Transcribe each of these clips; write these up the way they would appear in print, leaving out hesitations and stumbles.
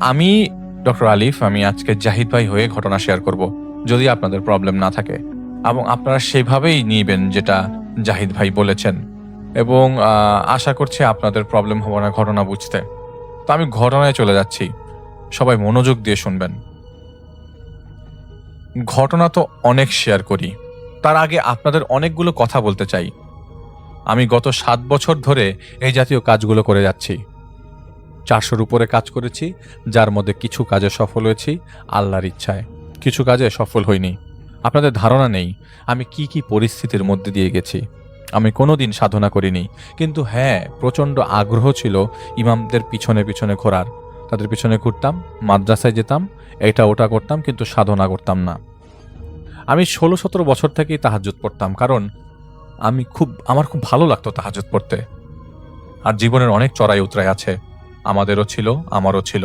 আমি ডক্টর আলিফ, আমি আজকে জাহিদ ভাই হয়ে ঘটনা শেয়ার করব, যদি আপনাদের প্রবলেম না থাকে এবং আপনারা সেভাবেই নিবেন যেটা জাহিদ ভাই বলেছেন, এবং আশা করছি আপনাদের প্রবলেম হবে না ঘটনা বুঝতে। তো আমি ঘটনায় চলে যাচ্ছি, সবাই মনোযোগ দিয়ে শুনবেন। ঘটনা তো অনেক শেয়ার করি, তার আগে আপনাদের অনেকগুলো কথা বলতে চাই। আমি গত 7 বছর ধরে এই জাতীয় কাজগুলো করে যাচ্ছি। 400-র উপরে কাজ করেছি, যার মধ্যে কিছু কাজে সফল হয়েছি আল্লাহর ইচ্ছায়, কিছু কাজে সফল হইনি। আপনাদের ধারণা নেই আমি কি কি পরিস্থিতির মধ্যে দিয়ে গেছি। আমি কোনোদিন সাধনা করিনি, কিন্তু হ্যাঁ, প্রচণ্ড আগ্রহ ছিল ইমামদের পিছনে পিছনে ঘোরার। তাদের পিছনে ঘুরতাম, মাদ্রাসায় যেতাম, এটা ওটা করতাম, কিন্তু সাধনা করতাম না। আমি 16-17 বছর থেকেই তাহাজ্জুদ পড়তাম, কারণ আমার খুব ভালো লাগতো তাহাজ্জুদ পড়তে। আর জীবনের অনেক চড়াই উতরাই আছে, আমাদেরও ছিল, আমারও ছিল।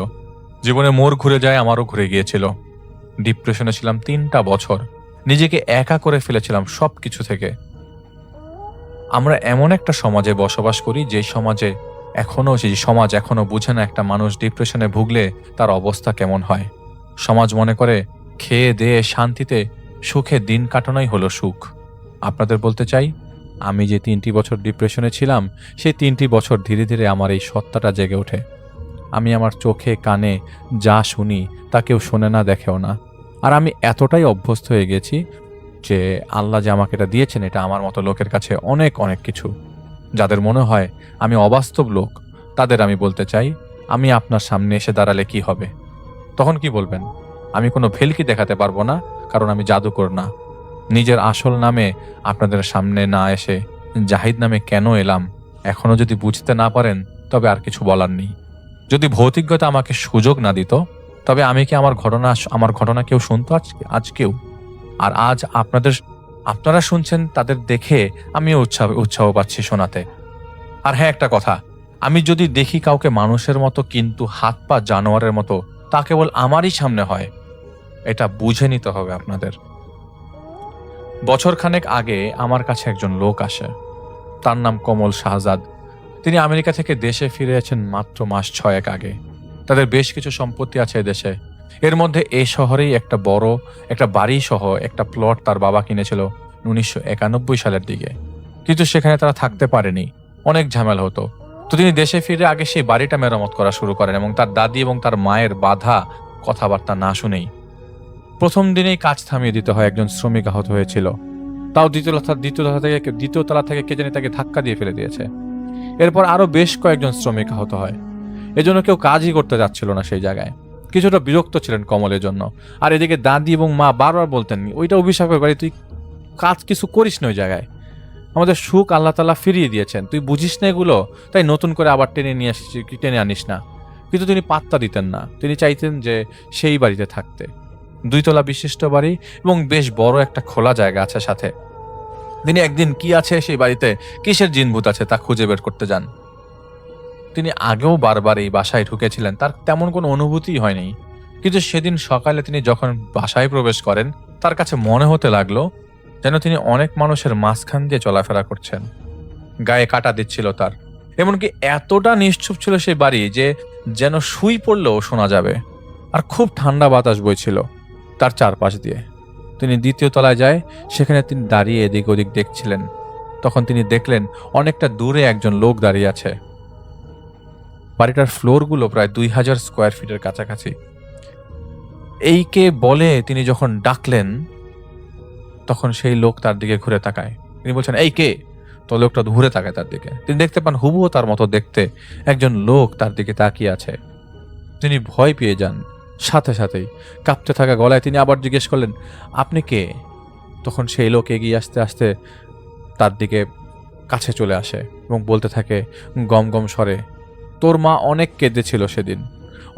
জীবনে মোড় ঘুরে যায়, আমারও ঘুরে গিয়েছিল। ডিপ্রেশনে ছিলাম 3টা বছর, নিজেকে একা করে ফেলেছিলাম সব কিছু থেকে। আমরা এমন একটা সমাজে বসবাস করি যে সমাজ এখনো বুঝে না একটা মানুষ ডিপ্রেশনে ভুগলে তার অবস্থা কেমন হয়। সমাজ মনে করে খেয়ে দেয়ে শান্তিতে সুখে দিন কাটানোই হলো সুখ। আপনাদের বলতে চাই, আমি যে 3টি বছর ডিপ্রেশনে ছিলাম, সেই 3টি বছর ধীরে ধীরে আমার এই সত্তাটা জেগে ওঠে। আমি আমার চোখে কানে যা শুনি তা কেউ শোনে না, দেখেও না। আর আমি এতটাই অভ্যস্ত হয়ে গেছি যে আল্লাহ যে আমাকে এটা দিয়েছেন, এটা আমার মতো লোকের কাছে অনেক অনেক কিছু। যাদের মনে হয় আমি অবাস্তব লোক, তাদের আমি বলতে চাই, আমি আপনার সামনে এসে দাঁড়ালে কি হবে? তখন কি বলবেন? আমি কোনো ভেলকি দেখাতে পারবো না, কারণ আমি জাদুকর না। নিজের আসল নামে আপনাদের সামনে না এসে জাহিদ নামে কেন এলাম, এখনো যদি বুঝতে না পারেন, তবে আর কিছু বলার নেই। যদি ভৌতিকতা আমাকে সুযোগ না দিত, তবে আমি কি আমার ঘটনা কেউ শুনতো আজকেও? আর আজ আপনারা শুনছেন, তাদের দেখে আমিও উৎসাহ পাচ্ছি শোনাতে। আর হ্যাঁ, একটা কথা, আমি যদি দেখি কাউকে মানুষের মতো কিন্তু হাত পা জানোয়ারের মতো, তা কেবল আমারই সামনে হয়, এটা বুঝে নিতে হবে আপনাদের। বছরখানেক আগে আমার কাছে একজন লোক আসে, তার নাম কমল শাহজাদ। তিনি আমেরিকা থেকে দেশে ফিরে আছেন মাত্র মাস 6 আগে। তাদের বেশ কিছু সম্পত্তি আছে দেশে। এর মধ্যে এই শহরেই একটা বাড়ি সহ একটা প্লট তার বাবা কিনেছিল 1991 সালের দিকে। কিন্তু সেখানে তারা থাকতে পারেনি, অনেক ঝামেলা হতো। তো তিনি দেশে ফিরে আগে সেই বাড়িটা মেরামত করা শুরু করেন, এবং তার দাদি এবং তার মায়ের বাধা কথাবার্তা না শুনেই প্রথম দিনেই কাজ থামিয়ে দিতে হয়। একজন শ্রমিক আহত হয়েছিল, তাও দ্বিতীয় তলা থেকে কে জানি তাকে ধাক্কা দিয়ে ফেলে দিয়েছে। এরপর আরো বেশ কয়েকজন শ্রমিক আহত হয়। এজন্য কেউ কাজই করতে যাচ্ছিল না সেই জায়গায়। কিছুটা বিরক্ত ছিলেন কমলের জন্য। আর এদিকে দাদি এবং মা বারবার বলতেন, ওইটা অভিশাপের বাড়ি, তুই কাজ কিছু করিস না ওই জায়গায়। আমাদের সুখ আল্লাহ তাআলা ফিরিয়ে দিয়েছেন, তুই বুঝিস না এগুলো, তাই নতুন করে আবার টেনে আনিস না। কিন্তু তিনি পাত্তা দিতেন না। তিনি চাইতেন যে সেই বাড়িতে থাকতে। 2 তলা বিশিষ্ট বাড়ি এবং বেশ বড় একটা খোলা জায়গা আছে সাথে। তিনি একদিন কি আছে সেই বাড়িতে, কিসের জিনভূত আছে তা খুঁজে বের করতে যান। তিনি আগেও বারবার এই বাসায় ঢুকেছিলেন, তার তেমন কোনো অনুভূতিই হয়নি। কিন্তু সেদিন সকালে তিনি যখন বাসায় প্রবেশ করেন, তার কাছে মনে হতে লাগলো যেন তিনি অনেক মানুষের মাঝখান দিয়ে চলাফেরা করছেন। গায়ে কাটা দিচ্ছিল তার। এমনকি এতটা নিশ্চুপ ছিল সেই বাড়ি যে যেন শুই পড়লেও শোনা যাবে। আর খুব ঠান্ডা বাতাস বইছিল তার চারপাশ দিয়ে। তিনি 2য় তলায় যায়, সেখানে তিনি দাঁড়িয়ে এদিক ওদিক দেখছিলেন। তখন তিনি দেখলেন অনেকটা দূরে একজন লোক দাঁড়িয়ে আছে। বাড়িটার ফ্লোরগুলো প্রায় 2000 স্কোয়ার ফিটের কাছাকাছি। এই কে বলে তিনি যখন ডাকলেন, তখন সেই লোক তার দিকে ঘুরে তাকায়। তিনি বলছেন, এই কে? তো লোকটা ঘুরে তাকায় তার দিকে। তিনি দেখতে পান হুবহু তার মতো দেখতে একজন লোক তার দিকে তাকিয়ে আছে। তিনি ভয় পেয়ে যান। সাথে সাথেই কাঁপতে থাকা গলায় তিনি আবার জিজ্ঞেস করলেন, আপনি কে? তখন সেই লোক এগিয়ে আস্তে আস্তে তার দিকে কাছে চলে আসে এবং বলতে থাকে গম গম স্বরে, তোর মা অনেক কেঁদেছিল সেদিন,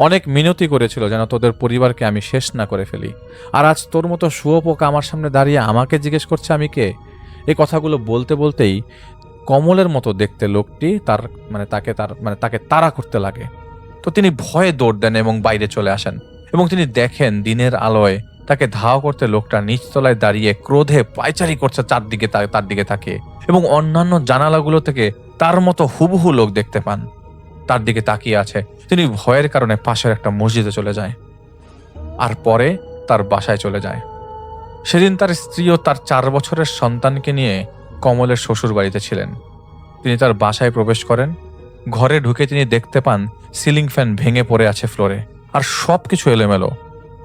অনেক মিনতি করেছিল যেন তোদের পরিবারকে আমি শেষ না করে ফেলি। আর আজ তোর মতো শুয়োপোকা আমার সামনে দাঁড়িয়ে আমাকে জিজ্ঞেস করছে আমি কে। এই কথাগুলো বলতে বলতেই কমলের মতো দেখতে লোকটি তাকে তাড়া করতে লাগে। তো তিনি ভয়ে দৌড় দেন এবং বাইরে চলে আসেন, এবং তিনি দেখেন দিনের আলোয় তাকে ধাওয়া করতে লোকটা নিচতলায় দাঁড়িয়ে ক্রোধে পায়চারি করছে তার দিকে তাকিয়ে, এবং অন্যান্য জানালাগুলো থেকে তার মতো হুবহু লোক দেখতে পান। তার দিকে তাকিয়ে আছে। তিনি ভয়ের কারণে পাশের একটা মসজিদে চলে যায়, আর পরে তার বাসায় চলে যায়। সেদিন তার স্ত্রী ও তার 4 বছরের সন্তানকে নিয়ে কমলের শ্বশুর বাড়িতে ছিলেন। তিনি তার বাসায় প্রবেশ করেন। ঘরে ঢুকে তিনি দেখতে পান সিলিং ফ্যান ভেঙে পড়ে আছে ফ্লোরে, আর সবকিছু এলোমেলো,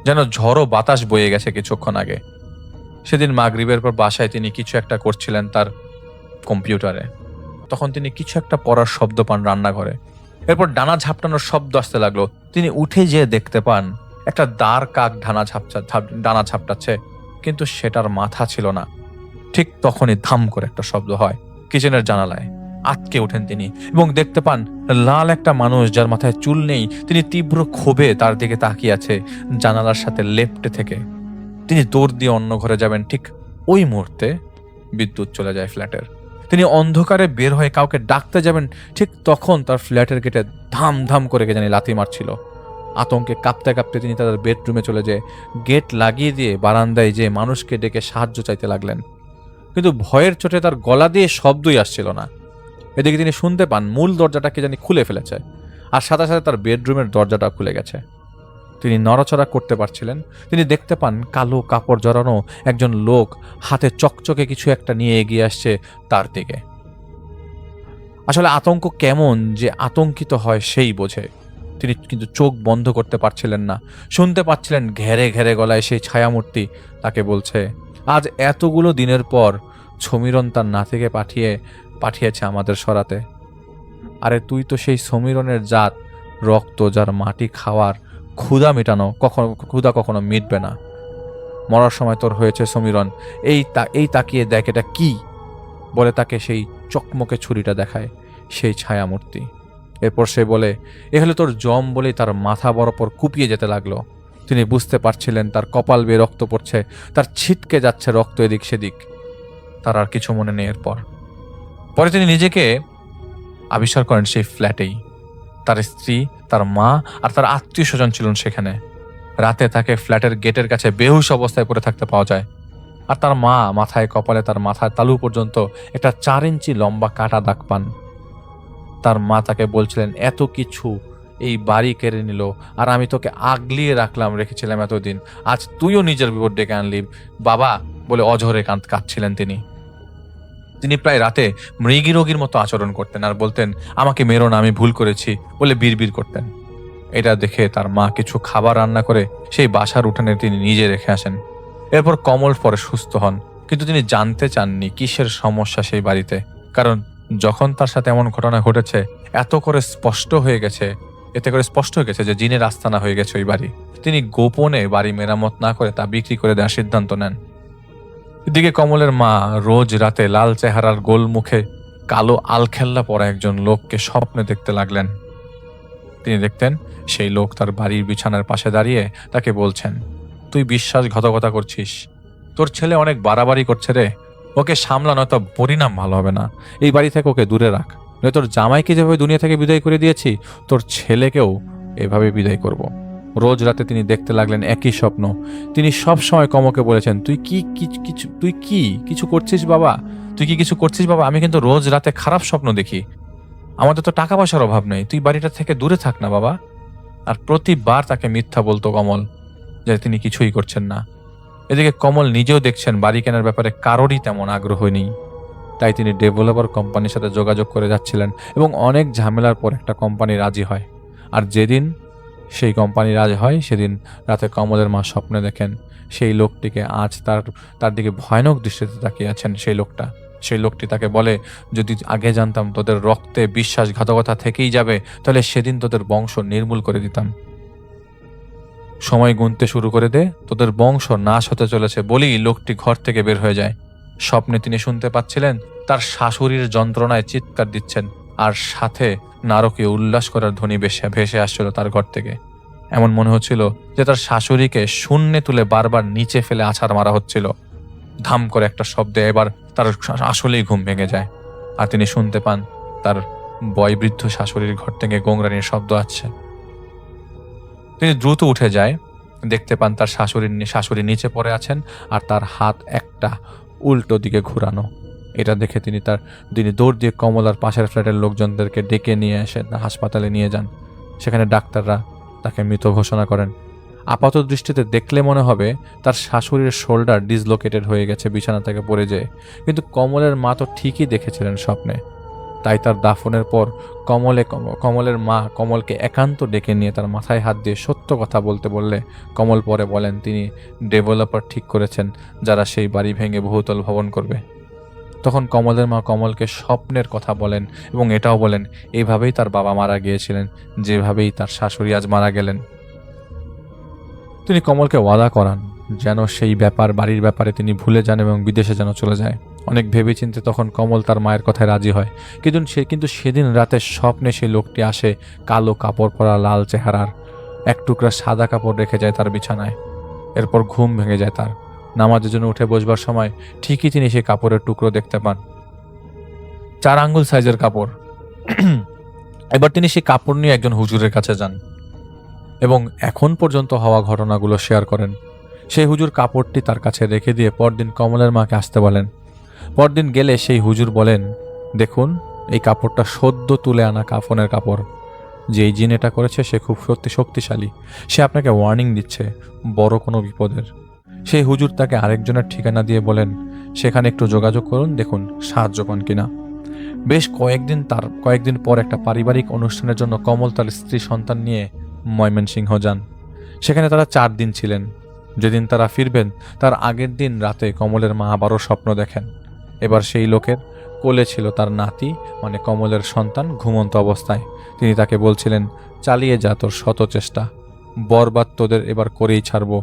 যেন ঝড়ো বাতাস বয়ে গেছে কিছুক্ষণ আগে। সেদিন মাগরিবের পর বাসায় তিনি কিছু একটা করছিলেন তার কম্পিউটারে। তখন তিনি কিছু একটা পড়ার শব্দ পান রান্নাঘরে। এরপর ডানা ঝাপটানোর শব্দ আসতে লাগলো। তিনি উঠে যেয়ে দেখতে পান একটা দাঁড় কাক ডানা ঝাপটাচ্ছে, কিন্তু সেটার মাথা ছিল না। ঠিক তখনই ধাম করে একটা শব্দ হয় কিচেনের জানালায়। আটকে ওঠেন তিনি এবং দেখতে পান লাল একটা মানুষ, যার মাথায় চুল নেই। তিনি তীব্র ক্ষোভে তার দিকে তাকিয়ে আছে জানালার সাথে লেপ্টে থেকে। তিনি দৌড় দিয়ে অন্য ঘরে যাবেন, ঠিক ওই মুহূর্তে বিদ্যুৎ চলে যায় ফ্ল্যাটের। তিনি অন্ধকারে বের হয়ে কাউকে ডাকতে যাবেন, ঠিক তখন তার ফ্ল্যাটের গেটে ধাম ধাম করে কে জানি লাথি মারছিল। আতঙ্কে কাঁপতে কাঁপতে তিনি তাদের বেডরুমে চলে যেয়ে গেট লাগিয়ে দিয়ে বারান্দায় যে মানুষকে ডেকে সাহায্য চাইতে লাগলেন, কিন্তু ভয়ের চোটে তার গলা দিয়ে শব্দই আসছিল না। এদিকে তিনি শুনতে পান মূল দরজাটা কে জানি খুলে ফেলেছে, আর সাথে সাথে তার বেডরুমের দরজাটা খুলে গেছে। তিনি নড়াচড়া করতে পারছিলেন। তিনি দেখতে পান কালো কাপড় জড়ানো একজন লোক হাতে চকচকে কিছু একটা নিয়ে এগিয়ে আসছে তার দিকে। আসলে আতঙ্ক কেমন যে আতঙ্কিত হয় সেই বোঝে। তিনি কিন্তু চোখ বন্ধ করতে পারছিলেন না। শুনতে পাচ্ছিলেন ঘেরে ঘেরে গলায় সেই ছায়ামূর্তি তাকে বলছে, আজ এতগুলো দিনের পর সমীরণ তার নাতিকে পাঠিয়েছে আমাদের সরাতে। আরে তুই তো সেই সমীরণের জাত, রক্ত যার মাটি খাওয়ার ক্ষুধা কখনো মিটবে না। মরার সময় তোর হয়েছে সমীরণ, এই তাকিয়ে দেখ এটা কি বলে তাকে সেই চকমকে ছুরিটা দেখায় সেই ছায়ামূর্তি। এরপর সে বলে, এ হলে তোর জম, বলেই তার মাথা বরাবর কুপিয়ে যেতে লাগলো। তিনি বুঝতে পারছিলেন তার কপাল বেয়ে রক্ত পড়ছে, তার ছিটকে যাচ্ছে রক্ত এদিক সেদিক। তার আর কিছু মনে নেই। পরে তিনি নিজেকে আবিষ্কার করেন সেই ফ্ল্যাটেই। তার স্ত্রী, তার মা আর তার আত্মীয় স্বজন ছিলেন সেখানে। রাতে তাকে ফ্ল্যাটের গেটের কাছে বেহুশ অবস্থায় পড়ে থাকতে পাওয়া যায়, আর তার মা মাথায়, কপালে, তার মাথার তালু পর্যন্ত একটা 4 ইঞ্চি লম্বা কাটা দাগ পান। তার মা তাকে বলছিলেন, এত কিছু এই বাড়ি কেড়ে নিল, আর আমি তোকে আগলিয়ে রেখেছিলাম এতদিন, আজ তুইও নিজের বিপদ ডেকে আনলি বাবা বলে অঝরে কাঁদছিলেন তিনি। তিনি প্রায় রাতে মৃগী রোগীর মতো আচরণ করতেন আর বলতেন, আমাকে মেরো না, আমি ভুল করেছি বলে বিড়বিড় করতেন। এটা দেখে তার মা কিছু খাবার রান্না করে সেই বাসার উঠানে তিনি নিজে রেখে আসেন। এরপর কমল পরে সুস্থ হন, কিন্তু তিনি জানতে চাননি কিসের সমস্যা সেই বাড়িতে। কারণ যখন তার সাথে এমন ঘটনা ঘটেছে, এতে করে স্পষ্ট হয়ে গেছে যে জিনের আস্তানা হয়ে গেছে ওই বাড়ি। তিনি গোপনে বাড়ি মেরামত না করে তা বিক্রি করে দেওয়ার সিদ্ধান্ত নেন। এদিকে কমলের মা রোজ রাতে লাল চেহারার গোল মুখে কালো আলখেল্লা পরা একজন লোককে স্বপ্নে দেখতে লাগলেন। তিনি দেখতেন সেই লোক তার বাড়ির বিছানার পাশে দাঁড়িয়ে তাকে বলছেন, তুই বিশ্বাসঘাতকতা করছিস, তোর ছেলে অনেক বাড়াবাড়ি করছে রে, ওকে সামলা, নয়তো পরিণাম ভালো হবে না। এই বাড়ি থেকে ওকে দূরে রাখ, নয় তোর জামাইকে যেভাবে দুনিয়া থেকে বিদায় করে দিয়েছি, তোর ছেলেকেও এভাবে বিদায় করব। রোজ রাতে তিনি দেখতে লাগলেন একই স্বপ্ন। তিনি সব সময় কমকে বলেছেন, তুই কি কিছু করছিস বাবা, আমি কিন্তু রোজ রাতে খারাপ স্বপ্ন দেখি, আমাদের তো টাকা পয়সার অভাব নেই, তুই বাড়িটা থেকে দূরে থাক না বাবা। আর প্রতিবার তাকে মিথ্যা বলতো কমল, যে তিনি কিছুই করছেন না। এদিকে কমল নিজেও দেখছেন বাড়ি কেনার ব্যাপারে কারোরই তেমন আগ্রহ নেই। তাই তিনি ডেভেলপার কোম্পানির সাথে যোগাযোগ করে যাচ্ছিলেন এবং অনেক ঝামেলার পর একটা কোম্পানি রাজি হয়। আর যেদিন সেই কোম্পানি রাজি হয়, সেদিন রাতে কমলের মা স্বপ্নে দেখেন সেই লোকটিকে আজ তার দিকে ভয়ানক দৃষ্টিতে তাকিয়ে আছেন। সেই লোকটি তাকে বলে, যদি আগে জানতাম তোদের রক্তে বিশ্বাসঘাতকতা থেকেই যাবে, তাহলে সেদিন তোদের বংশ নির্মূল করে দিতাম। সময় গুনতে শুরু করে দে, তোদের বংশ নাশ হতে চলেছে বলেই লোকটি ঘর থেকে বের হয়ে যায়। স্বপ্নে তিনি শুনতে পাচ্ছিলেন তার শাশুড়ির যন্ত্রণায় চিৎকার দিচ্ছেন, আর সাথে নারকীয় উল্লাস করার ধ্বনি ভেসে আসছিল তার ঘর থেকে। এমন মনে হচ্ছিল যে তার শাশুড়িকে শূন্যে তুলে বারবার নিচে ফেলে আছাড় মারা হচ্ছিল। ধাম করে একটা শব্দে এবার তার আসলেই ঘুম ভেঙে যায়, আর তিনি শুনতে পান তার বয়োবৃদ্ধ শাশুড়ির ঘর থেকে গোংরানির শব্দ আসছে। তিনি দ্রুত উঠে যায়, দেখতে পান তার শাশুড়ি নিচে পড়ে আছেন, আর তার হাত একটা উল্টো দিকে ঘুরানো। এটা দেখে তিনি দৌড় দিয়ে কমলার পাশের ফ্ল্যাটের লোকজনদেরকে ডেকে নিয়ে এসে হাসপাতালে নিয়ে যান। সেখানে ডাক্তাররা তাকে মৃত ঘোষণা করেন। আপাত দৃষ্টিতে দেখলে মনে হবে তার শাশুড়ির শোল্ডার ডিসলোকেটেড হয়ে গেছে বিছানা থেকে পড়ে যেয়ে, কিন্তু কমলের মা তো ঠিকই দেখেছিলেন স্বপ্নে। তাই তার দাফনের পর কমলের মা কমলকে একান্ত ডেকে নিয়ে তার মাথায় হাত দিয়ে সত্য কথা বলতে বললে কমল পরে বলেন তিনি ডেভেলপার ঠিক করেছেন যারা সেই বাড়ি ভেঙে বহুতল ভবন করবে। তখন কমলের মা কমলকে স্বপ্নের কথা বলেন এবং এটাও বলেন এইভাবেই তার বাবা মারা গিয়েছিলেন, যেভাবেই তার শাশুড়ি আজ মারা গেলেন। তিনি কমলকে ওয়াদা করান যেন সেই বাড়ির ব্যাপারে তিনি ভুলে যান এবং বিদেশে যেন চলে যায়। অনেক ভেবেচিন্তে তখন কমল তার মায়ের কথায় রাজি হয়, কিন্তু সেদিন রাতে স্বপ্নে সেই লোকটি আসে কালো কাপড় পরা, লাল চেহারার, এক টুকরা সাদা কাপড় রেখে যায় তার বিছানায়। এরপর ঘুম ভেঙে যায় তার। নামাজের জন্য উঠে বসবার সময় ঠিকই তিনি সেই কাপড়ের টুকরো দেখতে পান, 4 আঙ্গুল সাইজের কাপড়। এবার তিনি সেই কাপড় নিয়ে একজন হুজুরের কাছে যান এবং এখন পর্যন্ত হওয়া ঘটনাগুলো শেয়ার করেন। সেই হুজুর কাপড়টি তার কাছে রেখে দিয়ে পরদিন কমলের মাকে আসতে বলেন। পরদিন গেলে সেই হুজুর বলেন, দেখুন এই কাপড়টা সদ্য তুলে আনা কাফনের কাপড়। যেই জিন এটা করেছে সে খুব শক্তিশালী, সে আপনাকে ওয়ার্নিং দিচ্ছে বড় কোনো বিপদের। সেই হুজুর তাকে আরেকজনের ঠিকানা দিয়ে বলেন সেখানে একটু যোগাযোগ করুন, দেখুন সাহায্য পান কিনা। বেশ কয়েকদিন পর একটা পারিবারিক অনুষ্ঠানের জন্য কমল তার স্ত্রী সন্তান নিয়ে ময়মনসিংহ যান। সেখানে তারা 4 দিন ছিলেন। যেদিন তারা ফিরবেন তার আগের দিন রাতে কমলের মা আবারও স্বপ্ন দেখেন। এবার সেই লোকের কোলে ছিল তার নাতি, মানে কমলের সন্তান, ঘুমন্ত অবস্থায়। তিনি তাকে বলছিলেন, চালিয়ে যা তোর শত চেষ্টা, বরবাদ তোদের এবার করেই ছাড়বো।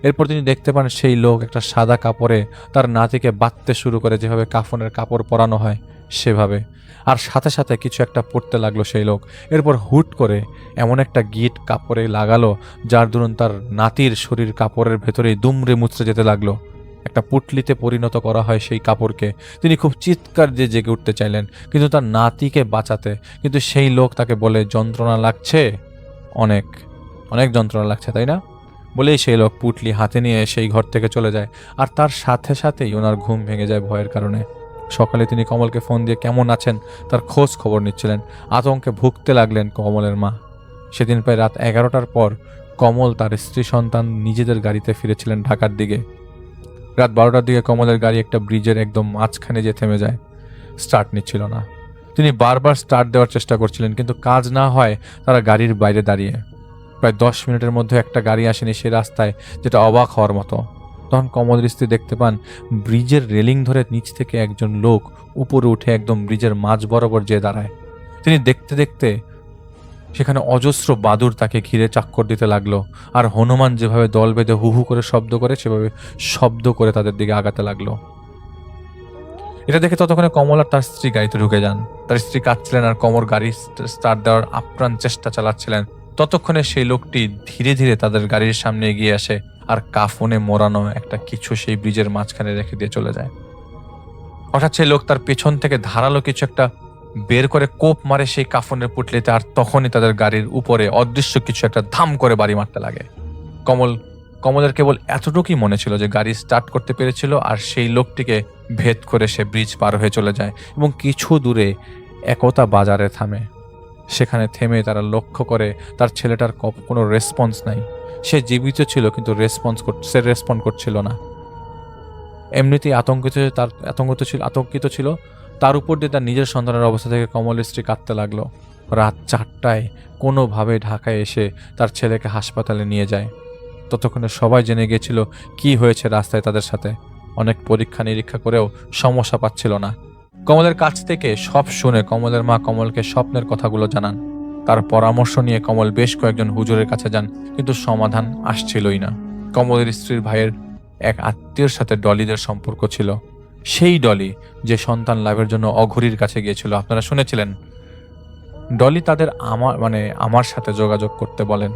এরপর তিনি দেখতে পান সেই লোক একটা সাদা কাপড়ে তার নাতিকে বাঁধতে শুরু করে, যেভাবে কাফনের কাপড় পরানো হয় সেভাবে, আর সাথে সাথে কিছু একটা পড়তে লাগলো সেই লোক। এরপর হুট করে এমন একটা গিট কাপড়ে লাগালো যার দরুন তার নাতির শরীর কাপড়ের ভেতরেই দুমড়ে মুচড়ে যেতে লাগলো। একটা পুটলিতে পরিণত করা হয় সেই কাপড়কে। তিনি খুব চিৎকার দিয়ে জেগে উঠতে চাইলেন কিন্তু তার নাতিকে বাঁচাতে, কিন্তু সেই লোক তাকে বলে, যন্ত্রণা লাগছে, অনেক অনেক যন্ত্রণা লাগছে তাই না, বলেই সেই লোক পুটলি হাতে নিয়ে সেই ঘর থেকে চলে যায়। আর তার সাথে সাথেই ওনার ঘুম ভেঙে যায় ভয়ের কারণে। সকালে তিনি কমলকে ফোন দিয়ে কেমন আছেন তার খোঁজ খবর নিচ্ছিলেন। আতঙ্কে ভুগতে লাগলেন কমলের মা। সেদিন প্রায় রাত 11টার পর কমল তার স্ত্রী সন্তান নিজেদের গাড়িতে ফিরেছিলেন ঢাকার দিকে। রাত 12টার দিকে কমলের গাড়ি একটা ব্রিজের একদম মাঝখানে যে থেমে যায়। স্টার্ট নিচ্ছিল না। তিনি বারবার স্টার্ট দেওয়ার চেষ্টা করছিলেন কিন্তু কাজ না হয় তারা গাড়ির বাইরে দাঁড়িয়ে। প্রায় 10 মিনিটের মধ্যে একটা গাড়ি আসেনি সে রাস্তায়, যেটা অবাক হওয়ার মতো। তখন কমলের স্ত্রী দেখতে পান ব্রিজের রেলিং ধরে নিচ থেকে একজন লোক উপরে উঠে একদম ব্রিজের মাঝ বরাবর যেয়ে দাঁড়ায়। তিনি দেখতে দেখতে সেখানে অজস্র বাদুড় তাকে ঘিরে চাক্কর দিতে লাগলো, আর হনুমান যেভাবে দল বেঁধে হু হু করে শব্দ করে সেভাবে শব্দ করে তাদের দিকে আগাতে লাগলো। এটা দেখে ততক্ষণে কমল আর তার স্ত্রী গাড়িতে ঢুকে যান। তার স্ত্রী কাঁদছিলেন আর কমল গাড়ি স্টার্ট দেওয়ার আপ্রাণ চেষ্টা চালাচ্ছিলেন। ততক্ষণে সেই লোকটি ধীরে ধীরে তাদের গাড়ির সামনে এগিয়ে আসে আর কাফনে মোড়ানো একটা কিছু সেই ব্রিজের মাঝখানে রেখে দিয়ে চলে যায়। হঠাৎ সেই লোক তার পেছন থেকে ধারালো কিছু একটা বের করে কোপ মারে সেই কাফনের পুটলিতে, আর তখনই তাদের গাড়ির উপরে অদৃশ্য কিছু একটা ধাম করে বাড়ি মারতে লাগে। কমলের কেবল এতটুকুই মনে ছিল যে গাড়ি স্টার্ট করতে পেরেছিল আর সেই লোকটিকে ভেদ করে সে ব্রিজ পার হয়ে চলে যায় এবং কিছু দূরে একতা বাজারে থামে। সেখানে থেমে তারা লক্ষ্য করে তার ছেলেটার কোনো রেসপন্স নাই। সে জীবিত ছিল কিন্তু রেসপন্ড করছিল না। এমনিতেই আতঙ্কিত ছিল। তার উপর দিয়ে তার নিজের সন্তানের অবস্থা থেকে কমলের স্ত্রী কাঁদতে লাগলো। রাত 4টায় কোনোভাবে ঢাকায় এসে তার ছেলেকে হাসপাতালে নিয়ে যায়। ততক্ষণে সবাই জেনে গিয়েছিল কি হয়েছে রাস্তায় তাদের সাথে। অনেক পরীক্ষা নিরীক্ষা করেও সমস্যা পাচ্ছিল না। কমলের কাছ থেকে সব শুনে কমলের মা কমলকে স্বপ্নের কথাগুলো জানান। তার পরামর্শ নিয়ে কমল বেশ কয়েকজন হুজুরের কাছে যান কিন্তু সমাধান আসছিলই না। কমলের স্ত্রীর ভাইয়ের এক আত্মীয়র সাথে ডলিদের সম্পর্ক ছিল। সেই ডলি যে সন্তান লাভের জন্য অঘরীর কাছে গিয়েছিল, আপনারা শুনেছিলেন। ডলি তাদের আমার সাথে যোগাযোগ করতে বলেন,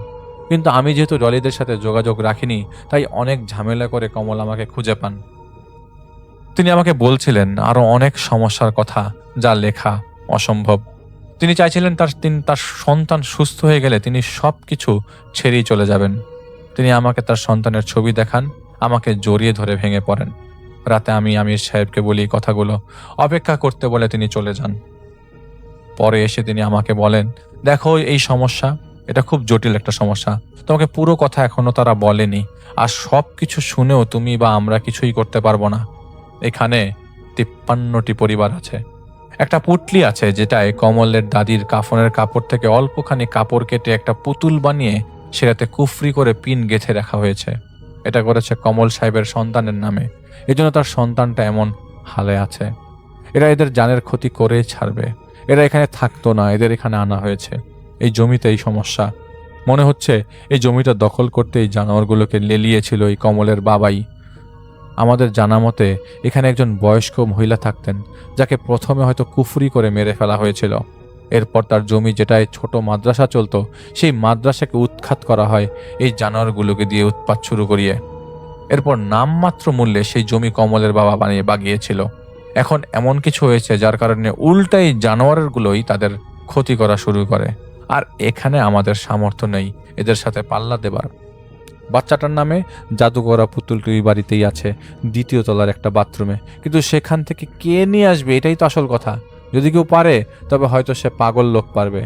কিন্তু আমি যেহেতু ডলিদের সাথে যোগাযোগ রাখিনি তাই অনেক ঝামেলা করে কমল আমাকে খুঁজে পান। তিনি আমাকে বলছিলেন আরো অনেক সমস্যার কথা যা লেখা অসম্ভব। তিনি চাইছিলেন তার সন্তান সুস্থ হয়ে গেলে তিনি সবকিছু ছেড়েই চলে যাবেন। তিনি আমাকে তার সন্তানের ছবি দেখান, আমাকে জড়িয়ে ধরে ভেঙে পড়েন। রাতে আমি আমির সাহেবকে বলি কথাগুলো, অপেক্ষা করতে বলে তিনি চলে যান। পরে এসে তিনি আমাকে বলেন, দেখো এই সমস্যা, এটা খুব জটিল একটা সমস্যা, তোমাকে পুরো কথা এখনো তারা বলেনি, আর সব কিছু শুনেও তুমি বা আমরা কিছুই করতে পারবো না। এখানে 53টি পরিবার আছে। একটা পুটলি আছে যেটায় কমলের দাদির কাফনের কাপড় থেকে অল্পখানি কাপড় কেটে একটা পুতুল বানিয়ে সেটাতে কুফরি করে পিন গেঁথে রাখা হয়েছে। এটা করেছে কমল সাহেবের সন্তানের নামে, এজন্য তার সন্তানটা এমন হালে আছে। এরা এদের জানের ক্ষতি করে ছাড়বে। এরা এখানে থাকতো না, এদের এখানে আনা হয়েছে। এই জমিতে এই সমস্যা। মনে হচ্ছে এই জমিটা দখল করতে এই জানোয়ারগুলোকে লেলিয়েছিল এই কমলের বাবাই। আমাদের জানা মতে এখানে একজন বয়স্ক মহিলা থাকতেন, যাকে প্রথমে হয়তো কুফরি করে মেরে ফেলা হয়েছিল। এরপর তার জমি যেটায় ছোট মাদ্রাসা চলতো, সেই মাদ্রাসাকে উৎখাত করা হয় এই জানোয়ারগুলোকে দিয়ে উৎপাত শুরু করিয়ে। এরপর নামমাত্র মূল্যে সেই জমি কমলের বাবা বাগিয়েছিল। এখন এমন কিছু হয়েছে যার কারণে উল্টাই জানোয়ারগুলোই তাদের ক্ষতি করা শুরু করে। আর এখানে আমাদের সামর্থ্য নেই এদের সাথে পাল্লা দেবার। বাচ্চাটার নামে জাদুকরা পুতুলটি বাড়িতেই আছে, 2য় তলার একটা বাথরুমে, কিন্তু সেখান থেকে কে নিয়ে আসবে এটাই তো আসল কথা। যদি কেউ পারে তবে হয়তো সে পাগল লোক পারবে।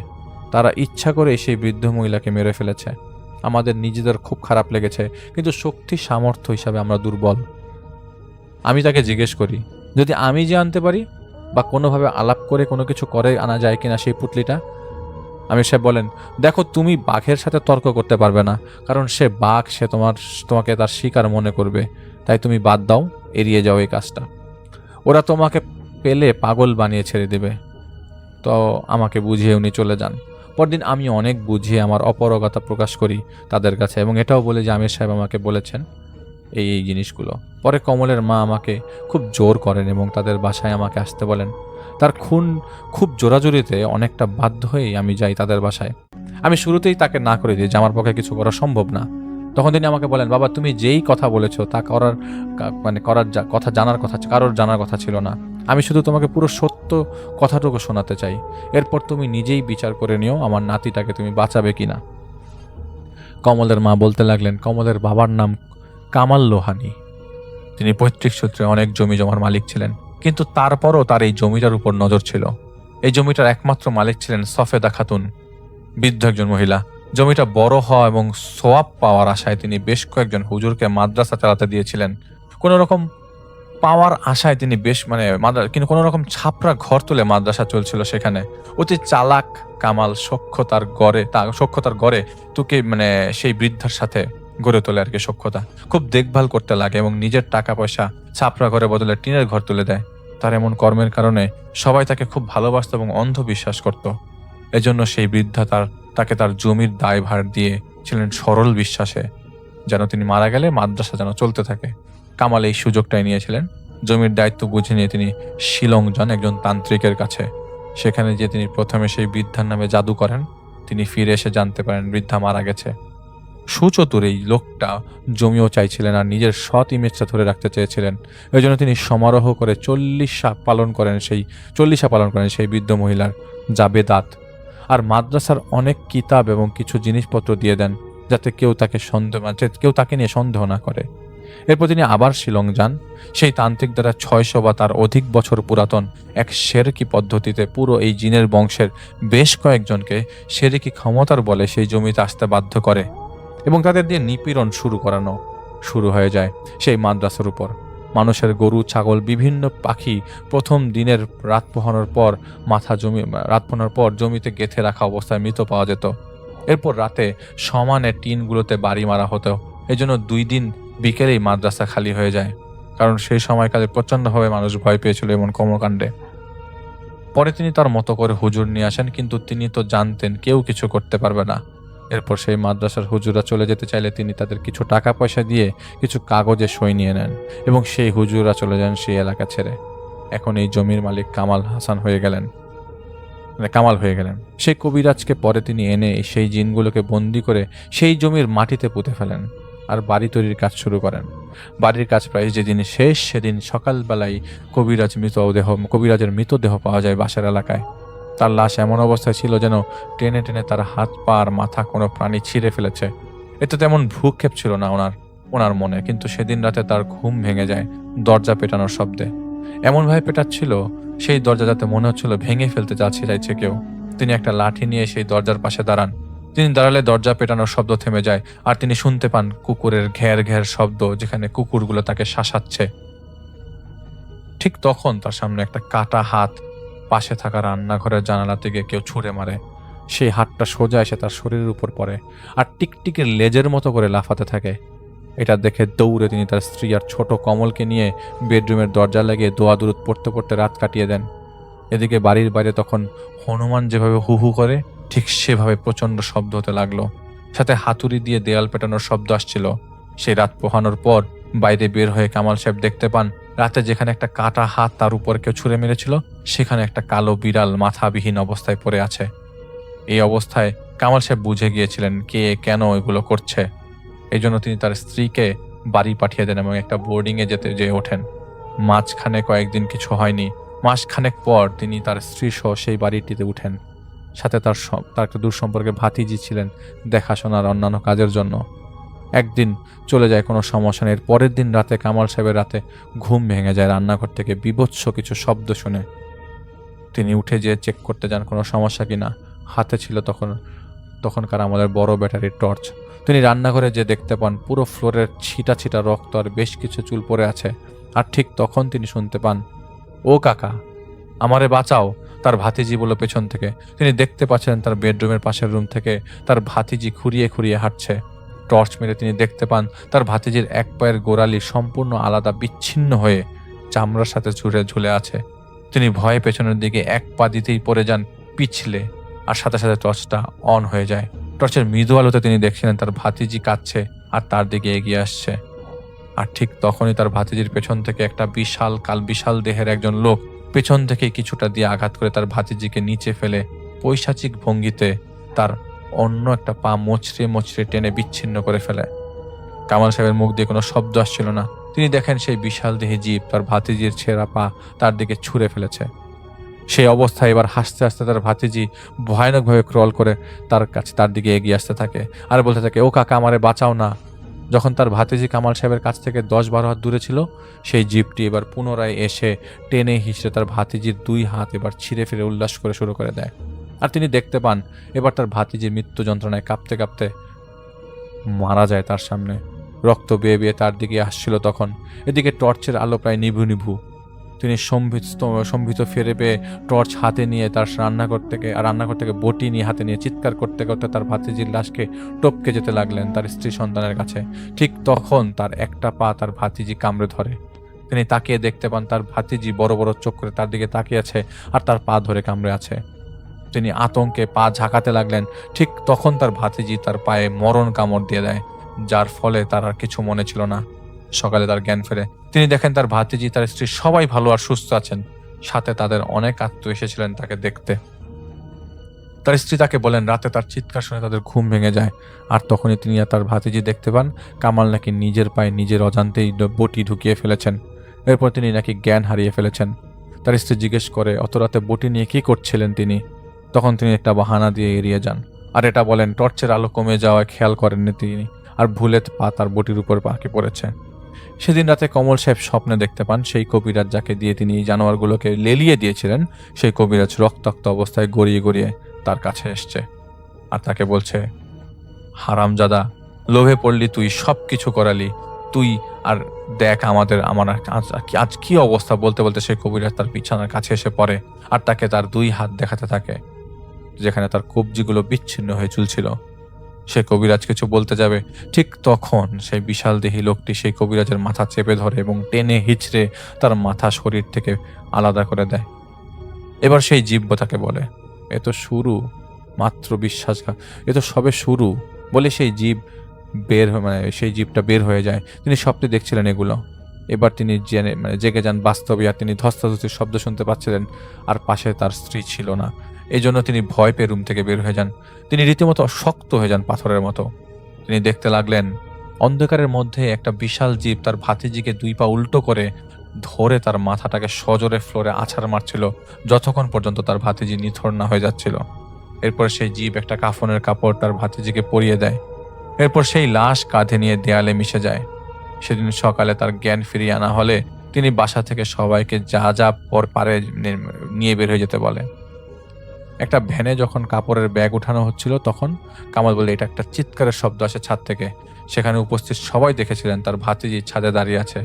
তারা ইচ্ছা করে সেই বৃদ্ধ মহিলাকে মেরে ফেলেছে। আমাদের নিজেদের খুব খারাপ লেগেছে, কিন্তু শক্তি সামর্থ্য হিসাবে আমরা দুর্বল। আমি তাকে জিজ্ঞেস করি, যদি আমি যে আনতে পারি বা কোনোভাবে আলাপ করে কোনো কিছু করে আনা যায় কিনা সেই পুটলিটা। আমির সাহেব বলেন, দেখো তুমি বাঘের সাথে তর্ক করতে পারবে না, কারণ সে বাঘ, সে তোমাকে তার শিকার মনে করবে। তাই তুমি বাদ দাও, এড়িয়ে যাও এই কাজটা। ওরা তোমাকে পেলে পাগল বানিয়ে ছেড়ে দেবে। তো আমাকে বুঝিয়ে উনি চলে যান। পরদিন আমি অনেক বুঝিয়ে আমার অপারগতা প্রকাশ করি তাদের কাছে, এবং এটাও বলে যে আমির সাহেব আমাকে বলেছেন এই জিনিসগুলো। পরে কমলের মা আমাকে খুব জোর করেন এবং তাদের বাসায় আমাকে আসতে বলেন। তার খুব জোরাজুরিতে অনেকটা বাধ্য হয়েই আমি যাই তাদের বাসায়। আমি শুরুতেই তাকে না করে দিই যে আমার পক্ষে কিছু করা সম্ভব না। তখন তিনি আমাকে বলেন, বাবা তুমি যেই কথা বলেছো তা কথা জানার কথা, কারোর জানার কথা ছিল না। আমি শুধু তোমাকে পুরো সত্য কথাটুকু শোনাতে চাই। এরপর তুমি নিজেই বিচার করে নিও আমার নাতিটাকে তুমি বাঁচাবে কিনা। কমলের মা বলতে লাগলেন, কমলের বাবার নাম কামাল লোহানী। তিনি পৈতৃক সূত্রে অনেক জমি জমার মালিক ছিলেন, কিন্তু তারপরও তার এই জমিটার উপর নজর ছিল। এই জমিটার একমাত্র মালিক ছিলেন সফেদা খাতুন, বৃদ্ধ একজন মহিলা। জমিটা বড় হওয়া এবং সোয়াব পাওয়ার আশায় তিনি বেশ কয়েকজন হুজুরকে মাদ্রাসা চালাতে দিয়েছিলেন। কোন রকম পাওয়ার আশায় তিনি কিন্তু কোন রকম ছাপরা ঘর তুলে মাদ্রাসা চলছিল সেখানে। অতি চালাক কামাল সক্ষতার গড়ে তোকে সেই বৃদ্ধার সাথে গড়ে তোলে আর কি। সক্ষতা খুব দেখভাল করতে লাগে এবং নিজের টাকা পয়সা ছাপরা ঘরে বদলে টিনের ঘর তুলে দেয়। তার এমন কর্মের কারণে সবাই তাকে খুব ভালোবাসত এবং অন্ধবিশ্বাস করত। এজন্য সেই বৃদ্ধা তাকে তার জমির দায়ভার দিয়ে ছিলেন সরল বিশ্বাসে, যেন তিনি মারা গেলে মাদ্রাসা যেন চলতে থাকে। কামাল এই সুযোগটাই নিয়েছিলেন। জমির দায়িত্ব বুঝে নিয়ে তিনি শিলং যান একজন তান্ত্রিকের কাছে। সেখানে গিয়ে তিনি প্রথমে সেই বৃদ্ধার নামে জাদু করেন। তিনি ফিরে এসে জানতে পারেন বৃদ্ধা মারা গেছে। সুচতুর এই লোকটা জমিও চাইছিলেন আর নিজের সৎ ইমেজটা ধরে রাখতে চেয়েছিলেন। এই জন্য তিনি সমারোহ করে 40 পালন করেন সেই বৃদ্ধ মহিলার জাবেদাত, আর মাদ্রাসার অনেক কিতাব এবং কিছু জিনিসপত্র দিয়ে দেন যাতে কেউ তাকে নিয়ে সন্দেহ না করে। এরপর তিনি আবার শিলং যান। সেই তান্ত্রিক দ্বারা 600 বা তার অধিক বছর পুরাতন এক শেরকি পদ্ধতিতে পুরো এই জিনের বংশের বেশ কয়েকজনকে শেরকি ক্ষমতার বলে সেই জমিতে আসতে বাধ্য করে এবং তাদের দিয়ে নিপীড়ন শুরু হয়ে যায় সেই মাদ্রাসার উপর। মানুষের গরু, ছাগল, বিভিন্ন পাখি প্রথম দিনের রাত পোহানোর পর জমিতে গেঁথে রাখা অবস্থায় মৃত পাওয়া যেত। এরপর রাতে সমানে টিনগুলোতে বাড়ি মারা হতো। এজন্য 2 দিন বিকেলেই মাদ্রাসা খালি হয়ে যায়, কারণ সেই সময়কালে প্রচণ্ডভাবে মানুষ ভয় পেয়েছিল এমন কর্মকাণ্ডে। পরে তিনি তার মতো করে হুজুর নিয়ে আসেন, কিন্তু তিনি তো জানতেন কেউ কিছু করতে পারবে না। এরপর সেই মাদ্রাসার হুজুরা চলে যেতে চাইলে তিনি তাদের কিছু টাকা পয়সা দিয়ে কিছু কাগজে সই নিয়ে নেন এবং সেই হুজুরা চলে যান সেই এলাকা ছেড়ে। এখন এই জমির মালিক কামাল হয়ে গেলেন। সেই কবিরাজকে পরে তিনি এনে সেই জিনগুলোকে বন্দি করে সেই জমির মাটিতে পুঁতে ফেলেন আর বাড়ি তৈরির কাজ শুরু করেন। বাড়ির কাজ প্রায় যেদিন শেষ সেদিন সকালবেলায় কবিরাজের মৃতদেহ পাওয়া যায় বাসার এলাকায়। তার লাশ এমন অবস্থায় ছিল যেন টেনে টেনে তার হাত পা আর মাথা কোনো প্রাণী ছিঁড়ে ফেলেছে। এতে তেমন ভ্রুক্ষেপ ছিল না ওনার। ওনার মনে। কিন্তু সেদিন রাতে তার ঘুম ভেঙে যায় দরজা পেটানোর শব্দে। এমনভাবে পেটাচ্ছিল, সেই দরজা যাতে মনে হচ্ছিল ভেঙে ফেলতে চাইছে কেউ। তিনি একটা লাঠি নিয়ে সেই দরজার পাশে দাঁড়ান। তিনি দাঁড়ালে দরজা পেটানোর শব্দ থেমে যায়, আর তিনি শুনতে পান কুকুরের ঘ্যার ঘ্যার শব্দ, যেখানে কুকুরগুলো তাকে শাসাচ্ছে। ঠিক তখন তার সামনে একটা কাটা হাত পাশে থাকা রান্নাঘরের জানালা থেকে কেউ ছুঁড়ে মারে। সেই হাতটা সোজা এসে তার শরীরের উপর পড়ে আর টিকটিকির লেজের মতো করে লাফাতে থাকে। এটা দেখে দৌড়ে তিনি তার স্ত্রী আর ছোট কমলকে নিয়ে বেডরুমের দরজা লাগিয়ে দোয়া দুরুদ পড়তে পড়তে রাত কাটিয়ে দেন। এদিকে বাড়ির বাইরে তখন হনুমান যেভাবে হু হু করে, ঠিক সেভাবে প্রচণ্ড শব্দ হতে লাগলো। সাথে হাতুড়ি দিয়ে দেয়াল পেটানোর শব্দ আসছিল। সেই রাত পোহানোর পর বাইরে বের হয়ে কামাল সাহেব দেখতে পান রাতে যেখানে একটা কাটা হাত তার উপর কেউ ছুঁড়ে মেরেছিল, সেখানে একটা কালো বিড়াল মাথাবিহীন অবস্থায় পড়ে আছে। এই অবস্থায় কামাল সাহেব বুঝে গিয়েছিলেন কে কেন এগুলো করছে। এই জন্য তিনি তার স্ত্রীকে বাড়ি পাঠিয়ে দেন এবং একটা বোর্ডিংয়ে যেয়ে ওঠেন। মাঝখানে কয়েকদিন কিছু হয়নি। মাসখানেক পর তিনি তার স্ত্রী সহ সেই বাড়িটিতে উঠেন। সাথে তার একটা দূর সম্পর্কে ভাতিজি ছিলেন দেখাশোনার অন্যান্য কাজের জন্য। একদিন চলে যায়, কোনো সমস্যা নেই। পরের দিন রাতে কামাল সাহেবের রাতে ঘুম ভেঙে যায় রান্নাঘর থেকে বীভৎস কিছু শব্দ শুনে। তিনি উঠে যেয়ে চেক করতে যান কোনো সমস্যা কিনা। হাতে ছিল তখনকার আমাদের বড় ব্যাটারির টর্চ। তিনি রান্নাঘরে যে দেখতে পান পুরো ফ্লোরের ছিটা ছিটা রক্ত আর বেশ কিছু চুল পড়ে আছে। আর ঠিক তখন তিনি শুনতে পান, ও কাকা, আমারে বাঁচাও, তার ভাতিজি বলল পেছন থেকে। তিনি দেখতে পাচ্ছেন তার বেডরুমের পাশের রুম থেকে তার ভাতিজি খুঁড়িয়ে খুঁড়িয়ে হাঁটছে। টর্চ মেরে তিনি দেখতে পান তার ভাতিজির এক পায়ের গোড়ালি সম্পূর্ণ আলাদা, বিচ্ছিন্ন হয়ে চামড়ার সাথে ঝুলে আছে। তিনি ভয়ে পেছনের দিকে এক পা দিতেই পড়ে যান পিছলে, আর সাথে সাথে টর্চটা অন হয়ে যায়। টর্চের মৃদু আলোতে তিনি দেখছিলেন তার ভাতিজি কাঁদছে আর তার দিকে এগিয়ে আসছে। আর ঠিক তখনই তার ভাতিজির পেছন থেকে একটা বিশাল দেহের একজন লোক পেছন থেকে কিছুটা দিয়ে আঘাত করে তার ভাতিজিকে নিচে ফেলে পৈশাচিক ভঙ্গিতে তার অন্য একটা পা মোচড়ে মোচড়ে টেনে বিচ্ছিন্ন করে ফেলে। কামাল সাহেবের মুখ দিয়ে কোনো শব্দ আসছিল না। তিনি দেখেন সেই বিশাল দেহে জীব তার ভাতিজির ছেঁড়া পা তার দিকে ছুঁড়ে ফেলেছে। সেই অবস্থায় এবার হাসতে হাসতে তার ভাতিজি ভয়ানকভাবে ক্রল করে তার দিকে এগিয়ে আসতে থাকে আর বলতে থাকে, ও কাকা, আমারে বাঁচাও না। যখন তার ভাতিজি কামাল সাহেবের কাছ থেকে 10-12 হাত দূরে ছিল, সেই জিপটি এবার পুনরায় এসে টেনে হিঁচড়ে তার ভাতিজির 2 হাত এবার ছিঁড়ে ফিরে উল্লাস করে শুরু করে দেয়। আর তিনি দেখতে পান এবার তার ভাতিজির মৃত্যু যন্ত্রণায় কাঁপতে কাঁপতে মারা যায় তার সামনে। রক্ত বেয়ে বেয়ে তার দিকে আসছিল তখন। এদিকে টর্চের আলো প্রায় নিভু নিভু। তিনি সম্ভিত ফিরে পেয়ে টর্চ হাতে নিয়ে তার রান্নাঘর থেকে বটি নিয়ে হাতে নিয়ে চিৎকার করতে করতে তার ভাতিজির লাশকে টপকে যেতে লাগলেন তার স্ত্রী সন্তানের কাছে। ঠিক তখন তার একটা পা তার ভাতিজি কামড়ে ধরে। তিনি তাকিয়ে দেখতে পান তার ভাতিজি বড় বড় চোখ করে তার দিকে তাকিয়ে আছে আর তার পা ধরে কামড়ে আছে। তিনি আতঙ্কে পা ঝাঁকাতে লাগলেন। ঠিক তখন তার ভাতিজি তার পায়ে মরণ কামড় দিয়ে দেয়, যার ফলে তার আর কিছু মনে ছিল না। সকালে তার জ্ঞান ফেরে। তিনি দেখেন তার ভাতিজি, তার স্ত্রী সবাই ভালো আর সুস্থ আছেন। সাথে তাদের অনেক আত্মীয় এসেছিলেন তাকে দেখতে। তার স্ত্রী তাকে বলেন রাতে তার চিৎকার শুনে তাদের ঘুম ভেঙে যায়। আর তখনই তিনি আর তার ভাতিজি দেখতে পান কামাল নাকি নিজের পায়ে নিজের অজান্তেই বটি ঢুকিয়ে ফেলেছেন। এরপর তিনি নাকি জ্ঞান হারিয়ে ফেলেছেন। তার স্ত্রী জিজ্ঞেস করে, অত রাতে বটি নিয়ে কি করছিলেন তিনি? তখন তিনি একটা বাহানা দিয়ে এড়িয়ে যান আর এটা বলেন টর্চের আলো কমে যাওয়ায় খেয়াল করেননি তিনি, আর ভুলে পা তার বটির উপর পাকে পড়েছে। সেদিন রাতে কমল সাহেব স্বপ্নে দেখতে পান সেই কবিরাজ যাকে দিয়ে তিনি এই জানোয়ারগুলোকে লেলিয়ে দিয়েছিলেন, সেই কবিরাজ রক্তাক্ত অবস্থায় গড়িয়ে গড়িয়ে তার কাছে এসছে আর তাকে বলছে, হারামজাদা, লোভে পড়লি তুই, সব কিছু করালি তুই, আর দেখ আমার আজ কি অবস্থা। বলতে বলতে সেই কবিরাজ তার বিছানার কাছে এসে পড়ে আর তাকে তার 2 হাত দেখাতে থাকে, যেখানে তার কবজিগুলো বিচ্ছিন্ন হয়ে ঝুলছিল। সে কবিরাজ কিছু বলতে যাবে, ঠিক তখন সেই বিশাল দেহী লোকটি সেই কবিরাজের মাথা চেপে ধরে এবং টেনে হিচড়ে তার মাথা শরীর থেকে আলাদা করে দেয়। এবার সেই জীব তাকে বলে, এ তো শুরু, মাত্র এ তো সবে শুরু বলে সেই জীবটা বের হয়ে যায়। তিনি স্বপ্নে দেখছিলেন এগুলো। এবার তিনি জেগে যান বাস্তবে, আর তিনি ধস্তাধস্তির শব্দ শুনতে পাচ্ছিলেন আর পাশে তার স্ত্রী ছিল না। এই জন্য তিনি ভয় পেয়ে রুম থেকে বের হয়ে যান। তিনি রীতিমতো শক্ত হয়ে যান পাথরের মতো। তিনি দেখতে লাগলেন অন্ধকারের মধ্যে একটা বিশাল জীব তার ভাতিজিকে 2 পা উল্টো করে ধরে তার মাথাটাকে সজোরে ফ্লোরে আছাড় মারছিল, যতক্ষণ পর্যন্ত তার ভাতিজি নিথর না হয়ে যাচ্ছিল। এরপর সেই জীব একটা কাফনের কাপড় তার ভাতিজিকে পরিয়ে দেয়। এরপর সেই লাশ কাঁধে নিয়ে দেয়ালে মিশে যায়। সেদিন সকালে তার জ্ঞান ফিরিয়ে আনা হলে তিনি বাসা থেকে সবাইকে যা যা পর পারে নিয়ে বের হয়ে যেতে বলে। একটা ভ্যানে যখন কাপড়ের ব্যাগ উঠানো হচ্ছিল তখন কামাল বলে এটা একটা চিৎকারের শব্দ আসে ছাদ থেকে। সেখানে উপস্থিত সবাই দেখেছিলেন তার ভাতিজি ছাদে দাঁড়িয়ে আছে।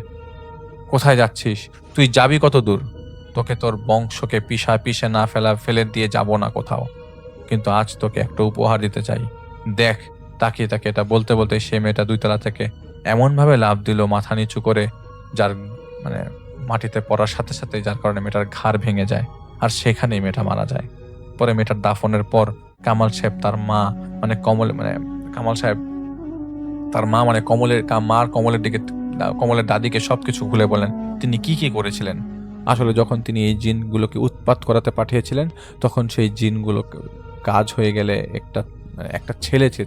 কোথায় যাচ্ছিস? তুই যাবি কত দূর? তোকে তোর বংশকে পিষে না ফেলে দিয়ে যাব না কোথাও, কিন্তু আজ তোকে একটা উপহার দিতে চাই। দেখ। তাকিয়ে তাকে এটা বলতে বলতে সে মেয়েটা 2 তলা থেকে এমনভাবে লাফ দিল মাথা নিচু করে, যার মানে মাটিতে পড়ার সাথে সাথে, যার কারণে মেয়েটার ঘাড় ভেঙে যায় আর সেখানেই মেয়েটা মারা যায়। পরে মেয়েটার দাফনের পর কামাল সাহেব তার মা মানে কামাল সাহেব তার মা মানে কমলের দিকে, কমলের দাদিকে সবকিছু খুলে বলেন তিনি কি কি করেছিলেন। আসলে যখন তিনি এই জিনগুলোকে উৎপাত করাতে পাঠিয়েছিলেন তখন সেই জিনগুলো কাজ হয়ে গেলে একটা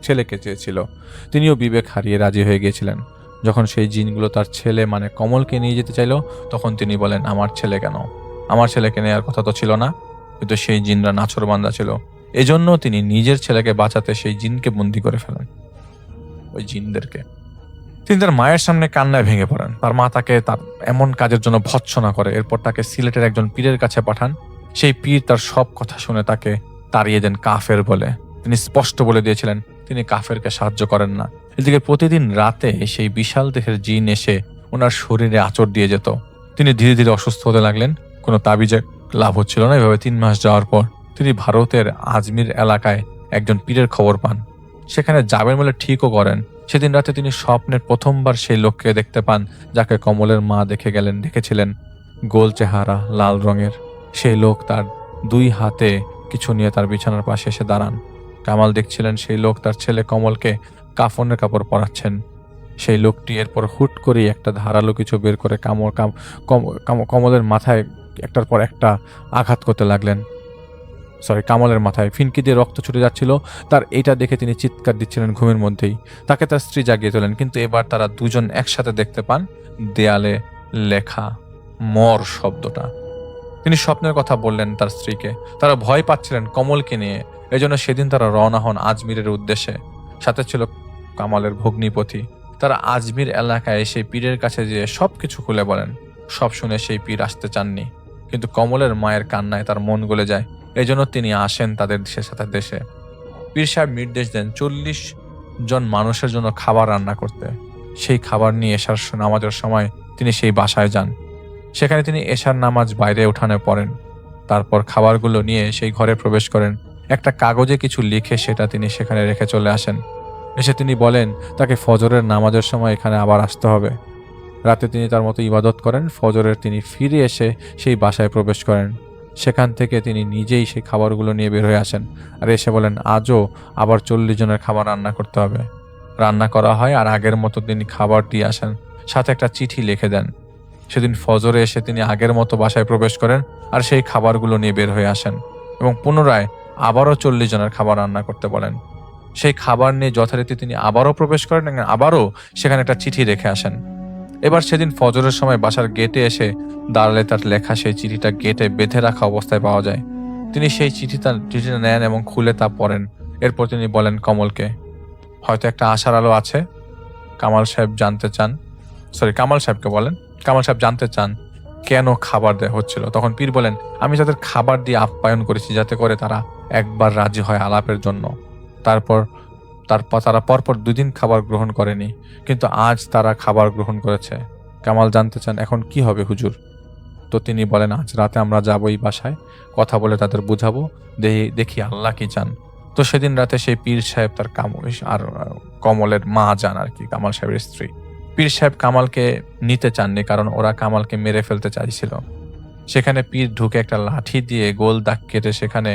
ছেলেকে চেয়েছিল। তিনিও বিবেক হারিয়ে রাজি হয়ে গিয়েছিলেন। যখন সেই জিনগুলো তার ছেলে মানে কমলকে নিয়ে যেতে চাইল তখন তিনি বলেন আমার ছেলে কেন? আমার ছেলেকে নেওয়ার কথা তো ছিল না। কিন্তু সেই জিনরা নাছোড়বান্দা ছিল, এজন্য তিনি নিজের ছেলেকে বাঁচাতে সেই জিনকে বন্দী করে ফেলেন, ওই জিনদেরকে। তিনি তার মায়ের সামনে কান্নায় ভেঙে পড়েন। তার মা তাকে তার এমন কাজের জন্য ভৎসনা করে। এরপর তাকে সিলেটের একজন পীরের কাছে পাঠান। সেই পীর তার সব কথা শুনে তাকে তাড়িয়ে দেন কাফের বলে। তিনি স্পষ্ট বলে দিয়েছিলেন তিনি কাফেরকে সাহায্য করেন না। এদিকে প্রতিদিন রাতে সেই বিশাল দেহের জিন এসে ওনার শরীরে আঁচড় দিয়ে যেত। তিনি ধীরে ধীরে অসুস্থ হতে লাগলেন। কোনো তাবিজে লাভ হচ্ছিল না। এভাবে 3 মাস যাওয়ার পর তিনি ভারতের আজমির এলাকায় একজন পীরের খবর পান। সেখানে যাবেন বলে ঠিকও করেন। সেদিন রাতে তিনি স্বপ্নের প্রথমবার সেই লোককে দেখতে পান যাকে কমলের মা দেখেছিলেন। গোল চেহারা, লাল রঙের সেই লোক তার 2 হাতে কিছু নিয়ে তার বিছানার পাশে এসে দাঁড়ান। কামাল দেখছিলেন সেই লোক তার ছেলে কমলকে কাফনের কাপড় পরাচ্ছেন। সেই লোকটি এরপর হুট করেই একটা ধারালো কিছু বের করে কমলের মাথায় একটার পর একটা আঘাত করতে লাগলেন। কামালের মাথায় ফিনকি দিয়ে রক্ত ছুটে যাচ্ছিল। তার এটা দেখে তিনি চিৎকার দিচ্ছিলেন ঘুমের মধ্যেই। তাকে তার স্ত্রী জাগিয়ে তোলেন, কিন্তু এবার তারা দুজন একসাথে দেখতে পান দেয়ালে লেখা মর শব্দটা। তিনি স্বপ্নের কথা বললেন তার স্ত্রীকে। তারা ভয় পাচ্ছিলেন কমলকে নিয়ে, এজন্য সেদিন তারা রওনা হন আজমিরের উদ্দেশ্যে। সাথে ছিল কামালের ভগ্নিপতি। তারা আজমির এলাকায় সেই পীরের কাছে যেয়ে সবকিছু খুলে বলেন। সব শুনে সেই পীর আসতে চাননি, কিন্তু কমলের মায়ের কান্নায় তার মন গলে যায়। এজন্য তিনি আসেন তাদের দেশে। পীর সাহেব নির্দেশ দেন 40 জন মানুষের জন্য খাবার রান্না করতে। সেই খাবার নিয়ে এশার নামাজের সময় তিনি সেই বাসায় যান। সেখানে তিনি এশার নামাজ বাইরে উঠানে পড়েন। তারপর খাবারগুলো নিয়ে সেই ঘরে প্রবেশ করেন। একটা কাগজে কিছু লিখে সেটা তিনি সেখানে রেখে চলে আসেন। এসে তিনি বলেন তাকে ফজরের নামাজের সময় এখানে আবার আসতে হবে। রাতে তিনি তার মতো ইবাদত করেন। ফজরের তিনি ফিরে এসে সেই বাসায় প্রবেশ করেন। সেখান থেকে তিনি নিজেই সেই খাবারগুলো নিয়ে বের হয়ে আসেন আর এসে বলেন আজও আবার 40 জনের খাবার রান্না করতে হবে। রান্না করা হয় আর আগের মতো তিনি খাবার দিয়ে আসেন, সাথে একটা চিঠি লিখে দেন। সেদিন ফজরে এসে তিনি আগের মতো বাসায় প্রবেশ করেন আর সেই খাবারগুলো নিয়ে বের হয়ে আসেন এবং পুনরায় আবারও 40 জনের খাবার রান্না করতে বলেন। সেই খাবার নিয়ে যথারীতি তিনি আবারও প্রবেশ করেন এবং আবারও সেখানে একটা চিঠি রেখে আসেন। এবার সেদিন ফজরের সময় বাসার গেটে এসে দাঁড়ালে তার লেখা সেই চিঠিটা গেটে বেঁধে রাখা অবস্থায় পাওয়া যায়। তিনি সেই চিঠিটা নেন এবং খুলে তা পড়েন। এরপর তিনি বলেন কমলকে, হয়তো একটা আশার আলো আছে। কামাল সাহেবকে বলেন, কামাল সাহেব জানতে চান কেন খাবার দেওয়া হচ্ছিল। তখন পীর বলেন, আমি তাদের খাবার দিয়ে আপ্যায়ন করেছি যাতে করে তারা একবার রাজি হয় আলাপের জন্য। তারপর তারা পরপর 2 দিন খাবার গ্রহণ করেনি, কিন্তু আজ তারা খাবার গ্রহণ করেছে। কামাল জানতে চান এখন কি হবে হুজুর। তো তিনি বলেন আজ রাতে আমরা যাবো এই বাসায়, কথা বলে তাদের বুঝাবো, দেখি আল্লাহ কি চান। তো সেদিন রাতে সেই পীর সাহেব তার আর কমলের মা যান আর কি, কামাল সাহেবের স্ত্রী। পীর সাহেব কামালকে নিতে চাননি, কারণ ওরা কামালকে মেরে ফেলতে চাইছিল। সেখানে পীর ঢুকে একটা লাঠি দিয়ে গোল দাগ কেটে সেখানে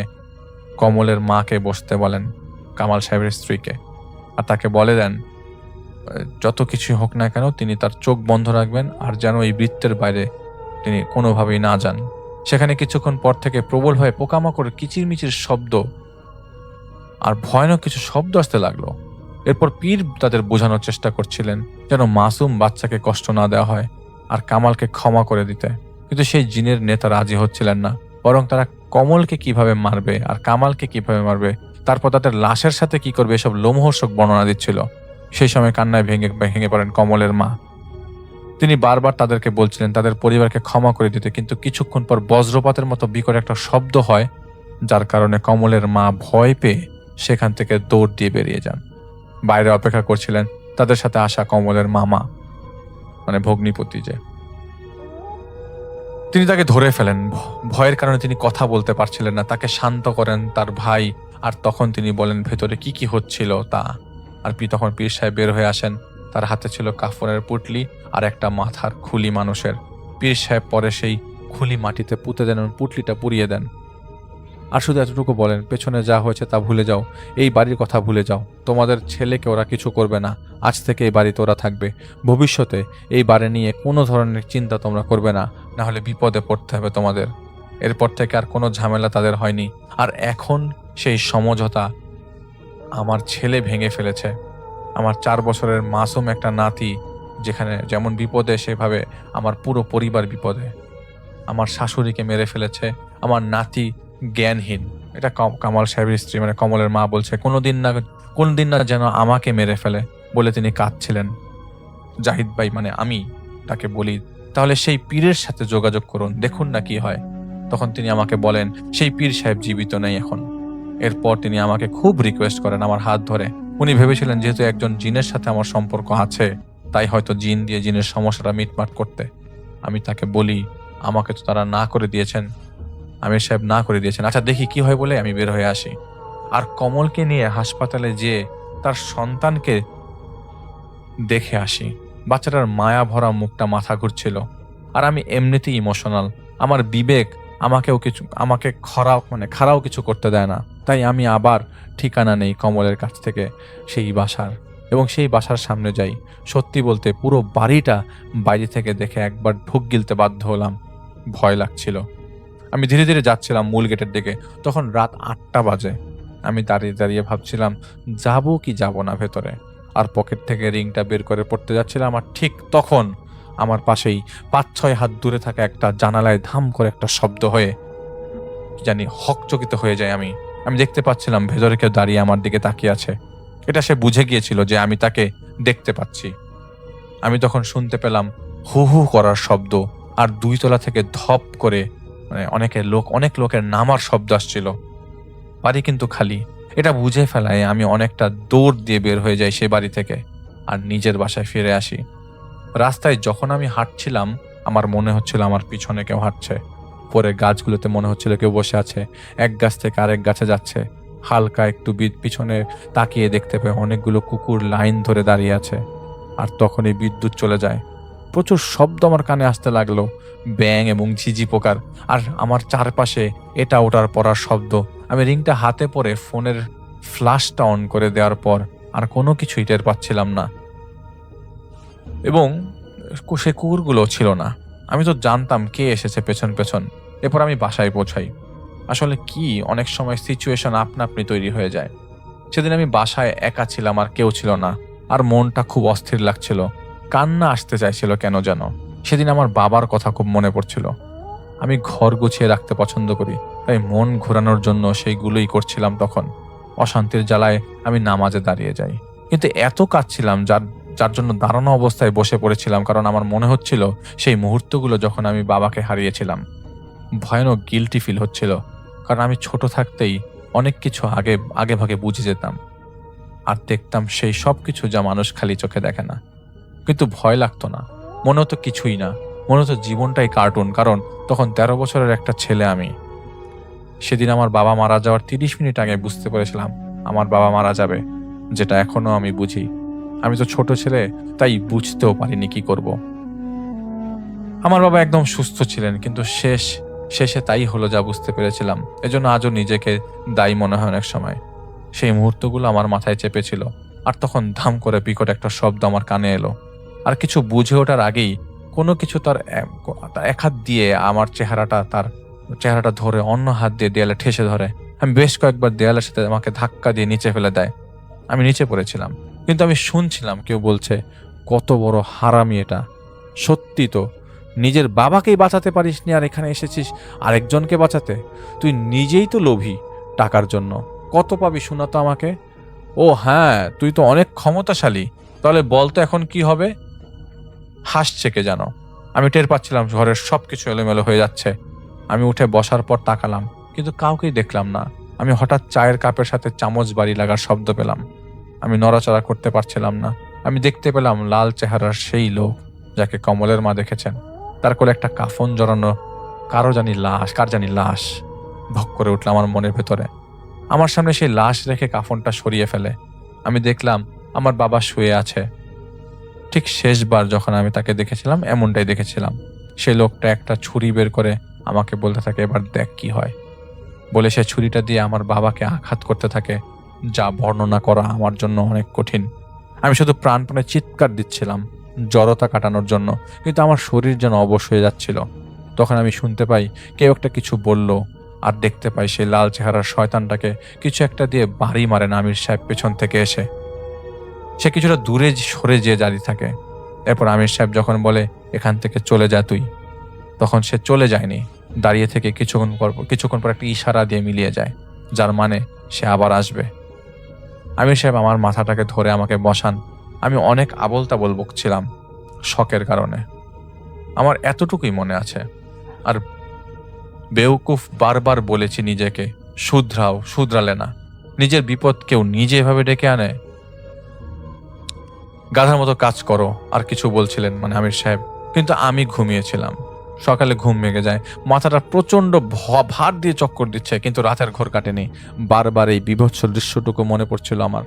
কমলের মাকে বসতে বলেন, কামাল সাহেবের স্ত্রীকে, আর তাকে বলে দেন যত কিছু হোক না কেন তিনি তার চোখ বন্ধ রাখবেন আর যেন এই বৃত্তের বাইরে তিনি কোনোভাবেই না যান। সেখানে কিছুক্ষণ পর থেকে প্রবল হয়ে পোকামাকড়ের কিচিরমিচির শব্দ আর ভয়ানক কিছু শব্দ আসতে লাগলো। এরপর পীর তাদের বোঝানোর চেষ্টা করছিলেন যেন মাসুম বাচ্চাকে কষ্ট না দেওয়া হয় আর কামালকে ক্ষমা করে দিতে, কিন্তু সেই জিনের নেতা রাজি হচ্ছিলেন না। বরং তারা কমলকে কিভাবে মারবে আর কামালকে কিভাবে মারবে, তারপর তাদের লাশের সাথে কি করবে, এসব লোমহর্ষক বর্ণনা দিচ্ছিল। সেই সময় কান্নায় ভেঙে পড়েন কমলের মা। তিনি বারবার তাদেরকে বলছিলেন তাদের পরিবারকে ক্ষমা করে দিতে, কিন্তু কিছুক্ষণ পর বজ্রপাতের মতো বিকট একটা শব্দ হয়, যার কারণে কমলের মা ভয় পেয়ে সেখান থেকে দৌড় দিয়ে বেরিয়ে যান। বাইরে অপেক্ষা করছিলেন তাদের সাথে আসা কমলের মামা, মানে ভগ্নিপতি যে, তিনি তাকে ধরে ফেলেন। ভয়ের কারণে তিনি কথা বলতে পারছিলেন না। তাকে শান্ত করেন তার ভাই, আর তখন তিনি বলেন ভেতরে কি কি হচ্ছিল তা। আর তখন পীর সাহেব বের হয়ে আসেন। তার হাতে ছিল কাফনের পুটলি আর একটা মাথার খুলি মানুষের। পীর সাহেব পরে সেই খুলি মাটিতে পুঁতে দেন, পুটলিটা পুড়িয়ে দেন, আর শুধু এতটুকু বলেন পেছনে যা হয়েছে তা ভুলে যাও, এই বাড়ির কথা ভুলে যাও, তোমাদের ছেলেকে ওরা কিছু করবে না, আজ থেকে এই বাড়িতে ওরা থাকবে, ভবিষ্যতে এই বাড়ি নিয়ে কোনো ধরনের চিন্তা তোমরা করবে না, না হলে বিপদে পড়তে হবে তোমাদের। এরপর থেকে আর কোনো ঝামেলা তাদের হয়নি। আর এখন সেই সমঝোতা আমার ছেলে ভেঙে ফেলেছে। আমার 4 বছরের মাসুম একটা নাতি যেখানে যেমন বিপদে, সেভাবে আমার পুরো পরিবার বিপদে। আমার শাশুড়িকে মেরে ফেলেছে, আমার নাতি জ্ঞানহীন। এটা কামাল সাহেবের স্ত্রী মানে কমলের মা বলছে, কোনদিন না যেন আমাকে মেরে ফেলে বলে তিনি কাঁদছিলেন। জাহিদ ভাই মানে আমি তাকে বলি, তাহলে সেই পীরের সাথে যোগাযোগ করুন, দেখুন না কি হয়। তখন তিনি আমাকে বলেন সেই পীর সাহেব জীবিত নেই এখন। এরপর তিনি আমাকে খুব রিকোয়েস্ট করেন আমার হাত ধরে। উনি ভেবেছিলেন যেহেতু একজন জিনের সাথে আমার সম্পর্ক আছে, তাই হয়তো জিন দিয়ে জিনের সমস্যাটা মিটমাট করতে। আমি তাকে বলি আমাকে তো তারা না করে দিয়েছেন, আমির সাহেব না করে দিয়েছেন, আচ্ছা দেখি কি হয় বলে আমি বের হয়ে আসি। আর কমলকে নিয়ে হাসপাতালে যেয়ে তার সন্তানকে দেখে আসি। বাচ্চাটার মায়া ভরা মুখটা মাথা ঘুরছিল, আর আমি এমনিতেই ইমোশনাল। আমার বিবেক আমাকে খারাও কিছু করতে দেয় না। তাই আমি আবার ঠিকানা নেই কমলের কাছ থেকে সেই বাসার, এবং সেই বাসার সামনে যাই। সত্যি বলতে পুরো বাড়িটা বাইরে থেকে দেখে একবার ঢুক গিলতে বাধ্য হলাম, ভয় লাগছিল। আমি ধীরে ধীরে যাচ্ছিলাম মূল গেটের দিকে। তখন রাত 8টা বাজে। আমি দাঁড়িয়ে দাঁড়িয়ে ভাবছিলাম যাবো কি যাব না ভেতরে, আর পকেট থেকে রিংটা বের করে পড়তে যাচ্ছিলাম। আর ঠিক তখন আমার পাশেই 5-6 হাত দূরে থাকা একটা জানালায় ধাম করে একটা শব্দ হয়ে জানি হকচকিত হয়ে যায়। আমি দেখতে পাচ্ছিলাম ভেতরে কেউ দাঁড়িয়ে আমার দিকে তাকিয়ে আছে। এটা সে বুঝে গিয়েছিল যে আমি তাকে দেখতে পাচ্ছি। আমি তখন শুনতে পেলাম হু হু করার শব্দ, আর 2 তলা থেকে ধপ করে অনেক লোকের নামার শব্দ আসছিল। বাড়ি কিন্তু খালি। এটা বুঝে ফেলায় আমি অনেকটা দৌড় দিয়ে বের হয়ে যাই সে বাড়ি থেকে, আর নিজের বাসায় ফিরে আসি। রাস্তায় যখন আমি হাঁটছিলাম আমার মনে হচ্ছিল আমার পিছনে কেউ হাঁটছে। পরে গাছগুলোতে মনে হচ্ছিল কেউ বসে আছে, এক গাছ থেকে আরেক গাছে যাচ্ছে। হালকা একটু পিছনে তাকিয়ে দেখতে পেয়ে অনেকগুলো কুকুর লাইন ধরে দাঁড়িয়ে আছে। আর তখনই বিদ্যুৎ চলে যায়। প্রচুর শব্দ আমার কানে আসতে লাগলো, ব্যাঙ এবং ঝিঝি পোকার, আর আমার চারপাশে এটা ওটার পড়ার শব্দ। আমি রিংটা হাতে পরে ফোনের ফ্ল্যাশটা অন করে দেওয়ার পর আর কোনো কিছুই টের পাচ্ছিলাম না, এবং সে কুকুরগুলো ছিল না। আমি তো জানতাম কে এসেছে পেছন পেছন। এরপর আমি বাসায় পৌঁছাই। আসলে কি অনেক সময় সিচুয়েশন আপনা আপনি তৈরি হয়ে যায়। সেদিন আমি বাসায় একা ছিলাম, আর কেউ ছিল না, আর মনটা খুব অস্থির লাগছিল। কান্না আসতে চাইছিল কেন যেন। সেদিন আমার বাবার কথা খুব মনে পড়ছিল। আমি ঘর গুছিয়ে রাখতে পছন্দ করি, তাই মন ঘোরানোর জন্য সেইগুলোই করছিলাম। তখন অশান্তির জ্বালায় আমি নামাজে দাঁড়িয়ে যাই, কিন্তু এত কাঁদছিলাম যার জন্য দাঁড়ানো অবস্থায় বসে পড়েছিলাম, কারণ আমার মনে হচ্ছিল সেই মুহূর্তগুলো যখন আমি বাবাকে হারিয়েছিলাম। ভয়ানক গিল্টি ফিল হচ্ছিল, কারণ আমি ছোট থাকতেই অনেক কিছু আগে ভাগে বুঝে যেতাম, আর দেখতাম সেই সব কিছু যা মানুষ খালি চোখে দেখে না। কিন্তু ভয় লাগতো না, মনে হতো কিছুই না, মনে হতো জীবনটাই কার্টুন, কারণ তখন 13 বছরের একটা ছেলে আমি। সেদিন আমার বাবা মারা যাওয়ার 30 মিনিট আগে বুঝতে পেরেছিলাম আমার বাবা মারা যাবে, যেটা এখনো আমি বুঝি। আমি তো ছোট ছেলে, তাই বুঝতেও পারিনি কি করব। আমার বাবা একদম সুস্থ ছিলেন, কিন্তু শেষে তাই হলো যা বুঝতে পেরেছিলাম। এজন্য আজও নিজেকে দায়ী মনে হয় অনেক সময়। সেই মুহূর্তগুলো আমার মাথায় চেপেছিল, আর তখন ধাম করে বিকট একটা শব্দ আমার কানে এলো। আর কিছু বুঝে ওঠার আগেই কোনো কিছু তার এক হাত দিয়ে আমার চেহারাটা ধরে অন্য হাত দিয়ে দেয়ালে ঠেসে ধরে। আমি বেশ কয়েকবার দেয়ালের সাথে আমাকে ধাক্কা দিয়ে নিচে ফেলে দেয়। আমি নিচে পড়েছিলাম, কিন্তু আমি শুনছিলাম কেউ বলছে, কত বড় হারামি এটা। সত্যি তো, নিজের বাবাকেই বাঁচাতে পারিসনি, আর এখানে এসেছিস আরেকজনকে বাঁচাতে। তুই নিজেই তো লোভী টাকার জন্য। কত পাবি শোনা তো আমাকে। ও হ্যাঁ, তুই তো অনেক ক্ষমতাশালী, তাহলে বল তো এখন কি হবে। হাসছে কে যেন। আমি টের পাচ্ছিলাম ঘরের সবকিছু এলোমেলো হয়ে যাচ্ছে। আমি উঠে বসার পর তাকালাম, কিন্তু কাউকেই দেখলাম না। আমি হঠাৎ চায়ের কাপের সাথে চামচ বাড়ি লাগার শব্দ পেলাম। আমি নড়াচড়া করতে পারছিলাম না। আমি দেখতে পেলাম লাল চেহারার সেই লোক যাকে কমলের মা দেখেছেন। তার কোলে একটা কাফন জড়ানো কার জানি লাশ। ভক করে উঠল আমার মনের ভেতরে। আমার সামনে সেই লাশ রেখে কাফনটা সরিয়ে ফেলে। আমি দেখলাম আমার বাবা শুয়ে আছে। ঠিক শেষবার যখন আমি তাকে দেখেছিলাম এমনটাই দেখেছিলাম। সেই লোকটা একটা ছুরি বের করে আমাকে বলতে থাকে, এবার দেখ কি হয়। বলে সে ছুরিটা দিয়ে আমার বাবাকে আঘাত করতে থাকে, যা বর্ণনা করা আমার জন্য অনেক কঠিন। আমি শুধু প্রাণপণে চিৎকার দিচ্ছিলাম জড়তা কাটানোর জন্য, কিন্তু আমার শরীর যেন অবশ হয়ে যাচ্ছিল। তখন আমি শুনতে পাই কেউ একটা কিছু বলল, আর দেখতে পাই সেই লাল চেহারার শয়তানটাকে কিছু একটা দিয়ে বাড়ি মারেন আমির সাহেব পেছন থেকে এসে। সে কিছুটা দূরে সরে যেয়ে দাঁড়িয়ে থাকে। এরপর আমির সাহেব যখন বলে, এখান থেকে চলে যা তুই, তখন সে চলে যায়নি, দাঁড়িয়ে থেকে কিছুক্ষণ পর একটা ইশারা দিয়ে মিলিয়ে যায়, যার মানে সে আবার আসবে। আমির সাহেব আমার মাথাটাকে ধরে আমাকে বসান। আমি অনেক আবোল তাবোল বকছিলাম শখের কারণে। আমার এতটুকুই মনে আছে। আর বেউকুফ বারবার বলেছি নিজেকে, শুধরালে না। নিজের বিপদ কেউ নিজে এভাবে ডেকে আনে? গাধার মতো কাজ করো, আর কিছু বলছিলেন মানে আমির সাহেব। কিন্তু আমি ঘুমিয়েছিলাম। সকালে ঘুম ভেঙে যায়, মাথাটা প্রচন্ড ভার দিয়ে চক্কর দিচ্ছে, কিন্তু রাতের ঘোর কাটেনি। বারবার এই বিভৎস দৃশ্যটুকু মনে পড়ছিল আমার।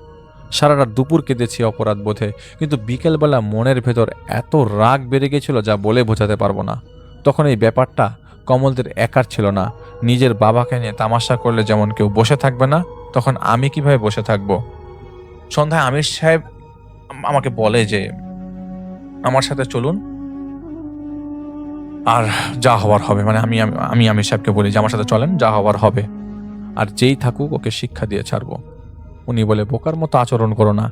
সারা রাত দুপুর কেঁদেছি অপরাধ বোধে, কিন্তু বিকেলবেলা মনের ভেতর এত রাগ বেড়ে গেছিল যা বলে বোঝাতে পারবো না। তখন এই ব্যাপারটা কমলদের একার ছিল না। নিজের বাবাকে নিয়ে তামাশা করলে যেমন কেউ বসে থাকবে না, তখন আমি কিভাবে বসে থাকবো? সন্ধ্যায় আমির সাহেব আমাকে বলে যে আমার সাথে চলুন, আর যা হওয়ার হবে। মানে আমি আমির সাহেবকে বলি যে আমার সাথে চলেন, যা হওয়ার হবে, আর যেই থাকুক ওকে শিক্ষা দিয়ে ছাড়বো। উনি বলে, বোকার মতো আচরণ করো না,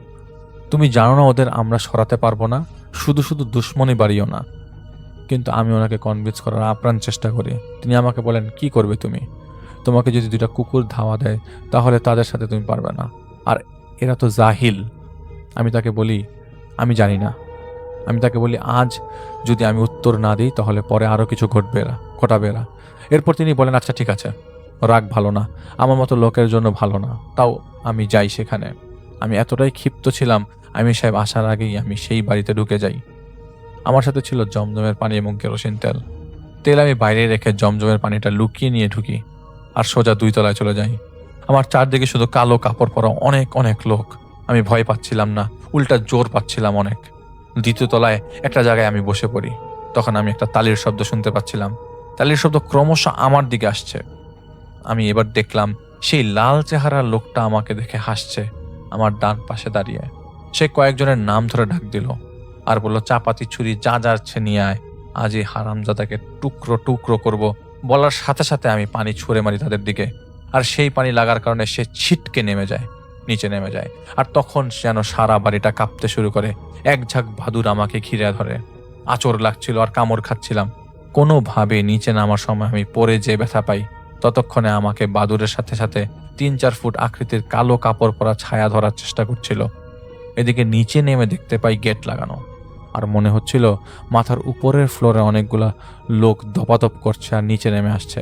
তুমি জানো না ওদের আমরা সরাতে পারবো না, শুধু শুধু দুশ্মনী বাড়িও না। কিন্তু আমি ওনাকে কনভিন্স করার আপ্রাণ চেষ্টা করি। তিনি আমাকে বলেন, কি করবে তুমি? তোমাকে যদি দুইটা কুকুর ধাওয়া দেয় তাহলে তাদের সাথে তুমি পারবে না, আর এরা তো জাহিল। আমি তাকে বলি, আমি জানি না। আমি তাকে বলি, আজ যদি আমি উত্তর না দিই তাহলে পরে আরো কিছু ঘটাবে এরা। এরপর তিনি বলেন, আচ্ছা ঠিক আছে, রাগ ভালো না, আমার মতো লোকের জন্য ভালো না, তাও আমি যাই সেখানে। আমি এতটাই ক্ষিপ্ত ছিলাম, আমির সাহেব আসার আগেই আমি সেই বাড়িতে ঢুকে যাই। আমার সাথে ছিল জমজমের পানি এবং কেরোসিন তেল। তেল আমি বাইরে রেখে জমজমের পানিটা লুকিয়ে নিয়ে ঢুকি, আর সোজা 2 তলায় চলে যাই। আমার চারদিকে শুধু কালো কাপড় পরা অনেক অনেক লোক। আমি ভয় পাচ্ছিলাম না, উল্টা জোর পাচ্ছিলাম অনেক। 2য় তলায় একটা জায়গায় আমি বসে পড়ি। তখন আমি একটা তালির শব্দ শুনতে পাচ্ছিলাম। তালির শব্দ ক্রমশ আমার দিকে আসছে। আমি এবার দেখলাম সেই লাল চেহারার লোকটা আমাকে দেখে হাসছে, আমার ডান পাশে দাঁড়িয়ে। সে কয়েকজনের নাম ধরে ডাক দিল আর বলল, চাপাতি ছুরি যা যাচ্ছে নিয়ে আয়, আজ এই হারামজাদাকে টুকরো টুকরো করব। বলার সাথে সাথে আমি পানি ছুঁড়ে মারি তাদের দিকে, আর সেই পানি লাগার কারণে সে ছিটকে নিচে নেমে যায়। আর তখন যেন সারা বাড়িটা কাঁপতে শুরু করে। এক ঝাঁক বাদুড় আমাকে ঘিরে ধরে। আঁচড় লাগছিল আর কামড় খাচ্ছিলাম। কোনোভাবে নিচে নামার সময় আমি পড়ে যে ব্যথা পাই, ততক্ষণে আমাকে বাদুড়ের সাথে সাথে 3-4 ফুট আকৃতির কালো কাপড় পরা ছায়া ধরার চেষ্টা করছিল। এদিকে নিচে নেমে দেখতে পাই গেট লাগানো, আর মনে হচ্ছিল মাথার উপরের ফ্লোরে অনেকগুলা লোক ধপাধপ করছে আর নিচে নেমে আসছে।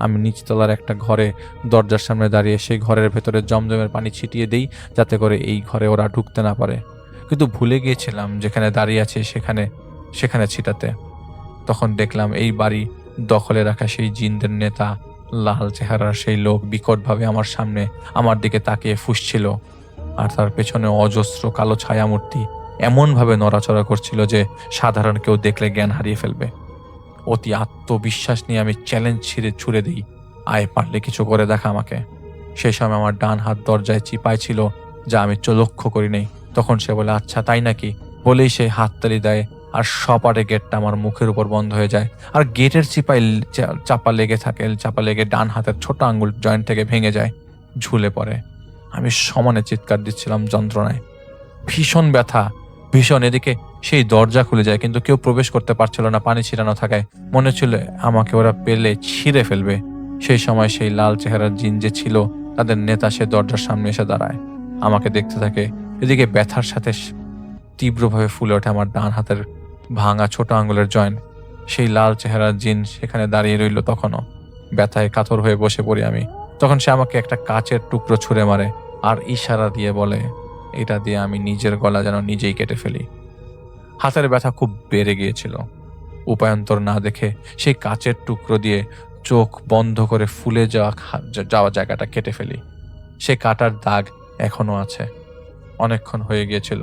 আমি নিচতলার একটা ঘরে দরজার সামনে দাঁড়িয়ে সেই ঘরের ভেতরে জমজমের পানি ছিটিয়ে দিই, যাতে করে এই ঘরে ওরা ঢুকতে না পারে। কিন্তু ভুলে গিয়েছিলাম যেখানে দাঁড়িয়ে আছে সেখানে ছিটাতে। তখন দেখলাম এই বাড়ি দখলে রাখা সেই জিনদের নেতা, লাল চেহারার সেই লোক বিকটভাবে আমার সামনে আমার দিকে তাকিয়ে ফুঁসছিল, আর তার পেছনে অজস্র কালো ছায়ামূর্তি এমনভাবে নড়াচড়া করছিল যে সাধারণ কেউ দেখলে জ্ঞান হারিয়ে ফেলবে। অতি আত্মবিশ্বাস নিয়ে আমি চ্যালেঞ্জ ছুড়ে দিই, আয় পারলে কিছু করে দেখা আমাকে। সেই সময় আমার ডান হাত দরজায় চিপায় ছিল, যা আমি লক্ষ্য করি নাই। তখন সে বলে, আচ্ছা তাই নাকি, বলেই সেই হাততালি দেয়, আর সপাটে গেটটা আমার মুখের উপর বন্ধ হয়ে যায়। আর গেটের চিপায় চাপা লেগে ডান হাতের ছোট আঙ্গুল জয়েন্ট থেকে ভেঙে যায়, ঝুলে পড়ে। আমি সমানে চিৎকার দিচ্ছিলাম যন্ত্রণায়, ভীষণ ব্যথা, ভীষণ। এদিকে সেই দরজা খুলে যায়, কিন্তু কেউ প্রবেশ করতে পারছিল না, পানি ছিটানো থাকায়। মনে ছিল আমাকে ওরা পেলে ছিঁড়ে ফেলবে। সেই সময় সেই লাল চেহারার জিন যে ছিল তাদের নেতা সে দরজার সামনে এসে দাঁড়ায়, আমাকে দেখতে থাকে। এদিকে ব্যথার সাথে তীব্রভাবে ফুলে ওঠে আমার ডান হাতের ভাঙা ছোট আঙ্গুলের জয়েন্ট, সেই লাল চেহারার জিন সেখানে দাঁড়িয়ে রইল তখনও। ব্যথায় কাতর হয়ে বসে পড়ি আমি। তখন সে আমাকে একটা কাচের টুকরো ছুঁড়ে মারে আর ইশারা দিয়ে বলে, এটা দিয়ে আমি নিজের গলা যেন নিজেই কেটে ফেলি। হাতের ব্যথা খুব বেড়ে গিয়েছিল। উপায়ন্তর না দেখে সেই কাচের টুকরো দিয়ে চোখ বন্ধ করে ফুলে যাওয়া জায়গাটা কেটে ফেলি। সে কাটার দাগ এখনো আছে। অনেকক্ষণ হয়ে গিয়েছিল,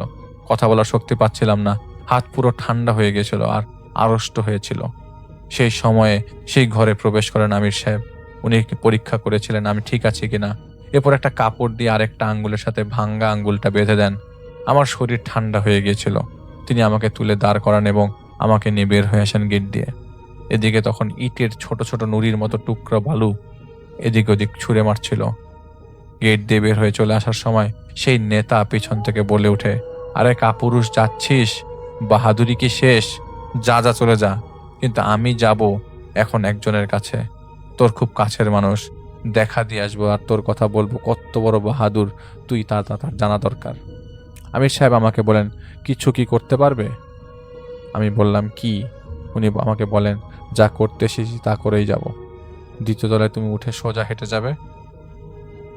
কথা বলার শক্তি পাচ্ছিলাম না। হাত পুরো ঠান্ডা হয়ে গিয়েছিল আর আড়ষ্ট হয়েছিল। সেই সময়ে সেই ঘরে প্রবেশ করেন আমির সাহেব। উনি পরীক্ষা করেছিলেন আমি ঠিক আছি কিনা। এরপর একটা কাপড় দিয়ে আরেকটা আঙ্গুলের সাথে ভাঙ্গা আঙ্গুলটা বেঁধে দেন। আমার শরীর ঠান্ডা হয়ে গিয়েছিল। তিনি আমাকে তুলে দাঁড় করান এবং আমাকে নিয়ে বের হয়ে আসেন গেট দিয়ে। এদিকে তখন ইটের ছোট ছোট নুড়ির মতো টুকরো বালু এদিক ওদিক ছুঁড়ে মারছিল। গেট দিয়ে বের হয়ে চলে আসার সময় সেই নেতা পিছন থেকে বলে উঠে, আরে কাপুরুষ যাচ্ছিস? বাহাদুরি কি শেষ? যা যা চলে যা। কিন্তু আমি যাব এখন একজনের কাছে, তোর খুব কাছের মানুষ। দেখা দিয়ে আসবো আর তোর কথা বলবো কত বড় বাহাদুর তুই, তার জানা দরকার। আমির সাহেব আমাকে বলেন, কিছু কি করতে পারবে? আমি বললাম, কি? উনি আমাকে বলেন, যা করতে এসেছি তা করেই যাব। দ্বিতীয় তলায় তুমি উঠে সোজা হেঁটে যাবে।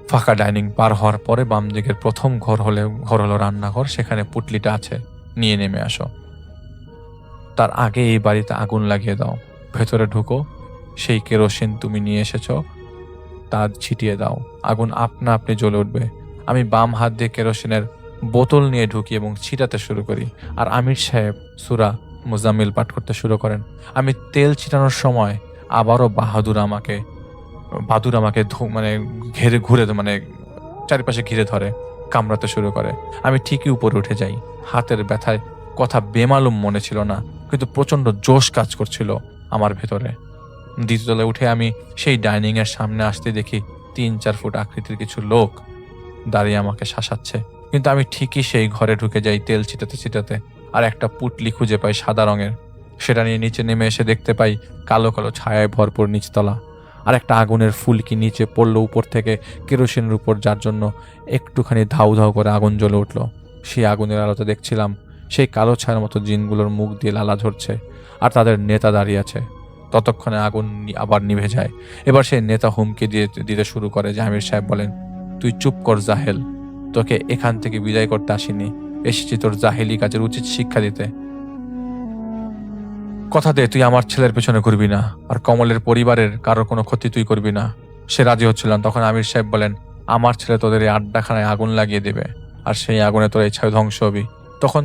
ফাঁকা ডাইনিং পার হওয়ার পরে বাম দিকের প্রথম ঘর হলো রান্নাঘর। সেখানে পুটলিটা আছে, নিয়ে নেমে আসো। তার আগে এই বাড়িতে আগুন লাগিয়ে দাও। ভেতরে ঢুকো, সেই কেরোসিন তুমি নিয়ে এসেছো তা ছিটিয়ে দাও। আগুন আপনা আপনি জ্বলে উঠবে। আমি বাম হাত দিয়ে কেরোসিনের বোতল নিয়ে ঢুকি এবং ছিটাতে শুরু করি। আর আমির সাহেব সূরা মুজাম্মিল পাঠ করতে শুরু করেন। আমি তেল ছিটানোর সময় আবারও বাদুর আমাকে মানে চারিপাশে ঘিরে ধরে, কামড়াতে শুরু করে। আমি ঠিকই উপরে উঠে যাই। হাতের ব্যথায় কথা বেমালুম মনে ছিল না, কিন্তু প্রচন্ড জোশ কাজ করছিল আমার ভেতরে। দ্বিতীয় তলায় উঠে আমি সেই ডাইনিং এর সামনে আসতে দেখি 3-4 ফুট আকৃতির কিছু লোক দাঁড়িয়ে আমাকে শাসাচ্ছে। কিন্তু আমি ঠিকই সেই ঘরে ঢুকে যাই তেল ছিটাতে ছিটাতে, আর একটা পুটলি খুঁজে পাই সাদা রঙের। সেটা নিয়ে নিচে নেমে এসে দেখতে পাই কালো কালো ছায়ায় ভরপুর নিচতলা। আর একটা আগুনের ফুলকি নিচে পড়লো উপর থেকে কেরোসিনের উপর, যার জন্য একটুখানি ধাউ ধাউ করে আগুন জ্বলে উঠল। সেই আগুনের আলোতে দেখছিলাম সেই কালো ছায়ার মতো জিনগুলোর মুখ দিয়ে লালা ঝরছে আর তাদের নেতা দাঁড়িয়ে আছে। ততক্ষণে আগুন আবার নিভে যায়। এবার সেই নেতা হুমকি দিতে শুরু করে যে, আমির সাহেব বলেন, তুই চুপ কর জাহেল, তোকে এখান থেকে বিদায় করতে আসিনি, এসেছি তোর জাহেলি কাজের উচিত শিক্ষা দিতে। কথা দে তুই আমার ছেলের পেছনে ঘুরবি না, আর কমলের পরিবারের কারোর কোনো ক্ষতি তুই করবি না। সে রাজি হচ্ছিল না। তখন আমির সাহেব বলেন, আমার ছেলে তোদের এই আড্ডাখানায় আগুন লাগিয়ে দেবে, আর সেই আগুনে তোর ইচ্ছায় ধ্বংস হবি। তখন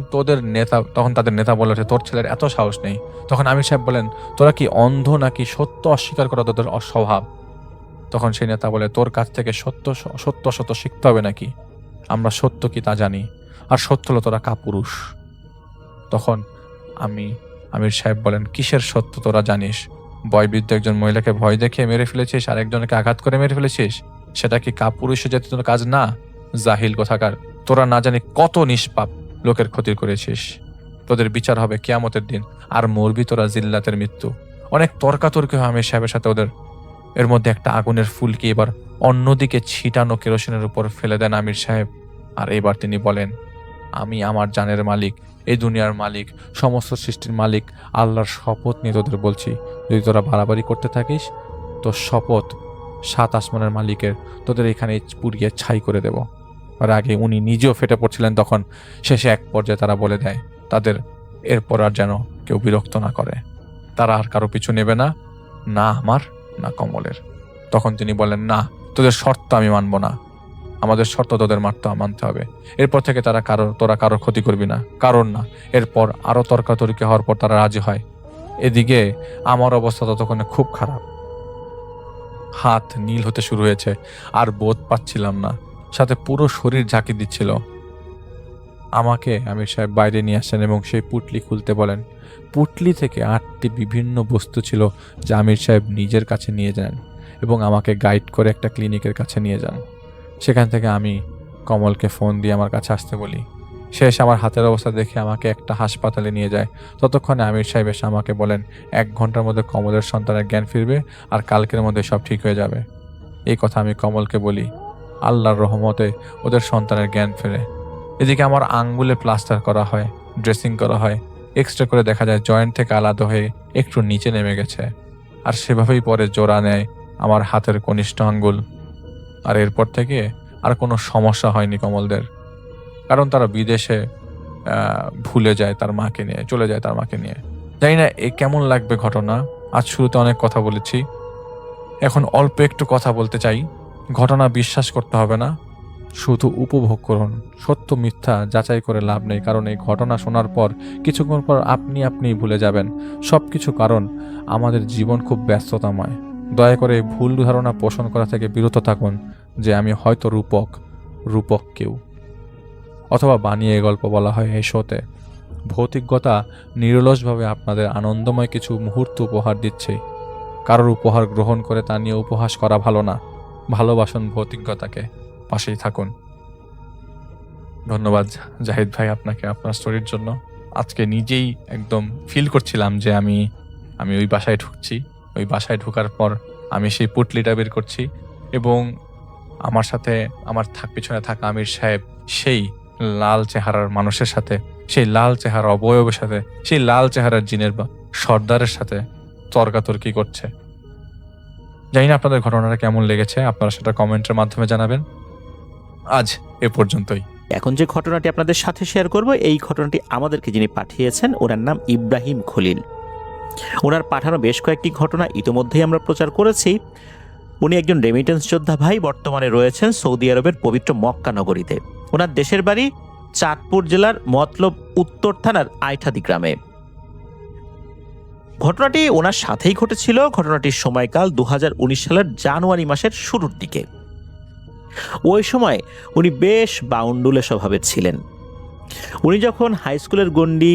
তাদের নেতা বলে ওঠে, তোর ছেলের এত সাহস নেই। তখন আমির সাহেব বলেন, তোরা কি অন্ধ নাকি? সত্য অস্বীকার করা তোদের অস্বভাব। তখন সেই নেতা বলে, তোর কাছ থেকে সত্য শিখতে হবে নাকি? আমরা সত্য কি তা জানি, আর সত্য হলো তোরা কাপুরুষ। তখন আমির সাহেব বলেন, কিসের সত্য তোরা জানিস? বয়বৃদ্ধ একজন মহিলাকে ভয় দেখিয়ে মেরে ফেলেছিস, আর একজনকে আঘাত করে মেরে ফেলেছিস। সেটা কি কাপুরুষের জাতীয় কাজ না? জাহিল কোথাকার। তোরা না জানি কত নিষ্পাপ লোকের ক্ষতি করেছিস। তোদের বিচার হবে কিয়ামতের দিন, আর মরবি তোরা জিল্লাতের মৃত্যু। অনেক তর্কাতর্কি হয় আমির সাহেবের সাথে ওদের। এর মধ্যে একটা আগুনের ফুলকি এবার অন্যদিকে ছিটানো কেরোসিনের উপর ফেলে দেন আমির সাহেব। আর এবার তিনি বলেন, আমি আমার জানের মালিক, এই দুনিয়ার মালিক, সমস্ত সৃষ্টির মালিক আল্লাহর শপথ নিয়ে তোদের বলছি, যদি তোরা বাড়াবাড়ি করতে থাকিস তো শপথ 7 আসমানের মালিকের, তোদের এখানে পুড়িয়ে ছাই করে দেব। আর আগে উনি নিজেও ফেটে পড়ছিলেন। তখন শেষে এক পর্যায়ে তারা বলে দেয় তাদের এরপর আর যেন কেউ বিরক্ত না করে। তারা আর কারো পিছু নেবে না, না আমার না কমলের। তখন তিনি বলেন, না, তোদের শর্ত আমি মানব না। আমাদের শর্ত তোদের মানতে হবে। এরপর থেকে তোরা কারোর ক্ষতি করবি না, কারণ না। এরপর আরো তর্কাতর্কি হওয়ার পর তারা রাজি হয়। এদিকে আমার অবস্থা ততক্ষণে খুব খারাপ। হাত নীল হতে শুরু হয়েছে, আর বোধ পাচ্ছিলাম না, সাথে পুরো শরীর ঝাঁকি দিচ্ছিল। আমাকে আমির সাহেব বাইরে নিয়ে আসেন এবং সেই পুটলি খুলতে বলেন। পুটলি থেকে 8টি বিভিন্ন বস্তু ছিল যা আমির সাহেব নিজের কাছে নিয়ে যান এবং আমাকে গাইড করে একটা ক্লিনিকের কাছে নিয়ে যান। সেখান থেকে আমি কমলকে ফোন দিয়ে আমার কাছে আসতে বলি। সে এসে আমার হাতের অবস্থা দেখে আমাকে একটা হাসপাতালে নিয়ে যায়। ততক্ষণে আমির সাহেব এসে আমাকে বলেন, 1 ঘন্টার মধ্যে কমলের সন্তানের জ্ঞান ফিরবে, আর কালকের মধ্যে সব ঠিক হয়ে যাবে। এই কথা আমি কমলকে বলি। আল্লাহর রহমতে ওদের সন্তানের জ্ঞান ফেরে। এদিকে আমার আঙ্গুলে প্লাস্টার করা হয়, ড্রেসিং করা হয়। এক্সরে করে দেখা যায় জয়েন্ট থেকে আলাদা হয়ে একটু নিচে নেমে গেছে, আর সেভাবেই পরে জোড়া নেয় আমার হাতের কনিষ্ঠ আঙ্গুল। আর এরপর থেকে আর কোনো সমস্যা হয়নি কমলদের, কারণ তারা বিদেশে ভুলে যায় তার মাকে নিয়ে, চলে যায় তার মাকে নিয়ে। জানি না এ কেমন লাগবে ঘটনা। আজ শুরুতে অনেক কথা বলেছি, এখন অল্প একটু কথা বলতে চাই। ঘটনা বিশ্বাস করতে হবে না, শুধু উপভোগ করুন। সত্য মিথ্যা যাচাই করে লাভ নেই, কারণ এই ঘটনা শোনার পর কিছুক্ষণ পর আপনি ভুলে যাবেন সবকিছু, কারণ আমাদের জীবন খুব ব্যস্ততাময়। দয়া করে এই ভুল ধারণা পোষণ করা থেকে বিরত থাকুন যে আমি হয়তো রূপক কেউ, অথবা বানিয়ে গল্প বলা হয় এই শোতে। ভৌতিকতা নিরলসভাবে আপনাদের আনন্দময় কিছু মুহূর্ত উপহার দিচ্ছে। কারোর উপহার গ্রহণ করে তা নিয়ে উপহাস করা ভালো না। ভালোবাসুন ভৌতিকতাকে, পাশেই থাকুন। ধন্যবাদ জাহিদ ভাই আপনাকে আপনার স্টোরির জন্য। আজকে নিজেই একদম ফিল করছিলাম যে আমি ওই বাসায় ঢুকছি। ওই বাসায় ঢোকার পর আমি সেই পুটলিটা বের করছি, এবং আমার সাথে আমার পিছনে থাকা আমির সাহেব সেই লাল চেহারার মানুষের সাথে, সেই লাল চেহারা অবয়বের সাথে, সেই লাল চেহারার জিনের বা সর্দারের সাথে তর্কাতর্কি করছে। জানি না আপনাদের ঘটনাটা কেমন লেগেছে, আপনারা সেটা কমেন্টের মাধ্যমে জানাবেন। আজ এ পর্যন্তই। এখন যে ঘটনাটি আপনাদের সাথে শেয়ার করব, এই ঘটনাটি আমাদেরকে যিনি পাঠিয়েছেন ওনার নাম ইব্রাহিম খলিল। ওনার পাঠানো বেশ কয়েকটি ঘটনা ইতোমধ্যেই আমরা প্রচার করেছি। উনি একজন রেমিটেন্স যোদ্ধা ভাই, বর্তমানে রয়েছেন সৌদি আরবের পবিত্র মক্কা নগরীতে। ওনার দেশের বাড়ি চাঁদপুর জেলার মতলব উত্তর থানার আইঠাদি গ্রামে। ঘটনাটি ওনার সাথেই ঘটেছিল। ঘটনাটির সময়কাল 2019 সালের জানুয়ারি মাসের শুরুর দিকে। ওই সময় উনি বেশ বাউন্ডুলে স্বভাবের ছিলেন। উনি যখন হাই স্কুলের গণ্ডি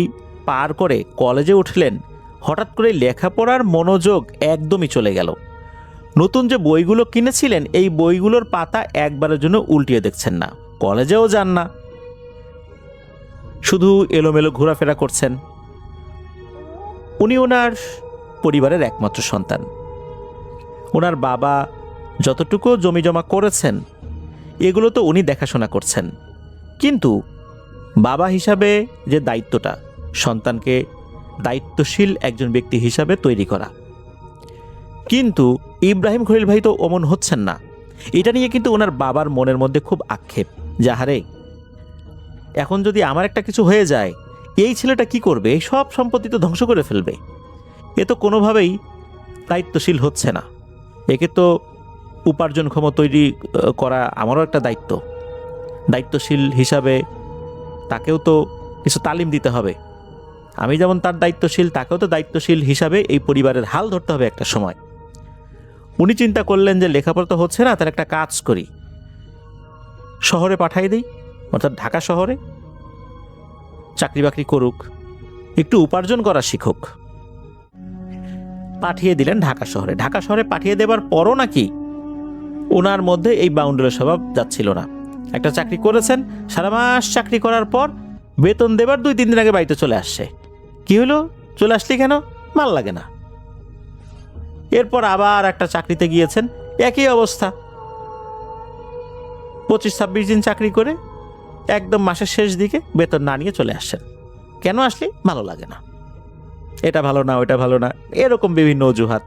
পার করে কলেজে উঠলেন, হঠাৎ করে লেখাপড়ার মনোযোগ একদমই চলে গেল। নতুন যে বইগুলো কিনেছিলেন, এই বইগুলোর পাতা একবারের জন্য উল্টিয়ে দেখছেন না। কলেজেও যান না, শুধু এলোমেলো ঘোরাফেরা করছেন। উনি ওনার পরিবারের একমাত্র সন্তান। ওনার বাবা যতটুকু জমি জমা করেছেন এগুলো তো উনি দেখাশোনা করছেন, কিন্তু বাবা হিসাবে যে দায়িত্বটা, সন্তানকে দায়িত্বশীল একজন ব্যক্তি হিসাবে তৈরি করা, কিন্তু ইব্রাহিম খলিল ভাই তো অমন হচ্ছেন না। এটা নিয়ে কিন্তু ওনার বাবার মনের মধ্যে খুব আক্ষেপ, যাহারে এখন যদি আমার একটা কিছু হয়ে যায়, এই ছেলেটা কি করবে? এই সব সম্পত্তি তো ধ্বংস করে ফেলবে। এ তো কোনোভাবেই দায়িত্বশীল হচ্ছে না। একে তো উপার্জনক্ষম তৈরি করা আমারও একটা দায়িত্ব। দায়িত্বশীল হিসাবে তাকেও তো কিছু তালিম দিতে হবে। আমি যেমন তার দায়িত্বশীল, তাকেও তো দায়িত্বশীল হিসাবে এই পরিবারের হাল ধরতে হবে একটা সময়। উনি চিন্তা করলেন যে লেখাপড়া তো হচ্ছে না, তার একটা কাজ করি, শহরে পাঠাই দিই, অর্থাৎ ঢাকা শহরে চাকরি বাকরি করুক, একটু উপার্জন করা শিখুক। পাঠিয়ে দিলেন ঢাকা শহরে। ঢাকা শহরে পাঠিয়ে দেবার পরও নাকি ওনার মধ্যে এই বাউন্ডারির স্বভাব যাচ্ছিল না। একটা চাকরি করেছেন, সারা মাস চাকরি করার পর বেতন দেবার 2-3 দিন আগে বাড়িতে চলে আসছে। কি হলো, চলে আসলি কেন? ভাল লাগে না। এরপর আবার একটা চাকরিতে গিয়েছেন, একই অবস্থা। 25-26 দিন চাকরি করে একদম মাসের শেষ দিকে বেতন না নিয়ে চলে আসছেন। কেন আসলি? ভালো লাগে না, এটা ভালো না, ওইটা ভালো না, এরকম বিভিন্ন অজুহাত।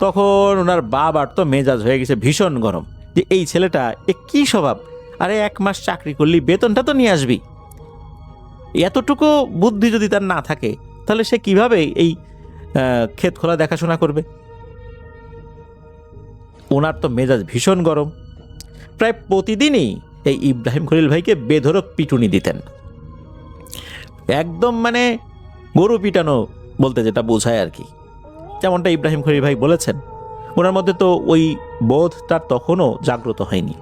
তখন ওনার বাবার তো মেজাজ হয়ে গেছে ভীষণ গরম, যে এই ছেলেটা এ কি স্বভাব? আরে 1 মাস চাকরি করলি, বেতনটা তো নিয়ে আসবি। এতটুকু বুদ্ধি যদি তার না থাকে, তাহলে সে কিভাবে এই ক্ষেত খোলা দেখাশোনা করবে? ওনার তো মেজাজ ভীষণ গরম। প্রায় প্রতিদিনই এই ইব্রাহিম খলিল ভাইকে বেধড়ক পিটুনি দিতেন। একদম মানে গরু পিটানো বলতে যেটা বোঝায় আর কি, যেমনটা ইব্রাহিম খলিল ভাই বলেছেন। ওনার মধ্যে তো ওই বোধটা তখনও জাগ্রত হয়নি।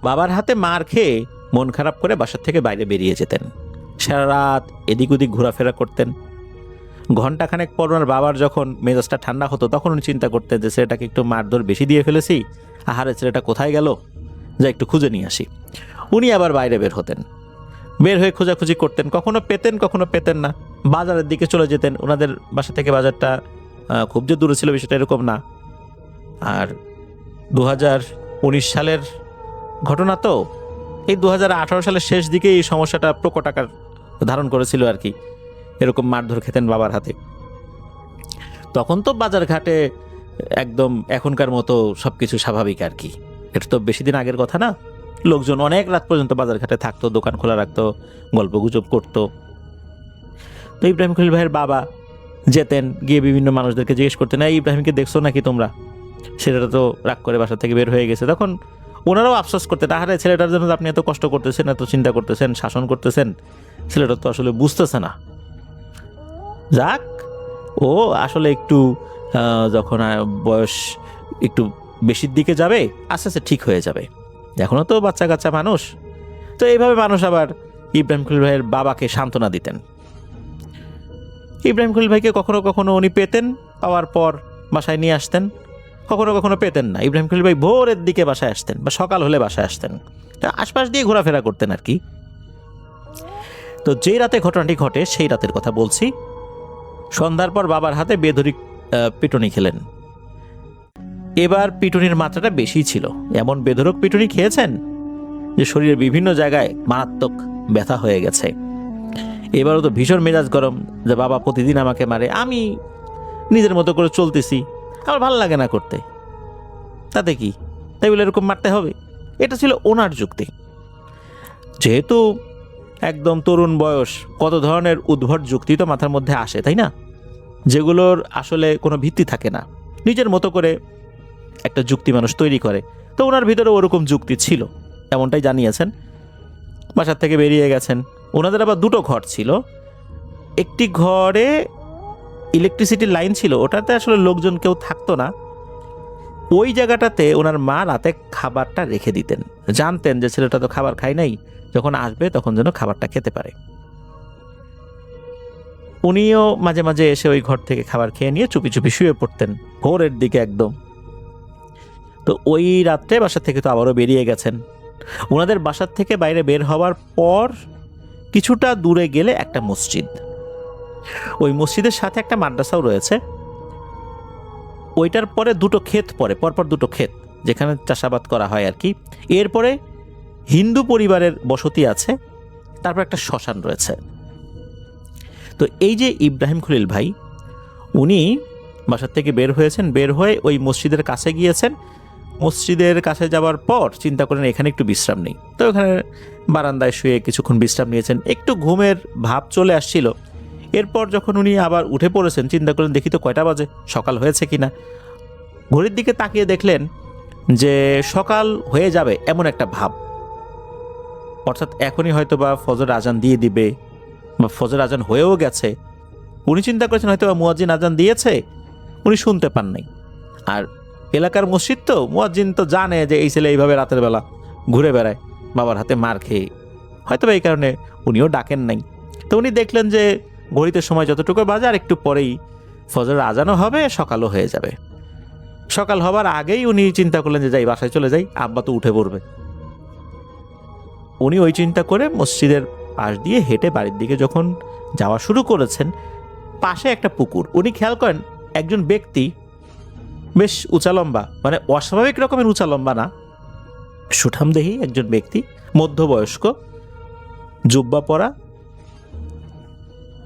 বাবার হাতে মার খেয়ে মন খারাপ করে বাসার থেকে বাইরে বেরিয়ে যেতেন। সারা রাত এদিক ওদিক ঘোরাফেরা করতেন। ঘণ্টাখানেক পর ওনার বাবার যখন মেজাজটা ঠান্ডা হতো, তখন উনি চিন্তা করতেন যে ছেলেটাকে একটু মারধর বেশি দিয়ে ফেলেছি, আহারে ছেলেটা কোথায় গেল, যা একটু খুঁজে নিয়ে আসি। উনি আবার বাইরে বের হতেন, বের হয়ে খোঁজাখুঁজি করতেন। কখনো পেতেন, কখনো পেতেন না। বাজারের দিকে চলে যেতেন। ওনাদের বাসা থেকে বাজারটা খুব যে দূরে ছিল বিষয়টা এরকম না। আর 2019 সালের ঘটনা তো, এই 2018 সালের শেষ দিকে এই সমস্যাটা প্রকট আকার ধারণ করেছিল আর কি, এরকম মারধর খেতেন বাবার হাতে। তখন তো বাজার ঘাটে একদম এখনকার মতো সবকিছু স্বাভাবিক আর কি, এটা তো বেশি দিন আগের কথা না। লোকজন অনেক রাত পর্যন্ত বাজার ঘাটে থাকতো, দোকান খোলা রাখতো, গল্প গুজব করতো। তো ইব্রাহিম খলিল ভাইয়ের বাবা যেতেন, গিয়ে বিভিন্ন মানুষদেরকে জিজ্ঞেস করতেন, এই ইব্রাহিমকে দেখছো নাকি তোমরা? ছেলেটা তো রাগ করে বাসা থেকে বের হয়ে গেছে। তখন ওনারাও আফসোস করতেন, আহারে ছেলেটার জন্য আপনি এত কষ্ট করতেছেন, এত চিন্তা করতেছেন, শাসন করতেছেন, ছেলেটা তো আসলে বুঝতেছে না। যাক, ও আসলে একটু যখন বয়স একটু বেশির দিকে যাবে আস্তে আস্তে ঠিক হয়ে যাবে, এখনও তো বাচ্চা কাচ্চা মানুষ। তো এইভাবে মানুষ আবার ইব্রাহিম খলিল ভাইয়ের বাবাকে সান্ত্বনা দিতেন। ইব্রাহিম খলিল ভাইকে কখনো কখনো উনি পেতেন, পাওয়ার পর বাসায় নিয়ে আসতেন, কখনো কখনো পেতেন না। ইব্রাহিম খলিল ভাই ভোরের দিকে বাসায় আসতেন বা সকাল হলে বাসায় আসতেন, তা আশপাশ দিয়ে ঘোরাফেরা করতেন আর কি। তো যেই রাতে ঘটনাটি ঘটে সেই রাতের কথা বলছি। সন্ধ্যার পর বাবার হাতে বেধড়ি পিটুনি খেলেন। এবার পিটুনির মাত্রাটা বেশি ছিল, এমন বেধড়ক পিটুনি খেয়েছেন যে শরীরের বিভিন্ন জায়গায় মারাত্মক ব্যথা হয়ে গেছে। এবারও তো ভীষণ মেজাজ গরম, যে বাবা প্রতিদিন আমাকে মারে, আমি নিজের মতো করে চলতেছি, আমার ভালো লাগে না করতে, তাতে কি, তাই বলে এরকম মারতে হবে? এটা ছিল ওনার যুক্তি। যেহেতু একদম তরুণ বয়স, কত ধরনের উদ্ভট যুক্তি তো মাথার মধ্যে আসে, তাই না? যেগুলোর আসলে কোনো ভিত্তি থাকে না, নিজের মতো করে একটা যুক্তি মানুষ তৈরি করে। তো ওনার ভিতরে ওরকম যুক্তি ছিল, এমনটাই জানিয়েছেন। বাসার থেকে বেরিয়ে গেছেন। ওনাদের আবার দুটো ঘর ছিল, একটি ঘরে ইলেকট্রিসিটির লাইন ছিল, ওটাতে আসলে লোকজন কেউ থাকতো না। ওই জায়গাটাতে ওনার মা রাতে খাবারটা রেখে দিতেন, জানতেন যে ছেলেটা তো খাবার খায় নাই, যখন আসবে তখন যেন খাবারটা খেতে পারে। উনিও মাঝে মাঝে এসে ওই ঘর থেকে খাবার খেয়ে নিয়ে চুপি চুপি শুয়ে পড়তেন ভোরের দিকে একদম। তো ওই রাত্রে বাসা থেকে তো আবারও বেরিয়ে গেছেন। ওনাদের বাসার থেকে বাইরে বের হওয়ার পর কিছুটা দূরে গেলে একটা মসজিদ, ওই মসজিদের সাথে একটা মাদ্রাসাও রয়েছে। ওইটার পরে দুটো ক্ষেত পরে, পরপর দুটো ক্ষেত যেখানে চাষাবাদ করা হয় আর কি। এরপরে হিন্দু পরিবারের বসতি আছে, তারপর একটা শ্মশান রয়েছে। তো এই যে ইব্রাহিম খলিল ভাই, উনি বাসার থেকে বের হয়েছেন, বের হয়ে ওই মসজিদের কাছে গিয়েছেন। মসজিদের কাছে যাওয়ার পর চিন্তা করেন এখানে একটু বিশ্রাম নেই, তো ওখানে বারান্দায় শুয়ে কিছুক্ষণ বিশ্রাম নিয়েছেন, একটু ঘুমের ভাব চলে আসছিল। এরপর যখন উনি আবার উঠে পড়েছেন, চিন্তা করলেন দেখি তো কয়টা বাজে, সকাল হয়েছে কিনা। ঘড়ির দিকে তাকিয়ে দেখলেন যে সকাল হয়ে যাবে এমন একটা ভাব, অর্থাৎ এখনই হয়তো বা ফজর আজান দিয়ে দিবে বা ফজর আজান হয়েও গেছে। উনি চিন্তা করেছেন হয়তো বা মুয়াজ্জিন আজান দিয়েছে, উনি শুনতে পান নাই। আর এলাকার মসজিদ তো, মুয়াজ্জিন তো জানে যে এই ছেলে এইভাবে রাতের বেলা ঘুরে বেড়ায় বাবার হাতে মার খেয়ে, হয়তো বা এই কারণে উনিও ডাকেন নাই। তো উনি দেখলেন যে ঘড়িতে সময় যতটুকু বাজে আর একটু পরেই ফজর আজানও হবে, সকালও হয়ে যাবে। সকাল হবার আগেই উনি চিন্তা করলেন যে যাই বাসায় চলে যাই, আব্বা তো উঠে পড়বে। উনি ওই চিন্তা করে মসজিদের পাশ দিয়ে হেঁটে বাড়ির দিকে যখন যাওয়া শুরু করেছেন, পাশে একটা পুকুর। উনি খেয়াল করেন একজন ব্যক্তি বেশ উঁচা লম্বা, মানে অস্বাভাবিক রকমের উঁচা লম্বা না, সুঠামদেহী একজন ব্যক্তি, মধ্যবয়স্ক, জুব্বা পরা,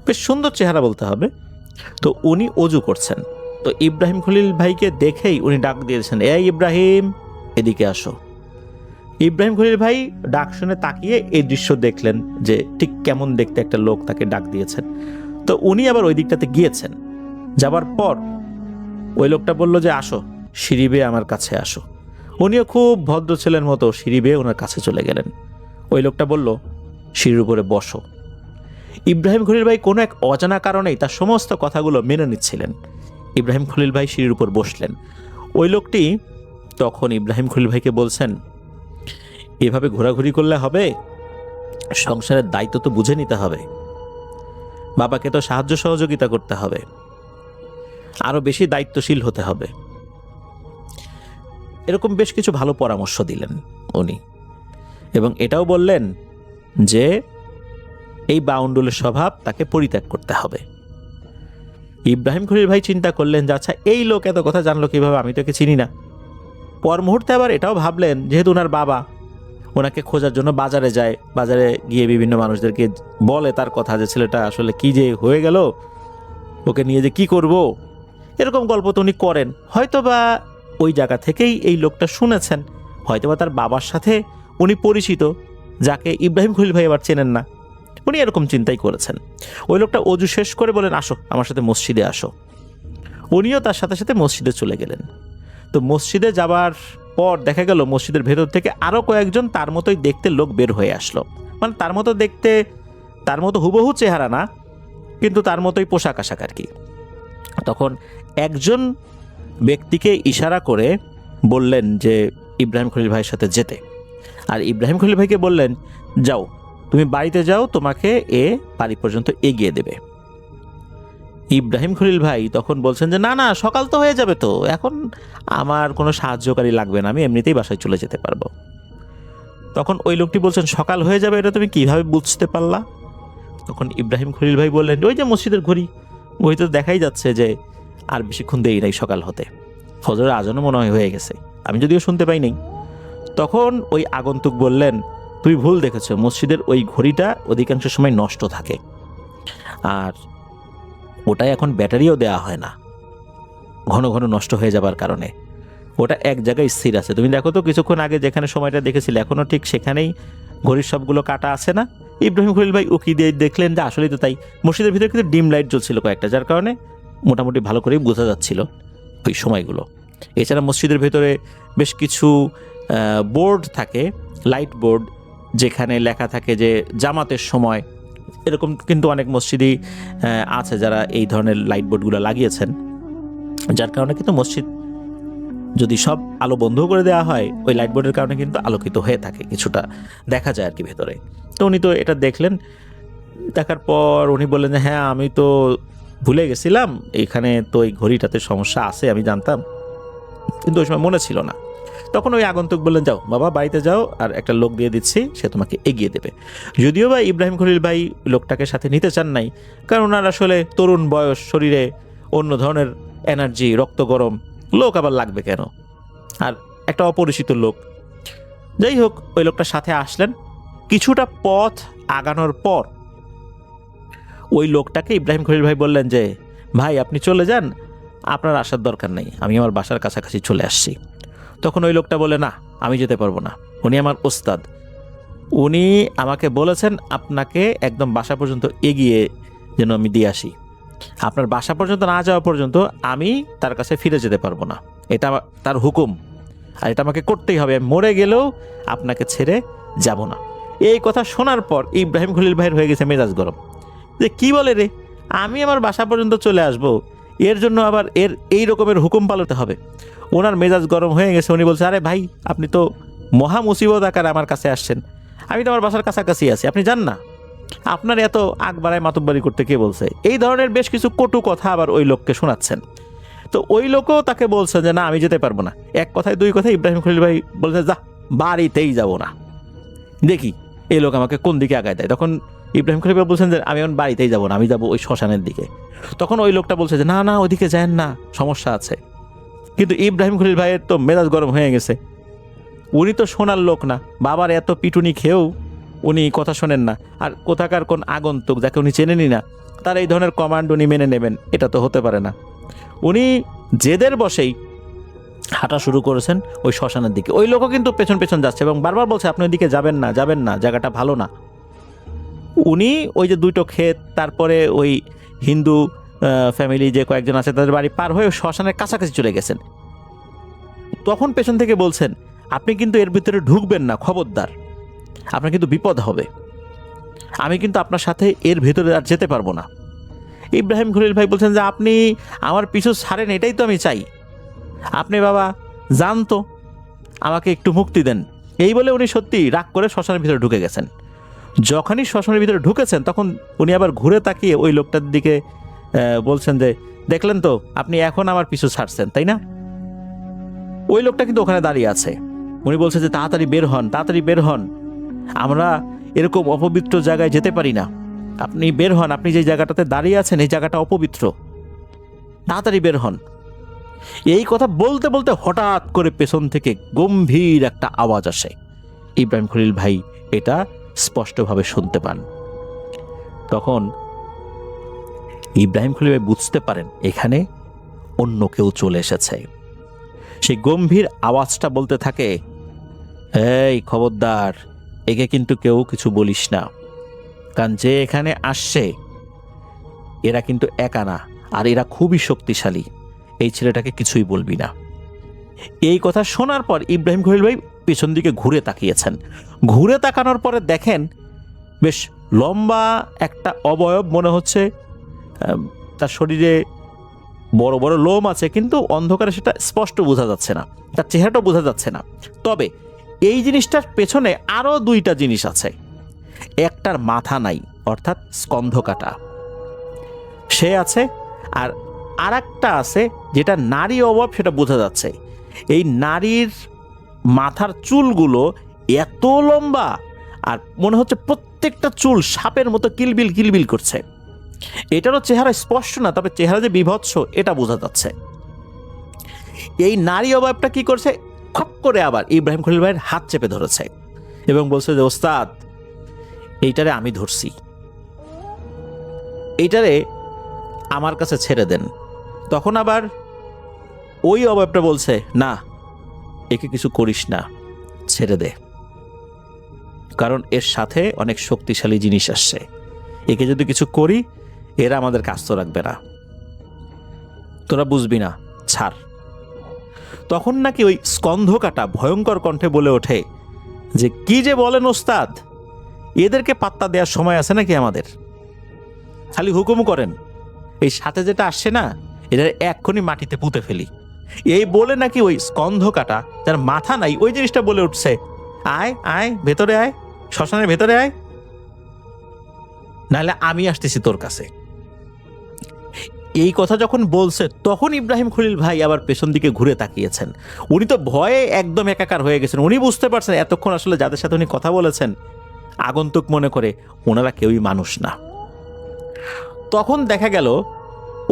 বেশ সুন্দর চেহারা বলতে হবে। তো উনি অজু করছেন। তো ইব্রাহিম খলিল ভাইকে দেখেই উনি ডাক দিয়েছেন, এই ইব্রাহিম, এদিকে আসো। ইব্রাহিম খলিল ভাই ডাক শুনে তাকিয়ে এই দৃশ্য দেখলেন যে ঠিক কেমন দেখতে একটা লোক তাকে ডাক দিয়েছেন। তো উনি আবার ওই দিকটাতে গিয়েছেন। যাবার পর ওই লোকটা বলল যে আসো, সিঁড়ি বেয়ে আমার কাছে আসো। উনিও খুব ভদ্র ছেলের মতো সিঁড়ি বেয়ে ওনার কাছে চলে গেলেন। ওই লোকটা বলল সিঁড়ির উপরে বসো। ইব্রাহিম খলিল ভাই কোনো এক অজানা কারণেই তার সমস্ত কথাগুলো মেনে নিচ্ছিলেন। ইব্রাহিম খলিল ভাই সিঁড়ির উপর বসলেন। ওই লোকটি তখন ইব্রাহিম খলিল ভাইকে বলছেন, এভাবে ঘোরাঘুরি করলে হবে? সংসারের দায়িত্ব তো বুঝে নিতে হবে, বাবাকে তো সাহায্য সহযোগিতা করতে হবে, আরো বেশি দায়িত্বশীল হতে হবে। এরকম বেশ কিছু ভালো পরামর্শ দিলেন উনি, এবং এটাও বললেন যে এই বাউন্ডুলের স্বভাব তাকে পরিত্যাগ করতে হবে। ইব্রাহিম খলিল ভাই চিন্তা করলেন যে আচ্ছা, এই লোক এত কথা জানলো কিভাবে, আমি তো একে চিনি না। পর মুহূর্তে আবার এটাও ভাবলেন, যেহেতু ওনার বাবা, ওনাকে খোঁজার জন্য বাজারে যায়, বাজারে গিয়ে বিভিন্ন মানুষদেরকে বলে তার কথা, যে ছেলেটা আসলে কি যে হয়ে গেল, ওকে নিয়ে যে কি করব, এরকম গল্প তো উনি করেন। হয়তোবা ওই জায়গা থেকেই এই লোকটা শুনেছেন, হয়তোবা তার বাবার সাথে উনি পরিচিত, যাকে ইব্রাহিম খলিল ভাই আবার চেনেন না, উনি এরকম চিন্তাই করেছেন। ওই লোকটা অজু শেষ করে বলেন, আসো আমার সাথে মসজিদে আসো। উনিও তার সাথে সাথে মসজিদে চলে গেলেন। তো মসজিদে যাবার পর দেখা গেল মসজিদের ভেতর থেকে আরও কয়েকজন তার মতোই দেখতে লোক বের হয়ে আসলো। মানে তার মতো দেখতে, তার মতো হুবহু চেহারা না, কিন্তু তার মতোই পোশাক আশাক আর কি। তখন একজন ব্যক্তিকে ইশারা করে বললেন যে ইব্রাহিম খলিল ভাইয়ের সাথে যেতে, আর ইব্রাহিম খলিল ভাইকে বললেন, যাও তুমি বাড়িতে যাও, তোমাকে এ বাড়ি পর্যন্ত এগিয়ে দেবে। ইব্রাহিম খলিল ভাই তখন বলছেন যে না না, সকাল তো হয়ে যাবে, তো এখন আমার কোনো সাহায্যকারী লাগবে না, আমি এমনিতেই বাসায় চলে যেতে পারবো। তখন ওই লোকটি বলছেন, সকাল হয়ে যাবে এটা তুমি কিভাবে বুঝতে পারলা? তখন ইব্রাহিম খলিল ভাই বললেন, ওই যে মসজিদের ঘড়ি, ওই তো দেখাই যাচ্ছে যে আর বেশিক্ষণ দেরি নাই সকাল হতে, ফজরের আজানও মনে হয় হয়ে গেছে, আমি যদিও শুনতে পাই নাই। তখন ওই আগন্তুক বললেন, তুমি ভুল দেখেছো, মসজিদের ওই ঘড়িটা অধিকাংশ সময় নষ্ট থাকে, আর ওটাই এখন ব্যাটারিও দেওয়া হয় না, ঘন ঘন নষ্ট হয়ে যাবার কারণে ওটা এক জায়গায় স্থির আছে। তুমি দেখো তো কিছুক্ষণ আগে যেখানে সময়টা দেখেছিলে এখনও ঠিক সেখানেই ঘড়ির সবগুলো কাটা আছে না? ইব্রাহিম খলিল ভাই উকি দিয়ে দেখলেন যে আসলেই তো তাই। মসজিদের ভিতরে কিন্তু ডিম লাইট জ্বলছিল কয়েকটা, যার কারণে মোটামুটি ভালো করেই বোঝা যাচ্ছিল ওই সময়গুলো। এছাড়া মসজিদের ভেতরে বেশ কিছু বোর্ড থাকে, লাইট বোর্ড, যেখানে লেখা থাকে যে জামাতের সময়, এরকম কিন্তু অনেক মসজিদই আছে যারা এই ধরনের লাইট বোর্ডগুলো লাগিয়েছেন, যার কারণে কিন্তু মসজিদ যদি সব আলো বন্ধ করে দেওয়া হয়, ওই লাইট বোর্ডের কারণে কিন্তু আলোকিত হয়ে থাকে, কিছুটা দেখা যায় আর কি ভেতরে। তো উনি তো এটা দেখলেন, দেখার পর উনি বললেন যে হ্যাঁ আমি তো ভুলে গেছিলাম, এখানে তো এই ঘড়িটাতে সমস্যা আছে, আমি জানতাম, কিন্তু ওই সময় মনে ছিল না। তখন ওই আগন্তুক বললেন, যাও বাবা বাড়িতে যাও, আর একটা লোক দিয়ে দিচ্ছি, সে তোমাকে এগিয়ে দেবে। যদিও বা ইব্রাহিম খলিল ভাই লোকটাকে সাথে নিতে চান নাই, কারণ ওনার আসলে তরুণ বয়স, শরীরে অন্য ধরনের এনার্জি, রক্ত গরম, লোক আবার লাগবে কেন, আর একটা অপরিচিত লোক। যাই হোক, ওই লোকটার সাথে আসলেন। কিছুটা পথ আগানোর পর ওই লোকটাকে ইব্রাহিম খলিল ভাই বললেন যে ভাই আপনি চলে যান, আপনার আসার দরকার নেই, আমি আমার বাসার কাছাকাছি চলে আসছি। তখন ওই লোকটা বলে, না আমি যেতে পারবো না, উনি আমার ওস্তাদ, উনি আমাকে বলেছেন আপনাকে একদম বাসা পর্যন্ত এগিয়ে যেন আমি দিয়ে আসি, আপনার বাসা পর্যন্ত না যাওয়া পর্যন্ত আমি তার কাছে ফিরে যেতে পারবো না, এটা তার হুকুম, আর এটা আমাকে করতেই হবে, মরে গেলেও আপনাকে ছেড়ে যাব না। এই কথা শোনার পর ইব্রাহিম খলিল ভাইয়ের হয়ে গেছে মেজাজ গরম, যে কি বলে রে, আমি আমার বাসা পর্যন্ত চলে আসব, এর জন্য আবার এর এই রকমের হুকুম পালতে হবে। ওনার মেজাজ গরম হয়ে গেছে, উনি বলছে, আরে ভাই আপনি তো মহা মুসিবত আকারে আমার কাছে আসছেন, আমি তো আমার বাসার কাছাকাছি আছি, আপনি যান না, আপনার এত আগ বাড়ায় মাতব্বারি করতে কে বলছে? এই ধরনের বেশ কিছু কটু কথা আবার ওই লোককে শোনাচ্ছেন। তো ওই লোকও তাকে বলছে যে না আমি যেতে পারবো না। এক কথায় দুই কথায় ইব্রাহিম খলিল ভাই বলছে, যা বাড়িতেই যাব না, দেখি এই লোক আমাকে কোন দিকে আগায় দেয়। তখন ইব্রাহিম খলিল ভাই বলছেন যে আমি এখন বাড়িতেই যাব না, আমি যাবো ওই শ্মশানের দিকে। তখন ওই লোকটা বলছে যে না না ওইদিকে যায়েন না, সমস্যা আছে। কিন্তু ইব্রাহিম খলিল ভাইয়ের তো মেজাজ গরম হয়ে গেছে, উনি তো শোনার লোক না, বাবার এত পিটুনি খেয়েও উনি কথা শোনেন না, আর কোথাকার কোন আগন্তুক যাকে উনি চেনেনই না তার এই ধরনের কমান্ড উনি মেনে নেবেন, এটা তো হতে পারে না। উনি জেদের বসেই হাঁটা শুরু করেছেন ওই শ্মশানের দিকে। ওই লোকও কিন্তু পেছন পেছন যাচ্ছে এবং বারবার বলছে আপনি ওই দিকে যাবেন না, যাবেন না, জায়গাটা ভালো না। উনি ওই যে দুটো ক্ষেত, তারপরে ওই হিন্দু ফ্যামিলি যে কয়েকজন আছে তাদের বাড়ি পার হয়ে শ্মশানের কাছাকাছি চলে গেছেন। তখন পেছন থেকে বলছেন, আপনি কিন্তু এর ভিতরে ঢুকবেন না, খবরদার, আপনার কিন্তু বিপদ হবে, আমি কিন্তু আপনার সাথে এর ভেতরে আর যেতে পারবো না। ইব্রাহিম খলিল ভাই বলছেন যে আপনি আমার পিছু ছাড়েন, এটাই তো আমি চাই, আপনি বাবা যান তো, আমাকে একটু মুক্তি দেন। এই বলে উনি সত্যি রাগ করে শ্মশানের ভিতরে ঢুকে গেছেন। যখনই শ্মশানের ভিতরে ঢুকেছেন তখন উনি আবার ঘুরে তাকিয়ে ওই লোকটার দিকে বলছেন যে দেখলেন তো আপনি এখন আমার পিছু ছাড়ছেন তাই না? ওই লোকটা কিন্তু ওখানে দাঁড়িয়ে আছে। উনি বলছে যে তাড়াতাড়ি বের হন, তাড়াতাড়ি বের হন, আমরা এরকম অপবিত্র জায়গায় যেতে পারি না, আপনি বের হন, আপনি যে জায়গাটাতে দাঁড়িয়ে আছেন এই জায়গাটা অপবিত্র, তাড়াতাড়ি বের হন। এই কথা বলতে বলতে হঠাৎ করে পেছন থেকে গম্ভীর একটা আওয়াজ আসে ইব্রাহিম খলিল ভাই এটা স্পষ্টভাবে শুনতে পান। তখন ইব্রাহিম খলিল ভাই বুঝতে পারেন এখানে অন্য কেউ চলে এসেছে। সেই গম্ভীর আওয়াজটা বলতে থাকে, এই খবরদার, একে কিন্তু কেউ কিছু বলিস না, কারণ যে এখানে আসছে এরা কিন্তু একা না, আর এরা খুবই শক্তিশালী, এই ছেলেটাকে কিছুই বলবি না। এই কথা শোনার পর ইব্রাহিম খলিল ভাই পেছন দিকে ঘুরে তাকিয়েছেন। ঘুরে তাকানোর পরে দেখেন বেশ লম্বা একটা অবয়ব, মনে হচ্ছে তার শরীরে বড় বড় লোম আছে, কিন্তু অন্ধকারে সেটা স্পষ্ট বোঝা যাচ্ছে না, তার চেহারাটাও বোঝা যাচ্ছে না। তবে এই জিনিসটার পেছনে আরও দুইটা জিনিস আছে। একটার মাথা নাই, অর্থাৎ স্কন্ধকাটা সে আছে, আর আরেকটা আছে যেটা নারী অভাব, সেটা বোঝা যাচ্ছে। এই নারীর মাথার চুলগুলো এত লম্বা, আর মনে হচ্ছে প্রত্যেকটা চুল সাপের মতো কিলবিল কিলবিল করছে। এটারও চেহারা স্পষ্ট না, তবে চেহারা যে বিভৎস এটা বোঝা যাচ্ছে। এই নারী অভাবটা কি করছে, খপ করে আবার ইব্রাহিম খলিল ভাইয়ের হাত চেপে ধরেছে এবং বলছে যে, ওস্তাদ, এইটারে আমি ধরছি, এইটারে আমার কাছে ছেড়ে দেন। তখন আবার ওই অভাবটা বলছে, না, একে কিছু করিস না, ছেড়ে দে, কারণ এর সাথে অনেক শক্তিশালী জিনিস আসছে, একে যদি কিছু করি এরা আমাদের কাজ তো রাখবে না, তোরা বুঝবি না, ছাড়। তখন নাকি ওই স্কন্ধকাটা ভয়ঙ্কর কণ্ঠে বলে ওঠে যে, কি যে বলেন ওস্তাদ, এদেরকে পাত্তা দেওয়ার সময় আছে নাকি আমাদের? খালি হুকুম করেন, এই সাথে যেটা আসছে না, এদের এক্ষুনি মাটিতে পুঁতে ফেলি। এই বলে নাকি ওই স্কন্ধকাটা, যার মাথা নাই, ওই জিনিসটা বলে উঠছে, আয় আয়, ভেতরে আয়, শ্মশানের ভেতরে আয়, নাহলে আমি আসতেছি তোর কাছে। এই কথা যখন বলছে, তখন ইব্রাহিম খলিল ভাই আবার পেছন দিকে ঘুরে তাকিয়েছেন। উনি তো ভয়ে একদম একাকার হয়ে গেছেন। উনি বুঝতে পারছেন এতক্ষণ আসলে যাদের সাথে উনি কথা বলেছেন আগন্তুক মনে করে, ওনারা কেউই মানুষ না। তখন দেখা গেল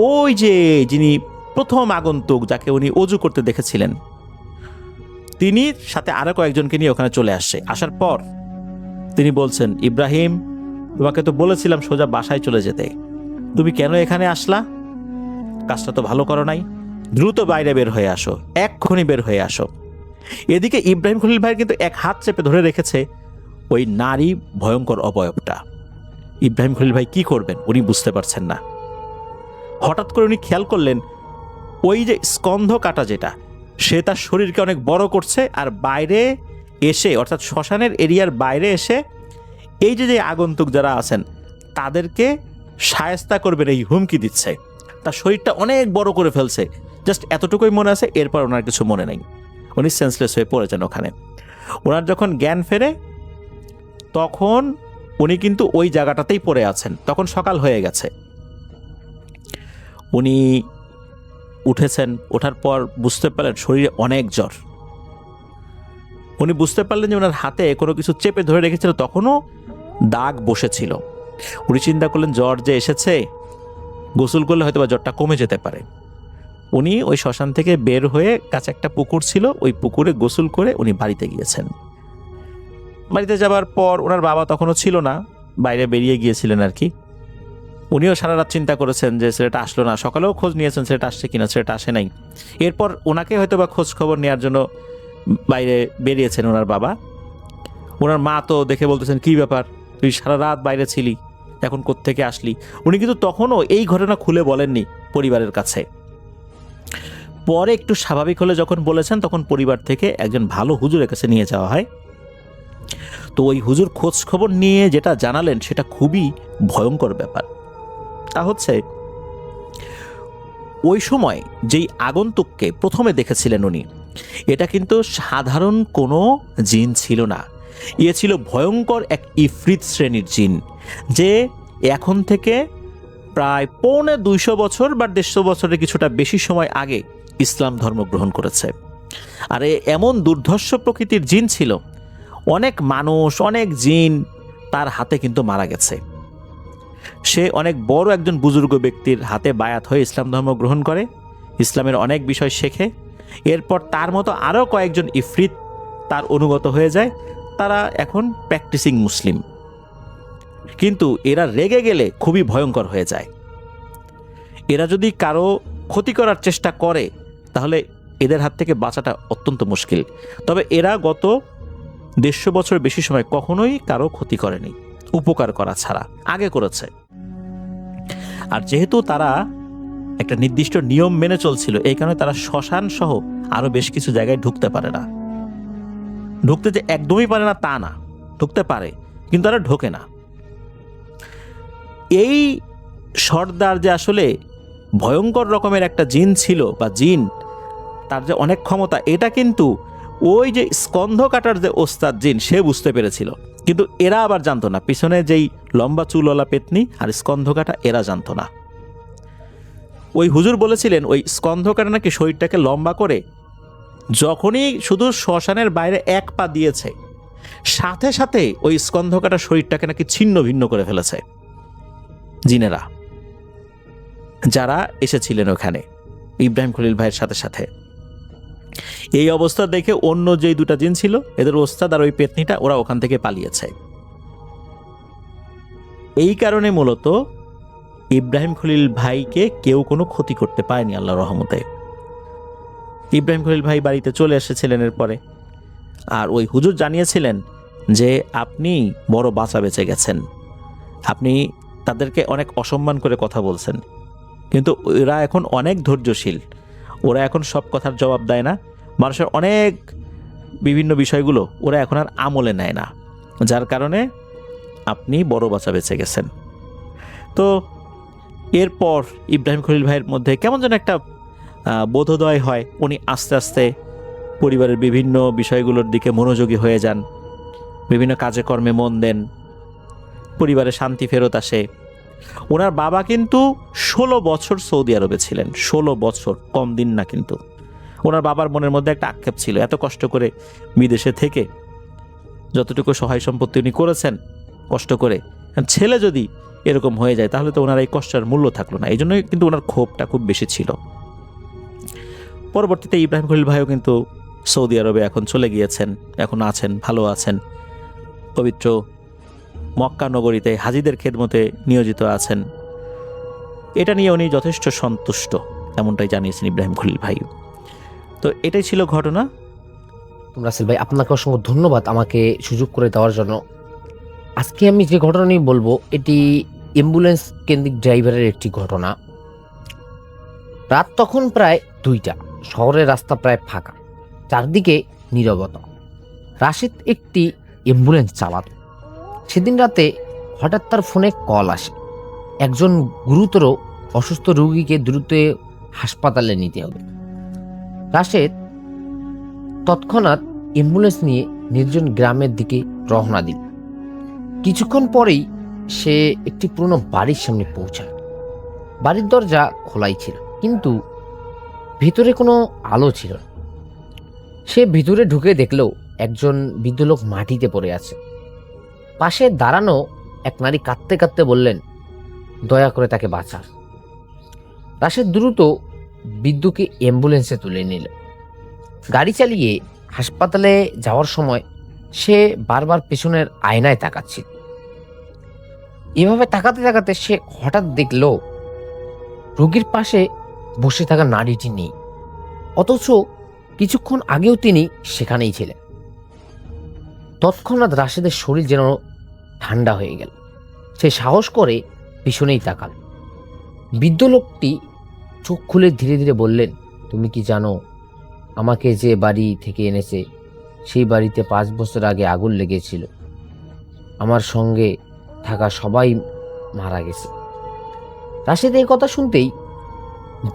ওই যে যিনি প্রথম আগন্তুক, যাকে উনি অজু করতে দেখেছিলেন, তিনি সাথে আরো কয়েকজনকে নিয়ে ওখানে চলে আসছে। আসার পর তিনি বলছেন, ইব্রাহিম, তোমাকে তো বলেছিলাম সোজা বাসায় চলে যেতে, তুমি কেন এখানে আসলা? কাজটা তো ভালো করো নাই, দ্রুত বাইরে বের হয়ে আসো, এক্ষুনি বের হয়ে আসো। এদিকে ইব্রাহিম খলিল ভাই কিন্তু এক হাত চেপে ধরে রেখেছে ওই নারী ভয়ঙ্কর অবয়বটা। ইব্রাহিম খলিল ভাই কি করবেন উনি বুঝতে পারছেন না। হঠাৎ করে উনি খেয়াল করলেন ওই যে স্কন্ধ কাটা যেটা, সে তার শরীরকে অনেক বড় করছে, আর বাইরে এসে, অর্থাৎ শ্মশানের এরিয়ার বাইরে এসে এই যে আগন্তুক যারা আছেন তাদেরকে শায়েস্তা করবেন এই হুমকি দিচ্ছে। তার শরীরটা অনেক বড় করে ফেলছে, জাস্ট এতটুকুই মনে আছে, এরপর ওনার কিছু মনে নেই। উনি সেন্সলেস হয়ে পড়েছেন ওখানে। ওনার যখন জ্ঞান ফেরে তখন উনি কিন্তু ওই জায়গাটাতেই পড়ে আছেন। তখন সকাল হয়ে গেছে। উনি উঠেছেন, ওঠার পর বুঝতে পারলেন শরীরে অনেক জ্বর। উনি বুঝতে পারলেন যে ওনার হাতে কোনো কিছু চেপে ধরে রেখেছিল, তখনও দাগ বসেছিল। উনি চিন্তা করলেন জ্বর যে এসেছে, গোসল করলে হয়তো বা জ্বরটা কমে যেতে পারে। উনি ওই শ্মশান থেকে বের হয়ে, কাছে একটা পুকুর ছিল, ওই পুকুরে গোসল করে উনি বাড়িতে গিয়েছেন। বাড়িতে যাবার পর ওনার বাবা তখনও ছিল না, বাইরে বেরিয়ে গিয়েছিলেন আর কি। উনিও সারা রাত চিন্তা করেছেন যে ছেলেটা আসলো না। সকালেও খোঁজ নিয়েছেন ছেলেটা আসছে কিনা, ছেলেটা আসে নাই। এরপর ওনাকে হয়তো বা খোঁজ খবর নেওয়ার জন্য বাইরে বেরিয়েছেন ওনার বাবা। ওনার মা তো দেখে বলতেছেন, কি ব্যাপার, তুই সারা রাত বাইরে ছিলি, এখন কোত্থেকে আসলি? উনি কিন্তু তখনও এই ঘটনা খুলে বলেননি পরিবারের কাছে। পরে একটু স্বাভাবিক হলে যখন বলেছেন, তখন পরিবার থেকে একজন ভালো হুজুরের কাছে নিয়ে যাওয়া হয়। তো ওই হুজুর খোঁজ খবর নিয়ে যেটা জানালেন সেটা খুবই ভয়ঙ্কর ব্যাপার। তা হচ্ছে, ওই সময় যেই আগন্তুককে প্রথমে দেখেছিলেন উনি, এটা কিন্তু সাধারণ কোনো জিন ছিল না। ইয়ে ছিল ভয়ঙ্কর এক ইফরিত শ্রেণীর জিন, যে এখন থেকে প্রায় 250 বছর বা 150 বছরের কিছুটা বেশি সময় আগে ইসলাম ধর্ম গ্রহণ করেছে। আর এমন দুর্ধর্ষ প্রকৃতির জিন ছিল, অনেক মানুষ, অনেক জিন তার হাতে কিন্তু মারা গেছে। সে অনেক বড় একজন বুজুর্গ ব্যক্তির হাতে বায়াত হয়ে ইসলাম ধর্ম গ্রহণ করে, ইসলামের অনেক বিষয় শেখে। এরপর তার মতো আরও কয়েকজন ইফরিত তার অনুগত হয়ে যায়। তারা এখন প্র্যাকটিসিং মুসলিম, কিন্তু এরা রেগে গেলে খুবই ভয়ঙ্কর হয়ে যায়। এরা যদি কারো ক্ষতি করার চেষ্টা করে তাহলে এদের হাত থেকে বাঁচাটা অত্যন্ত মুশকিল। তবে এরা গত 150 বছর বেশি সময় কখনোই কারো ক্ষতি করেনি, উপকার করা ছাড়া। আগে করেছে, আর যেহেতু তারা একটা নির্দিষ্ট নিয়ম মেনে চলছিল, এই কারণে তারা শ্মশান সহ আরো বেশ কিছু জায়গায় ঢুকতে পারে না। ঢুকতে যে একদমই পারে না তা না, ঢুকতে পারে কিন্তু তারা ঢোকে না। এই সর্দার যে আসলে ভয়ঙ্কর রকমের একটা জিন ছিল বা জিন, তার যে অনেক ক্ষমতা, এটা কিন্তু ওই যে স্কন্ধ কাটার যে ওস্তাদ জিন সে বুঝতে পেরেছিল, কিন্তু এরা আবার জানতো না। পিছনে যেই লম্বা চুলওয়ালা পেতনি আর স্কন্ধ কাটা এরা জানতো না। ওই হুজুর বলেছিলেন ওই স্কন্ধ কাটা নাকি শরীরটাকে লম্বা করে যখনই শুধু শ্মশানের বাইরে এক পা দিয়েছে, সাথে সাথে ওই স্কন্ধ কাটা শরীরটাকে নাকি ছিন্ন ভিন্ন করে ফেলেছে জিনেরা যারা এসেছিলেন ওখানে ইব্রাহিম খলিল ভাইয়ের সাথে সাথে। এই অবস্থা দেখে অন্য যেই দুটা জিন ছিল, এদের ওস্তাদ আর ওই পেতনিটা, ওরা ওখান থেকে পালিয়েছে। এই কারণে মূলত ইব্রাহিম খলিল ভাইকে কেউ কোনো ক্ষতি করতে পারেনি আল্লাহর রহমতে। ইব্রাহিম খলিল ভাই বাড়িতে চলে এসেছিলেন এরপরে, আর ওই হুজুর জানিয়েছিলেন যে আপনি বড় বাঁচা বেঁচে গেছেন, আপনি তাদেরকে অনেক অসম্মান করে কথা বলছেন, কিন্তু ওরা এখন অনেক ধৈর্যশীল, ওরা এখন সব কথার জবাব দেয় না, মানুষের অনেক বিভিন্ন বিষয়গুলো ওরা এখন আর আমলে নেয় না, যার কারণে আপনি বড় বাঁচা বেঁচে গেছেন। তো এরপর ইব্রাহিম খলিল ভাইয়ের মধ্যে কেমন যেন একটা বোধোদয় হয়। উনি আস্তে আস্তে পরিবারের বিভিন্ন বিষয়গুলোর দিকে মনোযোগী হয়ে যান, বিভিন্ন কাজে কর্মে মন দেন, পরিবারে শান্তি ফেরত আসে। ওনার বাবা কিন্তু 16 বছর সৌদি আরবে ছিলেন, 16 বছর, কম দিন না। কিন্তু ওনার বাবার মনের মধ্যে একটা আক্ষেপ ছিল, এত কষ্ট করে বিদেশে থেকে যতটুকু সহায় সম্পত্তি উনি করেছেন কষ্ট করে, ছেলে যদি এরকম হয়ে যায় তাহলে তো ওনার এই কষ্টের মূল্য থাকলো না। এই জন্যই কিন্তু ওনার ক্ষোভটা খুব বেশি ছিল। পরবর্তীতে ইব্রাহিম খলিল ভাইও কিন্তু সৌদি আরবে এখন চলে গিয়েছেন, এখন আছেন, ভালো আছেন, পবিত্র মক্কা নগরীতে হাজিদের খেদমতে নিয়োজিত আছেন। এটা নিয়ে উনি যথেষ্ট সন্তুষ্ট, এমনটাই জানিয়েছেন ইব্রাহিম খলিল ভাই। তো এটাই ছিল ঘটনা। রাসেল ভাই, আপনাকে অসংখ্য ধন্যবাদ আমাকে সুযোগ করে দেওয়ার জন্য। আজকে আমি যে ঘটনা নিয়ে বলবো এটি অ্যাম্বুলেন্স কেন্দ্রিক ড্রাইভারের একটি ঘটনা। রাত তখন প্রায় 2টা, শহরের রাস্তা প্রায় ফাঁকা, চারদিকে নীরবতা। রাশেদ একটি অ্যাম্বুলেন্স চালাত। সেদিন রাতে হঠাৎ তার ফোনে কল আসে, একজন গুরুতর অসুস্থ রোগীকে দ্রুত হাসপাতালে নিতে হবে। রাশেদ তৎক্ষণাৎ অ্যাম্বুলেন্স নিয়ে নির্জন গ্রামের দিকে রওনা দিল। কিছুক্ষণ পরেই সে একটি পুরনো বাড়ির সামনে পৌঁছায়। বাড়ির দরজা খোলাই ছিল, কিন্তু ভিতরে কোনো আলো ছিল না। সে ভিতরে ঢুকে দেখল একজন বৃদ্ধ লোক মাটিতে পড়ে আছে। পাশে দাঁড়ানো এক নারী কাঁদতে কাঁদতে বললেন, দয়া করে তাকে বাঁচা। রাশেদ দ্রুত বৃদ্ধকে অ্যাম্বুলেন্সে তুলে নিল। গাড়ি চালিয়ে হাসপাতালে যাওয়ার সময় সে বারবার পেছনের আয়নায় তাকাচ্ছিল। এভাবে তাকাতে তাকাতে সে হঠাৎ দেখল রোগীর পাশে বসে থাকা নারীটি নেই, অথচ কিছুক্ষণ আগেও তিনি সেখানেই ছিলেন। তৎক্ষণাৎ রাশেদের শরীর যেন ঠান্ডা হয়ে গেল। সে সাহস করে পিছনেই তাকাল। বৃদ্ধ লোকটি চোখ খুলে ধীরে ধীরে বললেন, তুমি কি জানো আমাকে যে বাড়ি থেকে এনেছে সেই বাড়িতে 5 বছর আগে আগুন লেগেছিল, আমার সঙ্গে থাকা সবাই মারা গেছে। রাশেদ এই কথা শুনতেই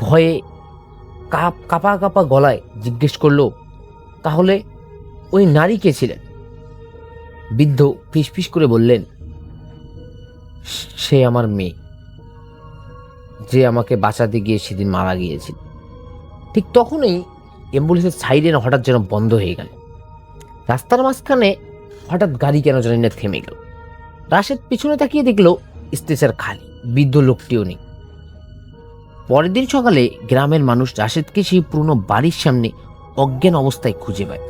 ভয়ে কাঁপা কাঁপা গলায় জিজ্ঞেস করলো, তাহলে ওই নারী কে ছিলেন? বৃদ্ধ ফিসফিস করে বললেন, সে আমার মেয়ে, যে আমাকে বাঁচাতে গিয়ে সেদিন মারা গিয়েছিল। ঠিক তখনই অ্যাম্বুলেন্সের সাইরেন হঠাৎ যেন বন্ধ হয়ে গেল। রাস্তার মাঝখানে হঠাৎ গাড়ি কেন জানি না থেমে গেল। রাশেদ পিছনে তাকিয়ে দেখল স্ট্রেচার খালি, বৃদ্ধ লোকটিও নেই। পরের দিন সকালে গ্রামের মানুষ রাশেদকে সেই পুরনো বাড়ির সামনে অজ্ঞান অবস্থায় খুঁজে পায়,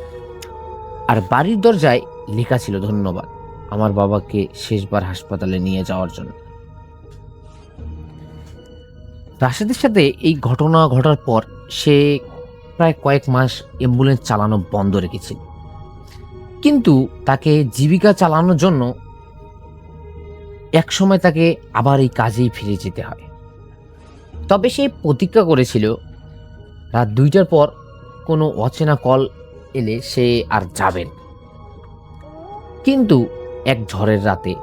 আর বাড়ির দরজায় লেখা ছিল ধন্যবাদ আমার বাবাকে শেষবার হাসপাতালে নিয়ে যাওয়ার জন্য। রাশেদের সাথে এই ঘটনা ঘটার পর সে প্রায় কয়েক মাস অ্যাম্বুলেন্স চালানো বন্ধ রেখেছিল, কিন্তু তাকে জীবিকা চালানোর জন্য এক সময় তাকে আবার এই কাজেই ফিরে যেতে হয়। তবে সে প্রতিজ্ঞা করেছিল রাত 2টার পর কোনো অচেনা কল এলে সে আর যাবেন। কিন্তু এক ঝড়ের রাতে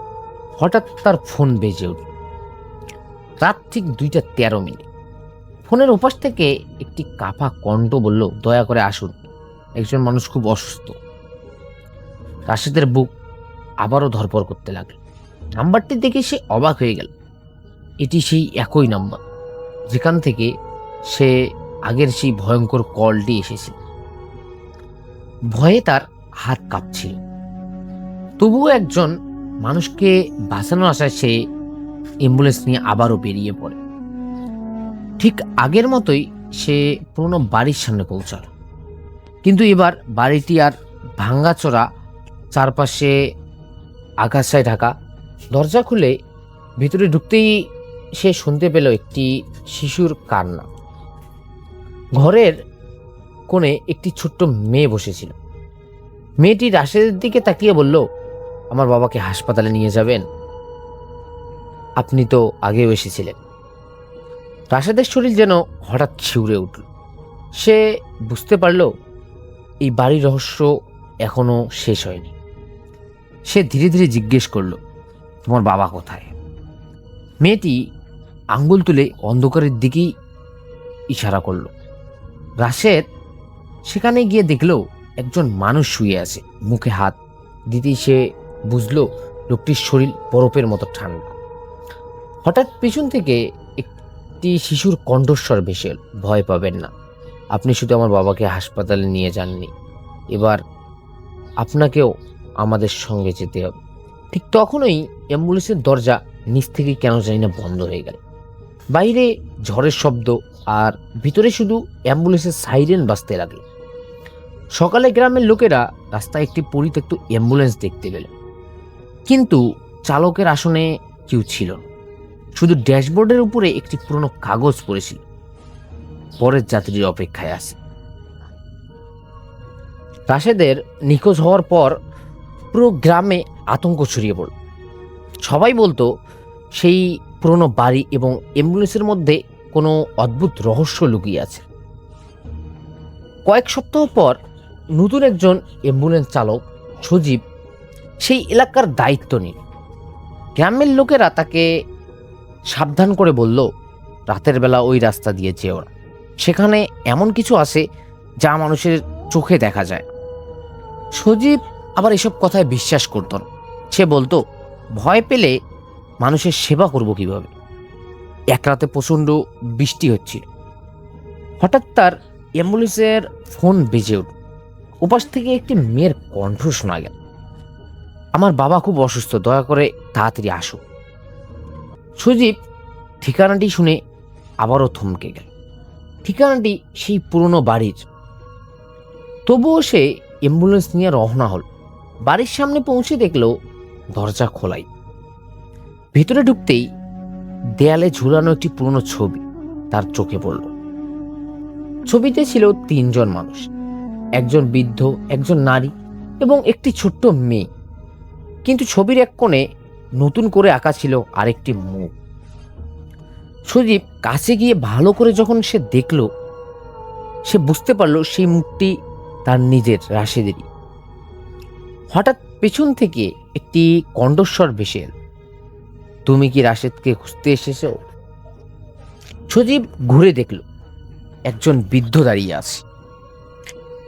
হঠাৎ তার ফোন বেজে উঠল। রাত ঠিক 2:13। ফোনের ওপাশ থেকে একটি কাঁপা কণ্ঠ বলল, দয়া করে আসুন, একজন মানুষ খুব অসুস্থ। রাশেদের বুক আবারও ধরপড় করতে লাগলো। নাম্বারটি দেখে সে অবাক হয়ে গেল। এটি সেই একই নাম্বার যেখান থেকে সে আগের সেই ভয়ঙ্কর কলটি এসেছিল। ভয়ে তার হাত কাঁপছিল, তবুও একজন মানুষকে বাঁচানোর আশায় সে অ্যাম্বুলেন্স নিয়ে আবারও বেরিয়ে পড়ে। ঠিক আগের মতোই সে পুরনো বাড়ির সামনে পৌঁছাল, কিন্তু এবার বাড়িটি আর ভাঙ্গাচোরা, চারপাশে আগাছায় ঢাকা। দরজা খুলে ভিতরে ঢুকতেই সে শুনতে পেল একটি শিশুর কান্না। ঘরের কোণে একটি ছোট্ট মেয়ে বসেছিল। মেয়েটি রাশেদের দিকে তাকিয়ে বলল, আমার বাবাকে হাসপাতালে নিয়ে যাবেন? আপনি তো আগেও এসেছিলেন। রাশেদের শরীর যেন হঠাৎ শিউরে উঠল। সে বুঝতে পারল এই বাড়ির রহস্য এখনো শেষ হয়নি। সে ধীরে ধীরে জিজ্ঞেস করল, তোমার বাবা কোথায়? মেয়েটি আঙ্গুল তুলে অন্ধকারের দিকেই ইশারা করল। রাশেদ সেখানে গিয়ে দেখল একজন মানুষ শুয়ে আছে, মুখে হাত দিতেই সে বুঝল লোকটির শরীর বরফের মতো ঠান্ডা। হঠাৎ পিছন থেকে একটি শিশুর কণ্ঠস্বর ভেসে এল, ভয় পাবেন না, আপনি শুধু আমার বাবাকে হাসপাতালে নিয়ে যাননি, এবার আপনাকেও আমাদের সঙ্গে যেতে হবে। ঠিক তখনই অ্যাম্বুলেন্সের দরজা নিচ থেকে কেন জানি না বন্ধ হয়ে গেল। বাইরে ঝড়ের শব্দ আর ভিতরে শুধু অ্যাম্বুলেন্সের সাইরেন বাজতে লাগলো। সকালে গ্রামের লোকেরা রাস্তায় একটি পরিত্যক্ত অ্যাম্বুলেন্স দেখতে পেল, কিন্তু চালকের আসনে কেউ ছিল না। শুধু ড্যাশবোর্ডের উপরে একটি পুরনো কাগজ পড়েছিল, পরের যাত্রীর অপেক্ষায় আছে। রাশেদের নিখোঁজ হওয়ার পর পুরো গ্রামে আতঙ্ক ছড়িয়ে পড়ল। সবাই বলতো সেই পুরনো বাড়ি এবং অ্যাম্বুলেন্সের মধ্যে কোনো অদ্ভুত রহস্য লুকিয়ে আছে। কয়েক সপ্তাহ পর নতুন একজন অ্যাম্বুলেন্স চালক সজীব সেই এলাকার দায়িত্ব নিল। গ্রামের লোকেরা তাকে সাবধান করে বলল, রাতের বেলা ওই রাস্তা দিয়ে যেও না, সেখানে এমন কিছু আছে যা মানুষের চোখে দেখা যায়। সজীব আবার এসব কথায় বিশ্বাস করত না। সে বলতো, ভয় পেলে মানুষের সেবা করব কিভাবে? এক রাতে প্রচণ্ড বৃষ্টি হচ্ছিল। হঠাৎ তার অ্যাম্বুলেন্সের ফোন বেজে উঠল। ওপাশ থেকে একটি মেয়ের কণ্ঠ শোনা গেল, আমার বাবা খুব অসুস্থ, দয়া করে তাড়াতাড়ি আসো। সজীব ঠিকানাটি শুনে আবারও থমকে গেল। ঠিকানাটি সেই পুরনো বাড়ির। তবুও সে অ্যাম্বুলেন্স নিয়ে রওনা হল। বাড়ির সামনে পৌঁছে দেখল দরজা খোলাই। ভেতরে ঢুকতেই দেয়ালে ঝুলানো একটি পুরনো ছবি তার চোখে পড়ল। ছবিতে ছিল 3 জন মানুষ, একজন বৃদ্ধ, একজন নারী এবং একটি ছোট্ট মেয়ে। কিন্তু ছবির এক কোণে নতুন করে আঁকা ছিল আরেকটি মুখ। সজীব কাছে গিয়ে ভালো করে যখন সে দেখল, সে বুঝতে পারল সেই মুখটি তার নিজের রাশেদেরই। হঠাৎ পেছন থেকে একটি কণ্ঠস্বর ভেসে এল, তুমি কি রাশেদকে খুঁজতে এসেছ? সজীব ঘুরে দেখল একজন বৃদ্ধ দাঁড়িয়ে আছে।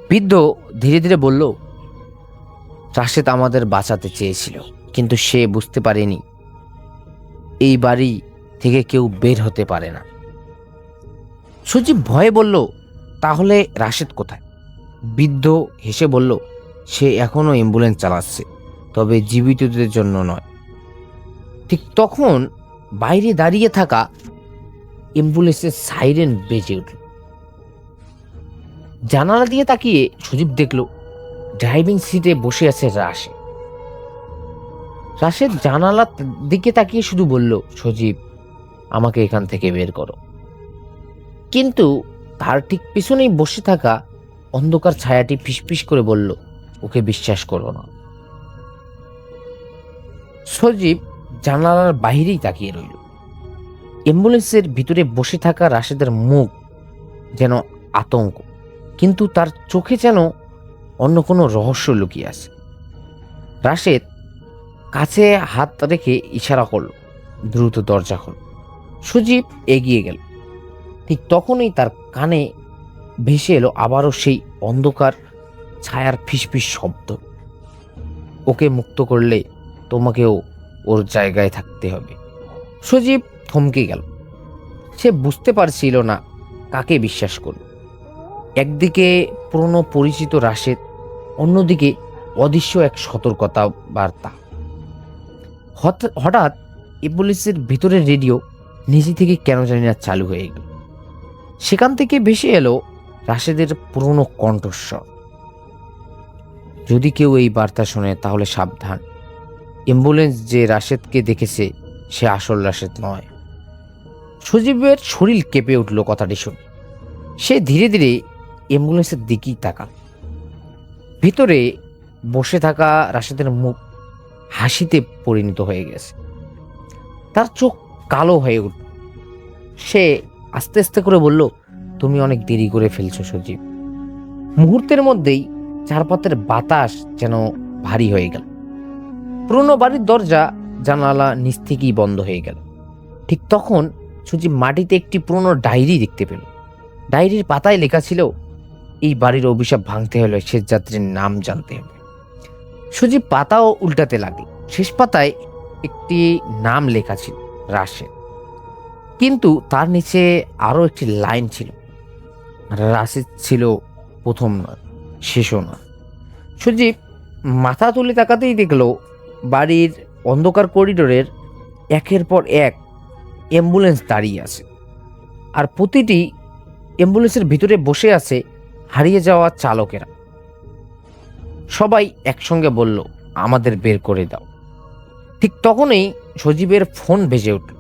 বৃদ্ধ ধীরে ধীরে বলল, রাশেদ আমাদের বাঁচাতে চেয়েছিল, কিন্তু সে বুঝতে পারেনি এই বাড়ি থেকে কেউ বের হতে পারে না। সজীব ভয়ে বলল, তাহলে রাশেদ কোথায়? বৃদ্ধ হেসে বলল, সে এখনো অ্যাম্বুলেন্স চালাচ্ছে, তবে জীবিতদের জন্য নয়। ঠিক তখন বাইরে দাঁড়িয়ে থাকা অ্যাম্বুলেন্সের সাইরেন বেজে উঠল। জানালা দিয়ে তাকিয়ে সজীব দেখল ড্রাইভিং সিটে বসে আছে রাশেদ। রাশেদ জানালার দিকে তাকিয়ে শুধু বলল, সজীব, আমাকে এখান থেকে বের করো। কিন্তু তার ঠিক পিছনেই বসে থাকা অন্ধকার ছায়াটি ফিসফিস করে বলল, ওকে বিশ্বাস করো না। সজীব জানালার বাইরেই তাকিয়ে রইল। অ্যাম্বুলেন্সের ভিতরে বসে থাকা রাশেদের মুখ যেন আতঙ্ক, কিন্তু তার চোখে যেন অন্য কোনো রহস্য লুকিয়ে আছে। রাশেদ কাছে হাত রেখে ইশারা করল, দ্রুত দরজা খোল। সজীব এগিয়ে গেল। ঠিক তখনই তার কানে ভেসে এলো আবারও সেই অন্ধকার ছায়ার ফিসফিস শব্দ, ওকে মুক্ত করলে তোমাকেও ওর জায়গায় থাকতে হবে। সজীব থমকে গেল। সে বুঝতে পারছিল না কাকে বিশ্বাস করল। একদিকে পুরনো পরিচিত রাশেদ, অন্যদিকে অদৃশ্য এক সতর্কতা বার্তা। হঠাৎ অ্যাম্বুলেন্সের ভিতরের রেডিও নিজে থেকে কেন জানি না চালু হয়ে গেল। সেখান থেকে ভেসে এলো রাশেদের পুরনো কণ্ঠস্বর, যদি কেউ এই বার্তা শোনে তাহলে সাবধান, অ্যাম্বুলেন্স যে রাশেদকে দেখেছে সে আসল রাশেদ নয়। সজীবের শরীর কেঁপে উঠল কথাটি শুনে। সে ধীরে ধীরে অ্যাম্বুলেন্সের দিকেই তাকাল। ভিতরে বসে থাকা রাশেদের মুখ হাসিতে পরিণত হয়ে গেছে। তার চোখ কালো হয়ে উঠল। সে আস্তে আস্তে করে বলল, তুমি অনেক দেরি করে ফেলছো সজীব। মুহূর্তের মধ্যেই চারপাতের বাতাস যেন ভারী হয়ে গেল। পুরনো বাড়ির দরজা জানালা নিচ থেকেই বন্ধ হয়ে গেল। ঠিক তখন সজীব মাটিতে একটি পুরনো ডায়েরি দেখতে পেল। ডায়েরির পাতায় লেখা ছিল, এই বাড়ির অভিশাপ ভাঙতে হলে শেষ যাত্রীর নাম জানতে হবে। সজীব পাতাও উল্টাতে লাগলো। শেষ পাতায় একটি নাম লেখা ছিল, রাশেদ। কিন্তু তার নিচে আরো একটি লাইন ছিল, রাশেদ ছিল প্রথম নয়, শেষও নয়। সজীব মাথা তুলে তাকাতেই দেখলো বাড়ির অন্ধকার করিডোরের একের পর এক অ্যাম্বুলেন্স দাঁড়িয়ে আছে, আর প্রতিটি অ্যাম্বুলেন্সের ভিতরে বসে আছে হারিয়ে যাওয়া চালকেরা। সবাই একসঙ্গে বলল, আমাদের বের করে দাও। ঠিক তখনই সজীবের ফোন বেজে উঠল।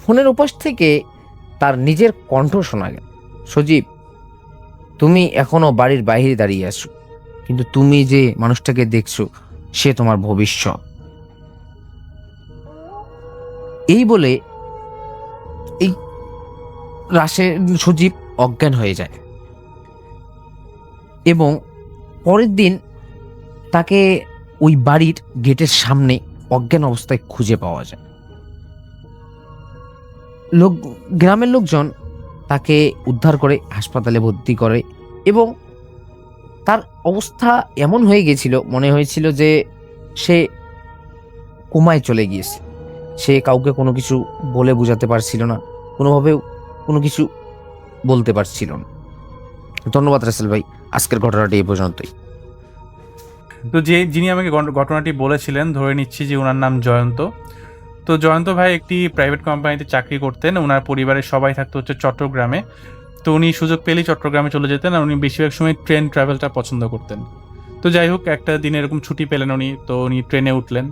ফোনের উপাস থেকে তার নিজের কণ্ঠ শোনা গেল, সজীব, তুমি এখনো বাড়ির বাইরে দাঁড়িয়ে আছো, কিন্তু তুমি যে মানুষটাকে দেখছো সে তোমার ভবিষ্যৎ। এই বলে এই সজীব অজ্ঞান হয়ে যায় এবং পরের দিন তাকে ওই বাড়ির গেটের সামনে অজ্ঞান অবস্থায় খুঁজে পাওয়া যায়। গ্রামের লোকজন তাকে উদ্ধার করে হাসপাতালে ভর্তি করে এবং তার অবস্থা এমন হয়ে গেছিল, মনে হয়েছিল যে সে কোমায় চলে গিয়েছে। সে কাউকে কোনো কিছু বলে বোঝাতে পারছিল না, কোনোভাবেও কোনো কিছু বলতে পারছিল না। ধন্যবাদ রাসেল ভাই, আজকের ঘটনাটি এই পর্যন্তই। তো যিনি আমাকে ঘটনাটি বলেছিলেন, ধরে নিচ্ছি যে ওনার নাম জয়ন্ত। তো জয়ন্ত ভাই একটি প্রাইভেট কোম্পানিতে চাকরি করতেন। ওনার পরিবারের সবাই থাকতো হচ্ছে চট্টগ্রামে। তো উনি সুযোগ পেলেই চট্টগ্রামে চলে যেতেন, আর উনি বেশিরভাগ সময় ট্রেন ট্রাভেলটা পছন্দ করতেন। তো যাই হোক, একটা দিন এরকম ছুটি পেলেন উনি, তো উনি ট্রেনে উঠলেন।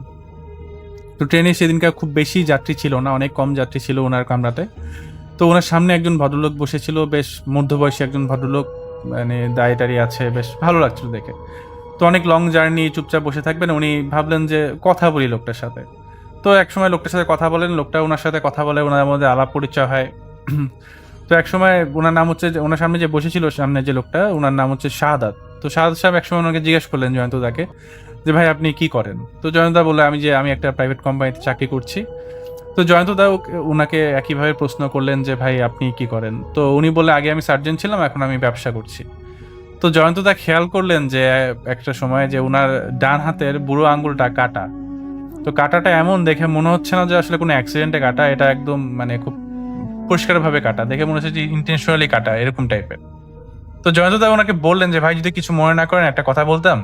তো ট্রেনে সেদিনকার খুব বেশি যাত্রী ছিল না, অনেক কম যাত্রী ছিল ওনার কামরাতে। তো ওনার সামনে একজন ভদ্রলোক বসেছিল, বেশ মধ্যবয়সী একজন ভদ্রলোক, মানে দাঁড়িয়ে আছে, বেশ ভালো লাগছিল দেখে। তো অনেক লং জার্নি, চুপচাপ বসে থাকবেন, উনি ভাবলেন যে কথা বলি লোকটার সাথে। তো একসময় লোকটার সাথে কথা বলেন, লোকটা ওনার সাথে কথা বলে, ওনার মধ্যে আলাপ পরিচয় হয়। তো একসময় ওনার নাম হচ্ছে, ওনার সামনে যে বসেছিল সামনে যে লোকটা, ওনার নাম হচ্ছে শাহাদাত। তো শাহাদাত সাহেব একসময় ওনাকে জিজ্ঞেস করলেন জয়ন্তদাকে যে, ভাই আপনি কি করেন? তো জয়ন্তদা বললো, আমি একটা প্রাইভেট কোম্পানিতে চাকরি করছি। তো জয়ন্তদা ওনাকে একইভাবে প্রশ্ন করলেন যে, ভাই আপনি কি করেন? তো উনি বললেন, আগে আমি সার্জন ছিলাম, এখন আমি ব্যবসা করছি। তো জয়ন্তদা খেয়াল করলেন যে একটা সময় যে ওনার ডান হাতের বুড়ো আঙ্গুলটা কাটা। তো কাটাটা এমন দেখে মনে হচ্ছে না যে আসলে কোনো অ্যাক্সিডেন্টে কাটা, এটা একদম মানে খুব পরিষ্কারভাবে কাটা, দেখে মনে হচ্ছে যে ইন্টেনশনালি কাটা, এরকম টাইপের। তো জয়ন্তদা ওনাকে বললেন যে, ভাই যদি কিছু মনে না করেন একটা কথা বলতাম।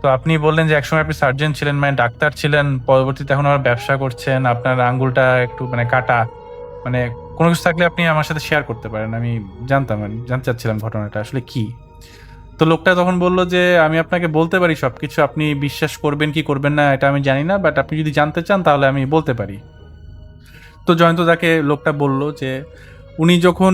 তো আপনি বললেন যে একসময় আপনি সার্জন ছিলেন, মানে ডাক্তার ছিলেন, পরবর্তীতে এখন আবার ব্যবসা করছেন, আপনার আঙ্গুলটা একটু মানে কাটা, মানে কোনো কিছু থাকলে আপনি আমার সাথে শেয়ার করতে পারেন, আমি জানতে চাচ্ছিলাম ঘটনাটা আসলে কি। তো লোকটা তখন বলল যে আমি আপনাকে বলতে পারি সব কিছু, আপনি বিশ্বাস করবেন কি করবেন না এটা আমি জানি না, বাট আপনি যদি জানতে চান তাহলে আমি বলতে পারি। তো জয়ন্ত তাকে লোকটা বলল যে উনি যখন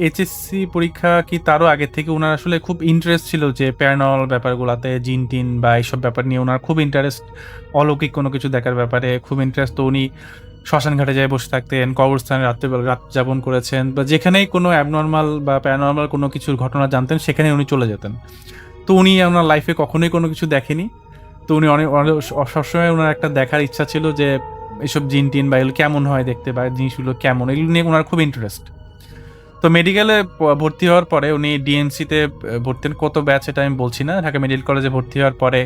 এইচএসসি পরীক্ষা কি তারও আগে থেকে ওনার আসলে খুব ইন্টারেস্ট ছিল যে প্যারানর্মাল ব্যাপারগুলোতে, জিন টিন বা এইসব ব্যাপার নিয়ে ওনার খুব ইন্টারেস্ট, অলৌকিক কোনো কিছু দেখার ব্যাপারে খুব ইন্টারেস্ট। তো উনি শ্মশান ঘাটে যায় বসে থাকতেন, কবরস্থানে রাত যাপন করেছেন, বা যেখানেই কোনো অ্যাবনর্মাল বা প্যারানর্মাল কোনো কিছুর ঘটনা জানতেন সেখানে উনি চলে যেতেন। তো উনি ওনার লাইফে কখনোই কোনো কিছু দেখেনি। তো উনি সবসময় ওনার একটা দেখার ইচ্ছা ছিল যে এইসব জিন টিন বা এগুলো কেমন হয় দেখতে, বা জিনিসগুলো কেমন, এগুলো নিয়ে ওনার খুব ইন্টারেস্ট। তো মেডিকেলে ভর্তি হওয়ার পরে উনি ডিএমসিতে ভর্তি হন, কত ব্যাচ এটা আমি বলছি না, ঢাকা মেডিকেল কলেজে ভর্তি হওয়ার পরে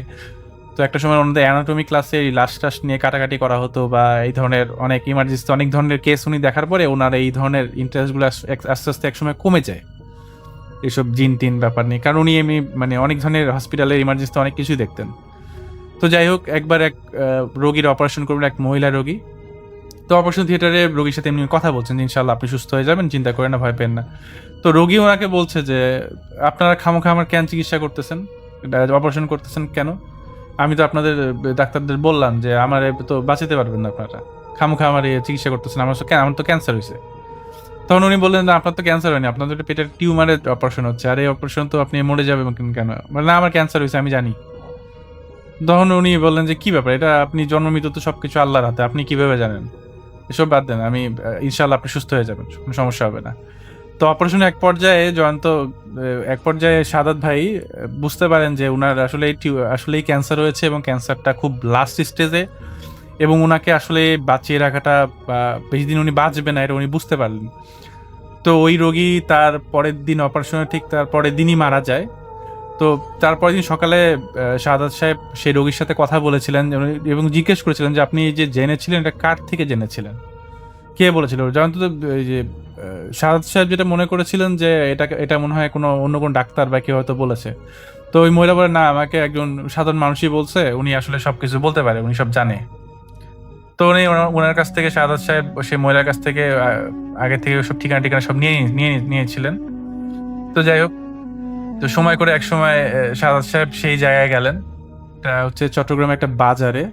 তো একটা সময় ওনাদের অ্যানাটমি ক্লাসে এই লাশ টাশ নিয়ে কাটাকাটি করা হতো, বা এই ধরনের অনেক ইমার্জেন্সি অনেক ধরনের কেস উনি দেখার পরে ওনার এই ধরনের ইন্টারেস্টগুলো আস্তে আস্তে একসময় কমে যায় এইসব জিন টিন ব্যাপার নিয়ে, কারণ উনি এমনি মানে অনেক ধরনের হসপিটালের ইমার্জেন্সি অনেক কিছুই দেখতেন। তো যাই হোক, একবার এক রোগীর অপারেশন করবেন, এক মহিলা রোগী। তো অপারেশন থিয়েটারে রোগীর সাথে এমনি কথা বলছেন যে ইনশাল্লাহ আপনি সুস্থ হয়ে যাবেন, চিন্তা করেন না, ভয় পেন না। তো রোগী ওনাকে বলছে যে আপনারা খামোখা আমার কেন চিকিৎসা করতেছেন, অপারেশন করতেছেন কেন? আমি তো আপনাদের ডাক্তারদের বললাম যে আমার তো বাঁচাতে পারবেন না, আপনারা খামোখা আমার চিকিৎসা করতেছেন, আমার তো ক্যান্সার হয়েছে। তখন উনি বললেন না, আপনার তো ক্যান্সার হয়নি, আপনাদের তো পেটের টিউমারের অপারেশন হচ্ছে, আর এই অপারেশন তো আপনি মরে যাবেন কেন? বলে না, আমার ক্যান্সার হয়েছে, আমি জানি। তখন উনি বললেন যে কি ব্যাপার, এটা আপনি জন্ম মৃত্যু তো সবকিছু আল্লাহর হাতে, আপনি কিভাবে জানেন? এসব বাদ দেন, আমি ইনশাল্লাহ আপনি সুস্থ হয়ে যাবেন, কোনো সমস্যা হবে না। তো অপারেশনের এক পর্যায়ে সাদাত ভাই বুঝতে পারেন যে উনার আসলেই ক্যান্সার হয়েছে, এবং ক্যান্সারটা খুব লাস্ট স্টেজে, এবং উনাকে আসলে বাঁচিয়ে রাখাটা বা বেশি দিন উনি বাঁচবে না, এটা উনি বুঝতে পারলেন। তো ওই রোগী তার পরের দিন অপারেশনের ঠিক তার পরের দিনই মারা যায়। তো তারপরের দিন সকালে শাহাদাত সাহেব সেই রোগীর সাথে কথা বলেছিলেন এবং জিজ্ঞেস করেছিলেন যে আপনি যে জেনেছিলেন এটা কার থেকে জেনেছিলেন, কে বলেছিল? জানতো তো এই যে শাহাদাত সাহেব যেটা মনে করেছিলেন যে এটা মনে হয় অন্য কোনো ডাক্তার বা কেউ হয়তো বলেছে। তো ওই মহিলা বলে না, আমাকে একজন সাধারণ মানুষই বলছে, উনি আসলে সবকিছু বলতে পারে, উনি সব জানে। তো উনি ওনার কাছ থেকে শাহাদাত সাহেব সেই মহিলার কাছ থেকে আগে থেকে সব ঠিকানা সব নিয়েছিলেন। তো যাই হোক, তো সময় করে এক সময় শাহাদাত সাহেব সেই জায়গায় গেলেন, এটা হচ্ছে চট্টগ্রামে একটা বাজারে।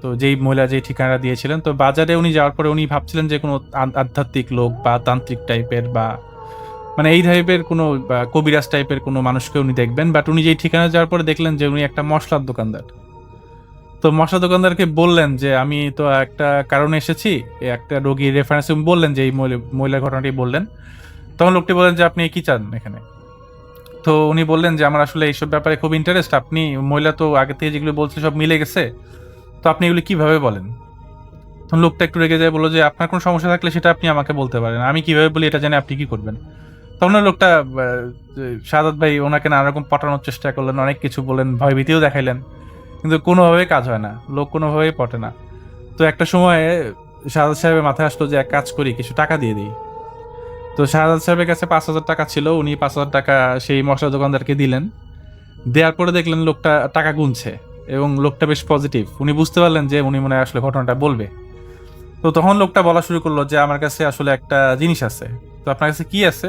তো যেই মহিলা যেই ঠিকানা দিয়েছিলেন, তো বাজারে উনি যাওয়ার পরে উনি ভাবছিলেন যে কোনো আধ্যাত্মিক লোক বা তান্ত্রিক টাইপের বা মানে এই টাইপের কোনো কবিরাজ টাইপের কোনো মানুষকে উনি দেখবেন, বাট উনি যেই ঠিকানা যাওয়ার পরে দেখলেন যে উনি একটা মশলার দোকানদার। তো মশলা দোকানদারকে বললেন যে আমি তো একটা কারণে এসেছি, একটা রোগীর রেফারেন্স বললেন, যে এই মহিলার ঘটনাটি বললেন। তখন লোকটি বললেন যে আপনি কি চান এখানে? তো উনি বললেন যে আমার আসলে এইসব ব্যাপারে খুব ইন্টারেস্ট, আপনি মহিলা তো আগে থেকে যেগুলো বলছে সব মিলে গেছে, তো আপনি এগুলো কিভাবে বলেন? তখন লোকটা একটু রেগে যায়, বললো যে আপনার কোনো সমস্যা থাকলে সেটা আপনি আমাকে বলতে পারেন, আমি কিভাবে বলি এটা জানি আপনি কি করবেন? তখন ওই লোকটা সাদাত ভাই ওনাকে নানা রকম পটানোর চেষ্টা করলেন, অনেক কিছু বললেন, ভয়ভীতিও দেখাইলেন, কিন্তু কোনোভাবেই কাজ হয় না, লোক কোনোভাবেই পটে না। তো একটা সময় সাদাত সাহেবের মাথায় আসলো যে এক কাজ করি, কিছু টাকা দিয়ে দিই। তো শাহাদাত সাহেবের কাছে 5,000 টাকা ছিল, উনি 5,000 টাকা সেই মশলা দোকানদারকে দিলেন। দেওয়ার পরে দেখলেন লোকটা টাকা গুনছে, এবং লোকটা বেশ পজিটিভ, উনি বুঝতে পারলেন যে উনি মনে হয় আসলে ঘটনাটা বলবে। তো তখন লোকটা বলা শুরু করলো যে আমার কাছে আসলে একটা জিনিস আছে। তো আপনার কাছে কি আছে?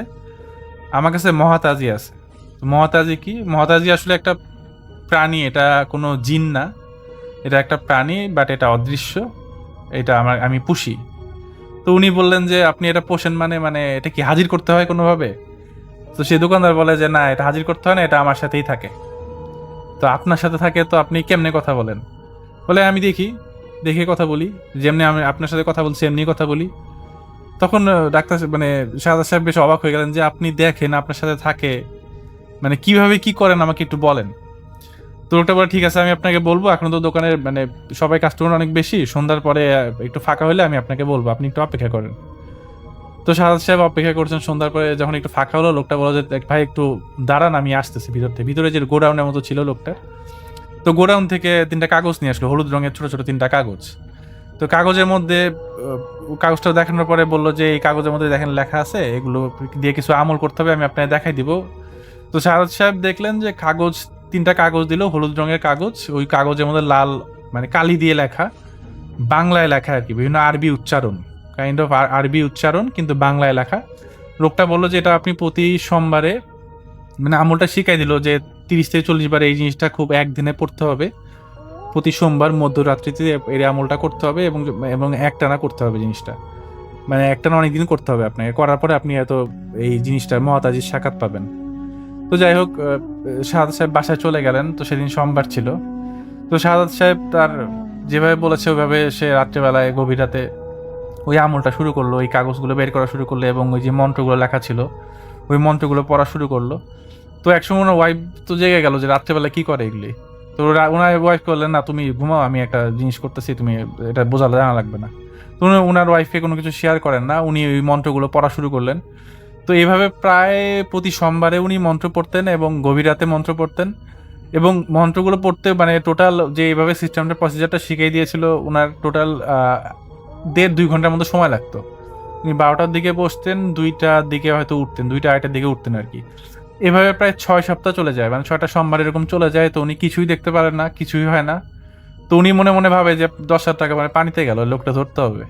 আমার কাছে মহাতাজি আছে। তো মহাতাজি কি? মহাতাজি আসলে একটা প্রাণী, এটা কোনো জিন না, এটা একটা প্রাণী, বাট এটা অদৃশ্য, এটা আমি পুষি। তো উনি বললেন যে আপনি এটা পোষেন মানে মানে এটা কি হাজির করতে হয় কোনোভাবে? তো সেই দোকানদার বলে যে না, এটা হাজির করতে হয় না, এটা আমার সাথেই থাকে। তো আপনার সাথে থাকে তো আপনি কেমনে কথা বলেন? বলে আমি দেখে কথা বলি, যেমনি আমি আপনার সাথে কথা বলছি এমনি কথা বলি। তখন ডাক্তার মানে শাহাদাত সাহেব বেশ অবাক হয়ে গেলেন যে আপনি দেখেন, আপনার সাথে থাকে, মানে কিভাবে কি করেন আমাকে একটু বলেন। তো লোকটা বলে ঠিক আছে, আমি আপনাকে বলবো, এখন তো দোকানের মানে সবাই কাস্টমার অনেক বেশি, সন্ধ্যার পরে একটু ফাঁকা হলে আমি আপনাকে বলবো, আপনি একটু অপেক্ষা করেন। তো শাহাদাত সাহেব অপেক্ষা করছেন, সন্ধ্যার পরে যখন একটু ফাঁকা হলো, লোকটা বলো যে ভাই একটু দাঁড়ান, আমি আসতেছি ভিতরে যে গোডাউনের মতো ছিল লোকটা। তো গোডাউন থেকে 3টা কাগজ নিয়ে আসলো, হলুদ রঙের ছোট ছোট 3টা কাগজ। তো কাগজের মধ্যে কাগজটা দেখানোর পরে বললো যে এই কাগজের মধ্যে দেখেন লেখা আছে, এগুলো দিয়ে কিছু আমল করতে হবে, আমি আপনাকে দেখাই দিব। তো শাহাদাত সাহেব দেখলেন যে 3টা কাগজ দিল, হলুদ রঙের কাগজ, ওই কাগজের মধ্যে লাল মানে কালি দিয়ে লেখা, বাংলায় লেখা আর কি, বিভিন্ন আরবি উচ্চারণ, কাইন্ড অফ আরবি উচ্চারণ কিন্তু বাংলায় লেখা। লোকটা বললো যে এটা আপনি প্রতি সোমবারে মানে আমলটা শিখাই দিল যে 30 থেকে 40 বার এই জিনিসটা খুব একদিনে পড়তে হবে, প্রতি সোমবার মধ্যরাত্রিতে এই আমলটা করতে হবে এবং এবং একটানা করতে হবে জিনিসটা, মানে একটানা অনেকদিন করতে হবে আপনাকে, করার পরে আপনি এত এই জিনিসটা মহাতাজির সাক্ষাৎ পাবেন। তো যাই হোক, শাহাদাত সাহেব বাসায় চলে গেলেন। তো সেদিন সোমবার ছিল। তো শাহাদাত সাহেব তার যেভাবে বলেছে ওইভাবে সে রাত্রেবেলায় গভীর রাতে ওই আমলটা শুরু করলো, ওই কাগজগুলো বের করা শুরু করলো এবং ওই যে মন্ত্রগুলো লেখা ছিল ওই মন্ত্রগুলো পড়া শুরু করলো। তো একসময় ওনার ওয়াইফ তো জেগে গেল যে রাত্রেবেলা কি করে এগুলি। তো ওনার ওয়াইফ করলেন, না তুমি ঘুমাও, আমি একটা জিনিস করতেছি, তুমি এটা বোঝালে জানা লাগবে না। তো ওনার ওয়াইফকে কোনো কিছু শেয়ার করেন না, উনি ওই মন্ত্রগুলো পড়া শুরু করলেন। তো এইভাবে প্রায় প্রতি সোমবারে উনি মন্ত্র পড়তেন এবং গভীর রাতে মন্ত্র পড়তেন এবং মন্ত্রগুলো পড়তে মানে টোটাল যে এইভাবে সিস্টেমটা প্রসিজারটা শিখিয়ে দিয়েছিল ওনার টোটাল 1.5-2 ঘন্টার মতো সময় লাগতো। উনি 12টার দিকে বসতেন, 2টার দিকে হয়তো উঠতেন, 2টা-2টার দিকে উঠতেন আর কি। এভাবে প্রায় 6 সপ্তাহ চলে যায়, মানে 6টা সোমবার এরকম চলে যায়। তো উনি কিছুই দেখতে পারেন না, কিছুই হয় না। তো উনি মনে মনে ভাবে যে 10,000 টাকা মানে পানিতে গেল, লোকটা ধরতে হবে।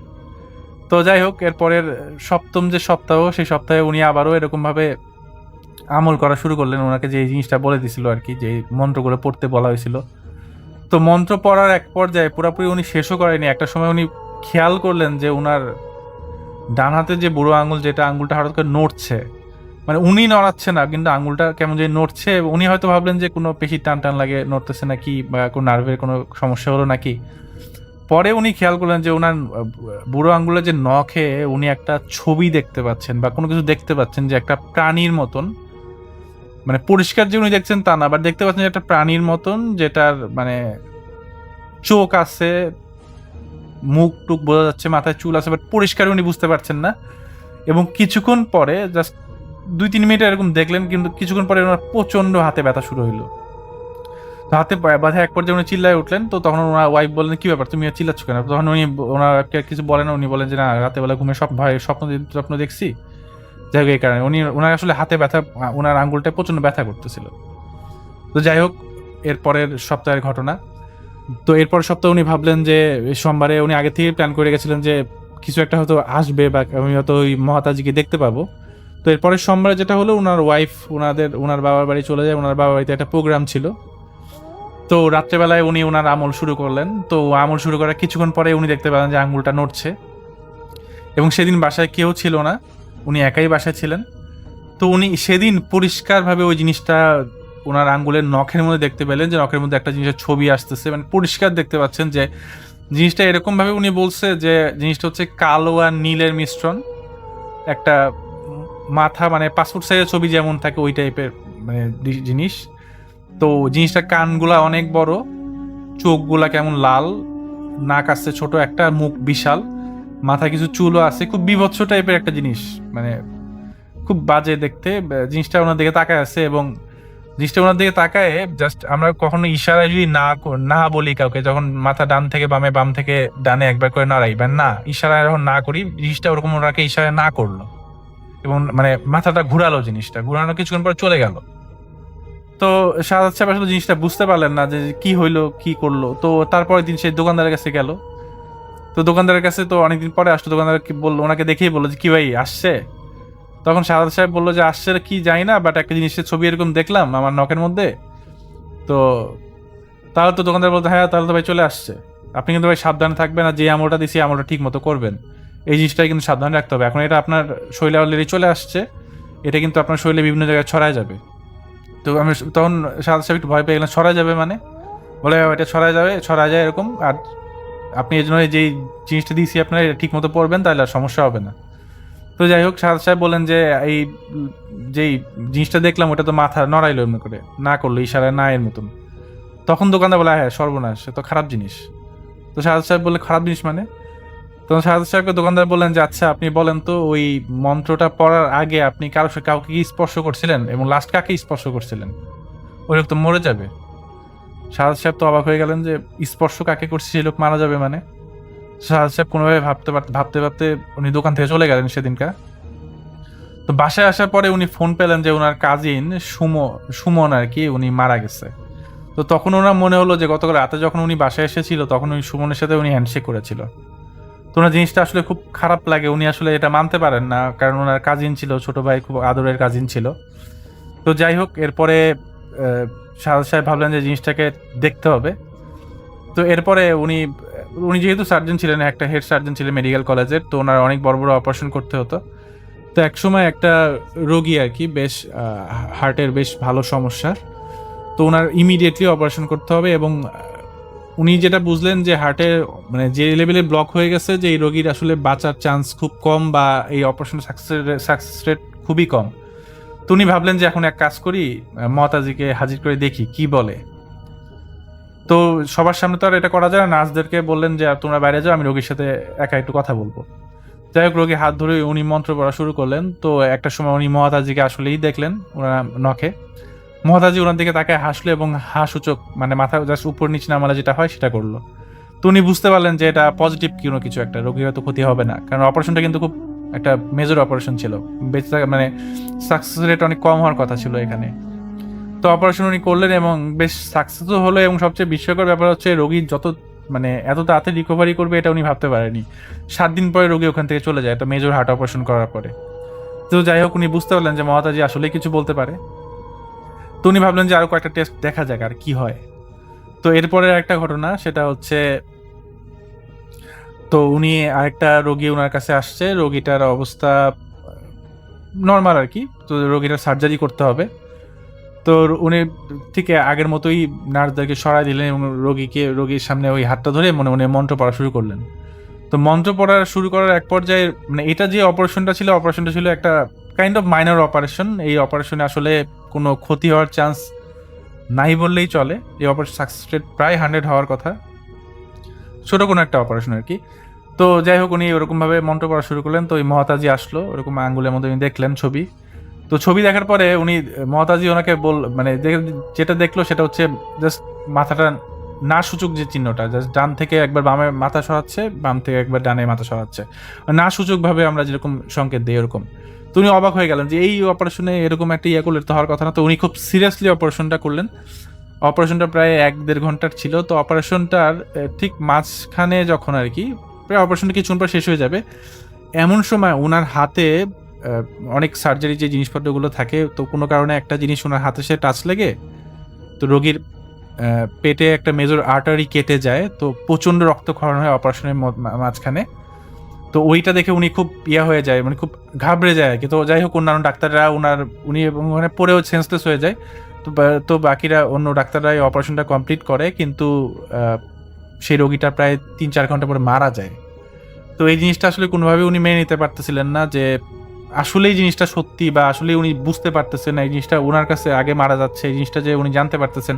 তো যাই হোক, এরপরের সপ্তম যে সপ্তাহ, সেই সপ্তাহে উনি আবারও এরকমভাবে আমল করা শুরু করলেন, ওনাকে যে জিনিসটা বলে দিছিল আর কি, যে মন্ত্রগুলো পড়তে বলা হয়েছিল। তো মন্ত্র পড়ার এক পর্যায়ে পুরোপুরি উনি শেষও করেনি, একটা সময় উনি খেয়াল করলেন যে উনার ডান হাতে যে বুড়ো আঙুল, যেটা আঙুলটা হঠাৎ করে নড়ছে, মানে উনি নড়াচ্ছে না কিন্তু আঙুলটা কেমন যে নড়ছে। উনি হয়তো ভাবলেন যে কোনো পেশির টান টান লাগে নড়তেছে নাকি, বা কোনো নার্ভের কোনো সমস্যা হলো নাকি। পরে উনি খেয়াল করলেন যে ওনার বুড়ো আঙ্গুলের যে নখে উনি একটা ছবি দেখতে পাচ্ছেন বা কোনো কিছু দেখতে পাচ্ছেন, যে একটা প্রাণীর মতন, মানে পরিষ্কার যে উনি দেখছেন তা না, বাট দেখতে পাচ্ছেন যে একটা প্রাণীর মতন, যেটার মানে চোখ আছে, মুখ টুক বোঝা যাচ্ছে, মাথায় চুল আছে, বাট পরিষ্কার উনি বুঝতে পারছেন না। এবং কিছুক্ষণ পরে জাস্ট 2-3 মিনিট এরকম দেখলেন, কিন্তু কিছুক্ষণ পরে ওনার প্রচন্ড হাতে ব্যথা শুরু হইলো। তো হাতে ব্যথা এক পর্যায়ে উনি চিল্লায় উঠলেন। তো তখন ওনার ওয়াইফ বললেন, কি ব্যাপার, তুমি চিল্লাচ্ছ কেন? তখন উনি ওনার কিছু বলেন না, উনি বলেন যে না, রাতেবেলা ঘুমে স্বপ্ন দেখছি, যাই হোক এই কারণে ওনার আসলে হাতে ব্যথা, ওনার আঙ্গুলটা প্রচন্ড ব্যথা করতেছিল। তো যাই হোক, এরপরের সপ্তাহের ঘটনা। তো এরপর সপ্তাহে উনি ভাবলেন যে সোমবারে উনি আগে থেকে প্ল্যান করে গেছিলেন যে কিছু একটা হয়তো আসবে বা আমি হয়তো ওই মহাতাজিকে দেখতে পাবো। তো এরপরের সোমবারে যেটা হলো, ওনার ওয়াইফ ওনার বাবার বাড়ি চলে যায়। ওনার বাবার বাড়িতে একটা প্রোগ্রাম ছিল। তো রাত্রেবেলায় উনি ওনার আমল শুরু করলেন। তো আমল শুরু করার কিছুক্ষণ পরে উনি দেখতে পেলেন যে আঙুলটা নড়ছে এবং সেদিন বাসায় কেউ ছিল না, উনি একাই বাসায় ছিলেন। তো উনি সেদিন পরিষ্কারভাবে ওই জিনিসটা ওনার আঙ্গুলের নখের মধ্যে দেখতে পেলেন, যে নখের মধ্যে একটা জিনিসের ছবি আসতেছে, মানে পরিষ্কার দেখতে পাচ্ছেন যে জিনিসটা এরকমভাবে উনি বলছে যে জিনিসটা হচ্ছে কালো আর নীলের মিশ্রণ, একটা মাথা মানে পাসপোর্ট সাইজের ছবি যেমন থাকে ওই টাইপের মানে জিনিস। তো জিনিসটা কানগুলা অনেক বড়, চোখগুলা কেমন লাল, নাক আসছে ছোট একটা, মুখ বিশাল, মাথায় কিছু চুলও আছে, খুব বিভৎস টাইপের একটা জিনিস, মানে খুব বাজে দেখতে। জিনিসটা ওনার দিকে তাকায় আছে এবং জিনিসটা ওনার দিকে তাকায়, জাস্ট আমরা কখনো ইশারায় যদি না বলি কাউকে, যখন মাথা ডান থেকে বামে, বাম থেকে ডানে একবার করে নাড়াই বা না ইশারায় যখন না করি, জিনিসটা ওরকম ওনাকে ইশারায় না করলো এবং মানে মাথাটা ঘুরালো, জিনিসটা ঘুরানো কিছুক্ষণ পর চলে গেল। তো শাহাদাত সাহেব আসলে জিনিসটা বুঝতে পারলেন না যে কি হইলো, কি করলো। তো তারপরের দিন সেই দোকানদারের কাছে গেল। তো দোকানদারের কাছে তো অনেকদিন পরে আসলো, দোকানদার বললো, ওনাকে দেখেই বললো যে কি ভাই আসছে? তখন শাহাদাত সাহেব বললো যে আসছে কি জানি না, বাট একটা জিনিসের ছবি এরকম দেখলাম আমার নখের মধ্যে। তো তাহলে তো দোকানদার বলতো, হ্যাঁ তাহলে তো ভাই চলে আসছে, আপনি কিন্তু ভাই সাবধানে থাকবেন, আর যে আমলটা দিছি আমলটা ঠিক মতো করবেন, এই জিনিসটাই কিন্তু সাবধানে রাখতে হবে। এখন এটা আপনার শরীরে অলরেডি চলে আসছে, এটা কিন্তু আপনার শরীরে বিভিন্ন জায়গায় ছড়ায় যাবে। তো আমি তখন শাহাদাত সাহেব একটু ভয় পেয়ে গেলাম, ছড়ায় যাবে মানে? বলে এটা ছড়ায় যায় এরকম, আর আপনি এই জন্য যেই জিনিসটা দিয়েছি আপনার এটা ঠিক মতো পড়বেন, তাহলে আর সমস্যা হবে না। তো যাই হোক, শাহাদাত সাহেব বলেন যে এই যেই জিনিসটা দেখলাম ওটা তো মাথা নড়াইলো এমনি করে, না করলো ইশারায় না এর মতন। তখন দোকানদার বলে, হ্যাঁ সর্বনাশ, সে তো খারাপ জিনিস। তো শাহাদাত সাহেব বললে, খারাপ জিনিস মানে? তখন শাহাদাত সাহেবকে দোকানদার বললেন যে আচ্ছা আপনি বলেন তো, ওই মন্ত্রটা পড়ার আগে আপনি কাউকে কি স্পর্শ করছিলেন এবং লাস্ট কাকে স্পর্শ করছিলেন? ওই লোক তো মরে যাবে। শাহাদাত সাহেব তো অবাক হয়ে গেলেন যে স্পর্শ কাকে করছে, সেই লোক মারা যাবে মানে? শাহাদাত সাহেব কোনোভাবে ভাবতে উনি দোকান থেকে চলে গেলেন সেদিনকার। তো বাসায় আসার পরে উনি ফোন পেলেন যে ওনার কাজিন সুমন আর কি, উনি মারা গেছে। তো তখন ওনার মনে হলো যে গতকাল রাতে যখন উনি বাসায় এসেছিল তখন ওই সুমনের সাথে উনি হ্যান্ডশেক করেছিল। তো ওনার জিনিসটা আসলে খুব খারাপ লাগে, উনি আসলে এটা মানতে পারেন না, কারণ ওনার কাজিন ছিল, ছোট ভাই, খুব আদরের কাজিন ছিল। তো যাই হোক, এরপরে শাহাদ সাহেব ভাবলেন যে জিনিসটাকে দেখতে হবে। তো এরপরে উনি যেহেতু সার্জন ছিলেন, একটা হেড সার্জন ছিলেন মেডিকেল কলেজের, তো ওনার অনেক বড় বড় অপারেশন করতে হতো। তো একসময় একটা রোগী আর কি, বেশ হার্টের বেশ ভালো সমস্যা, তো ওনার ইমিডিয়েটলি অপারেশন করতে হবে। এবং উনি যেটা বুঝলেন যে হার্টের মানে যে লেভেলে ব্লক হয়ে গেছে, যে এই রোগীর আসলে বাঁচার চান্স খুব কম, বা এই অপারেশন সাকসেস রেট খুবই কম। তো উনি ভাবলেন যে এখন এক কাজ করি, মতাজিকে হাজির করে দেখি কি বলে। তো সবার সামনে তো আর এটা করা যায় না, নার্সদেরকে বললেন যে তোমরা বাইরে যাও, আমি রোগীর সাথে একা একটু কথা বলবো। যাই হোক, রোগী হাত ধরে উনি মন্ত্র পড়া শুরু করলেন। তো একটা সময় উনি মহাতাজিকে আসলেই দেখলেন ওনার নখে। মহাতাজি ওনার দিকে তাকায় হাসলো এবং হাসূচক মানে মাথা জাস্ট উপর নিচে নামালে যেটা হয় সেটা করলো। তো উনি বুঝতে পারলেন যে এটা পজিটিভ কোনো কিছু একটা, রোগীর হয়তো ক্ষতি হবে না, কারণ অপারেশনটা কিন্তু খুব একটা মেজর অপারেশন ছিল, বেঁচে থাকা মানে সাকসেস রেট অনেক কম হওয়ার কথা ছিল এখানে। তো অপারেশন উনি করলেন এবং বেশ সাকসেসও হলো। এবং সবচেয়ে বিস্ময়কর ব্যাপার হচ্ছে রোগী যত মানে এত তাড়াতাড়ি রিকভারি করবে এটা উনি ভাবতে পারেনি। 7 দিন পরে রোগী ওখান থেকে চলে যায়, একটা মেজর হার্ট অপারেশন করার পরে। তো যাই হোক, উনি বুঝতে পারলেন যে মহাতাজি আসলে কিছু বলতে পারে। তো উনি ভাবলেন যে আরো কয়েকটা টেস্ট দেখা যাক আর কি হয়। তো এরপরে একটা ঘটনা, সেটা হচ্ছে তো উনি আরেকটা রোগী ওনার কাছে আসছে, রোগীটার অবস্থা নর্মাল আর কি। তো রোগীটার সার্জারি করতে হবে। তো উনি ঠিক আগের মতোই নার্সদেরকে সরাই দিলেন এবং রোগীর সামনে ওই হাতটা ধরে মনে মনে মন্ত্র পড়া শুরু করলেন। তো মন্ত্র পড়া শুরু করার এক পর্যায়ে মানে এটা যে অপারেশনটা ছিল একটা কাইন্ড অফ মাইনর অপারেশন। এই অপারেশনে আসলে কোনো ক্ষতি হওয়ার চান্স নাই বললেই চলে। এই অপারেশন সাকসেস রেট প্রায় 100 হওয়ার কথা, ছোট কোনো একটা অপারেশন আর কি। তো যাই হোক, উনি ওরকমভাবে মন্ত্র পড়া শুরু করলেন। তো ওই মহাতাজি আসলো, ওরকম আঙ্গুলের মধ্যে উনি দেখলেন ছবি। তো ছবি দেখার পরে উনি মহাতাজি ওনাকে মানে যেটা দেখলো সেটা হচ্ছে জাস্ট মাথাটা না সূচক যে চিহ্নটা, জাস্ট ডান থেকে একবার বামে মাথা সরাচ্ছে, বাম থেকে একবার ডানে মাথা সরাচ্ছে, না সূচক ভাবে আমরা যেরকম সংকেত দিই এরকম। তো উনি অবাক হয়ে গেলেন যে এই অপারেশনে এরকম একটা করলে তো হওয়ার কথা না। তো উনি খুব সিরিয়াসলি অপারেশনটা করলেন। অপারেশনটা প্রায় 1-1.5 ঘন্টার ছিল। তো অপারেশনটার ঠিক মাঝখানে যখন আর কি প্রায় অপারেশনটা কিছুক্ষণ পর শেষ হয়ে যাবে, এমন সময় ওনার হাতে অনেক সার্জারি যে জিনিসপত্রগুলো থাকে, তো কোনো কারণে একটা জিনিস ওনার হাতে সে টাচ লেগে তো রোগীর পেটে একটা মেজর আর্টারি কেটে যায়। তো প্রচণ্ড রক্তক্ষরণ হয় অপারেশনের মাঝখানে। তো ওইটা দেখে উনি খুব হয়ে যায়, মানে খুব ঘাবড়ে যায় আর কি। তো যাই হোক, অন্যান্য ডাক্তাররা উনি ওখানে পড়েও সেন্সলেস হয়ে যায়। তো বাকিরা অন্য ডাক্তাররা এই অপারেশনটা কমপ্লিট করে, কিন্তু সেই রোগীটা প্রায় 3-4 ঘন্টা পরে মারা যায়। তো এই জিনিসটা আসলে কোনোভাবে উনি মেনে নিতে পারতেছিলেন না যে আসলে এই জিনিসটা সত্যি, বা আসলে উনি বুঝতে পারতেছেন না এই জিনিসটা ওনার কাছে আগে মারা যাচ্ছে, এই জিনিসটা যে উনি জানতে পারতেছেন,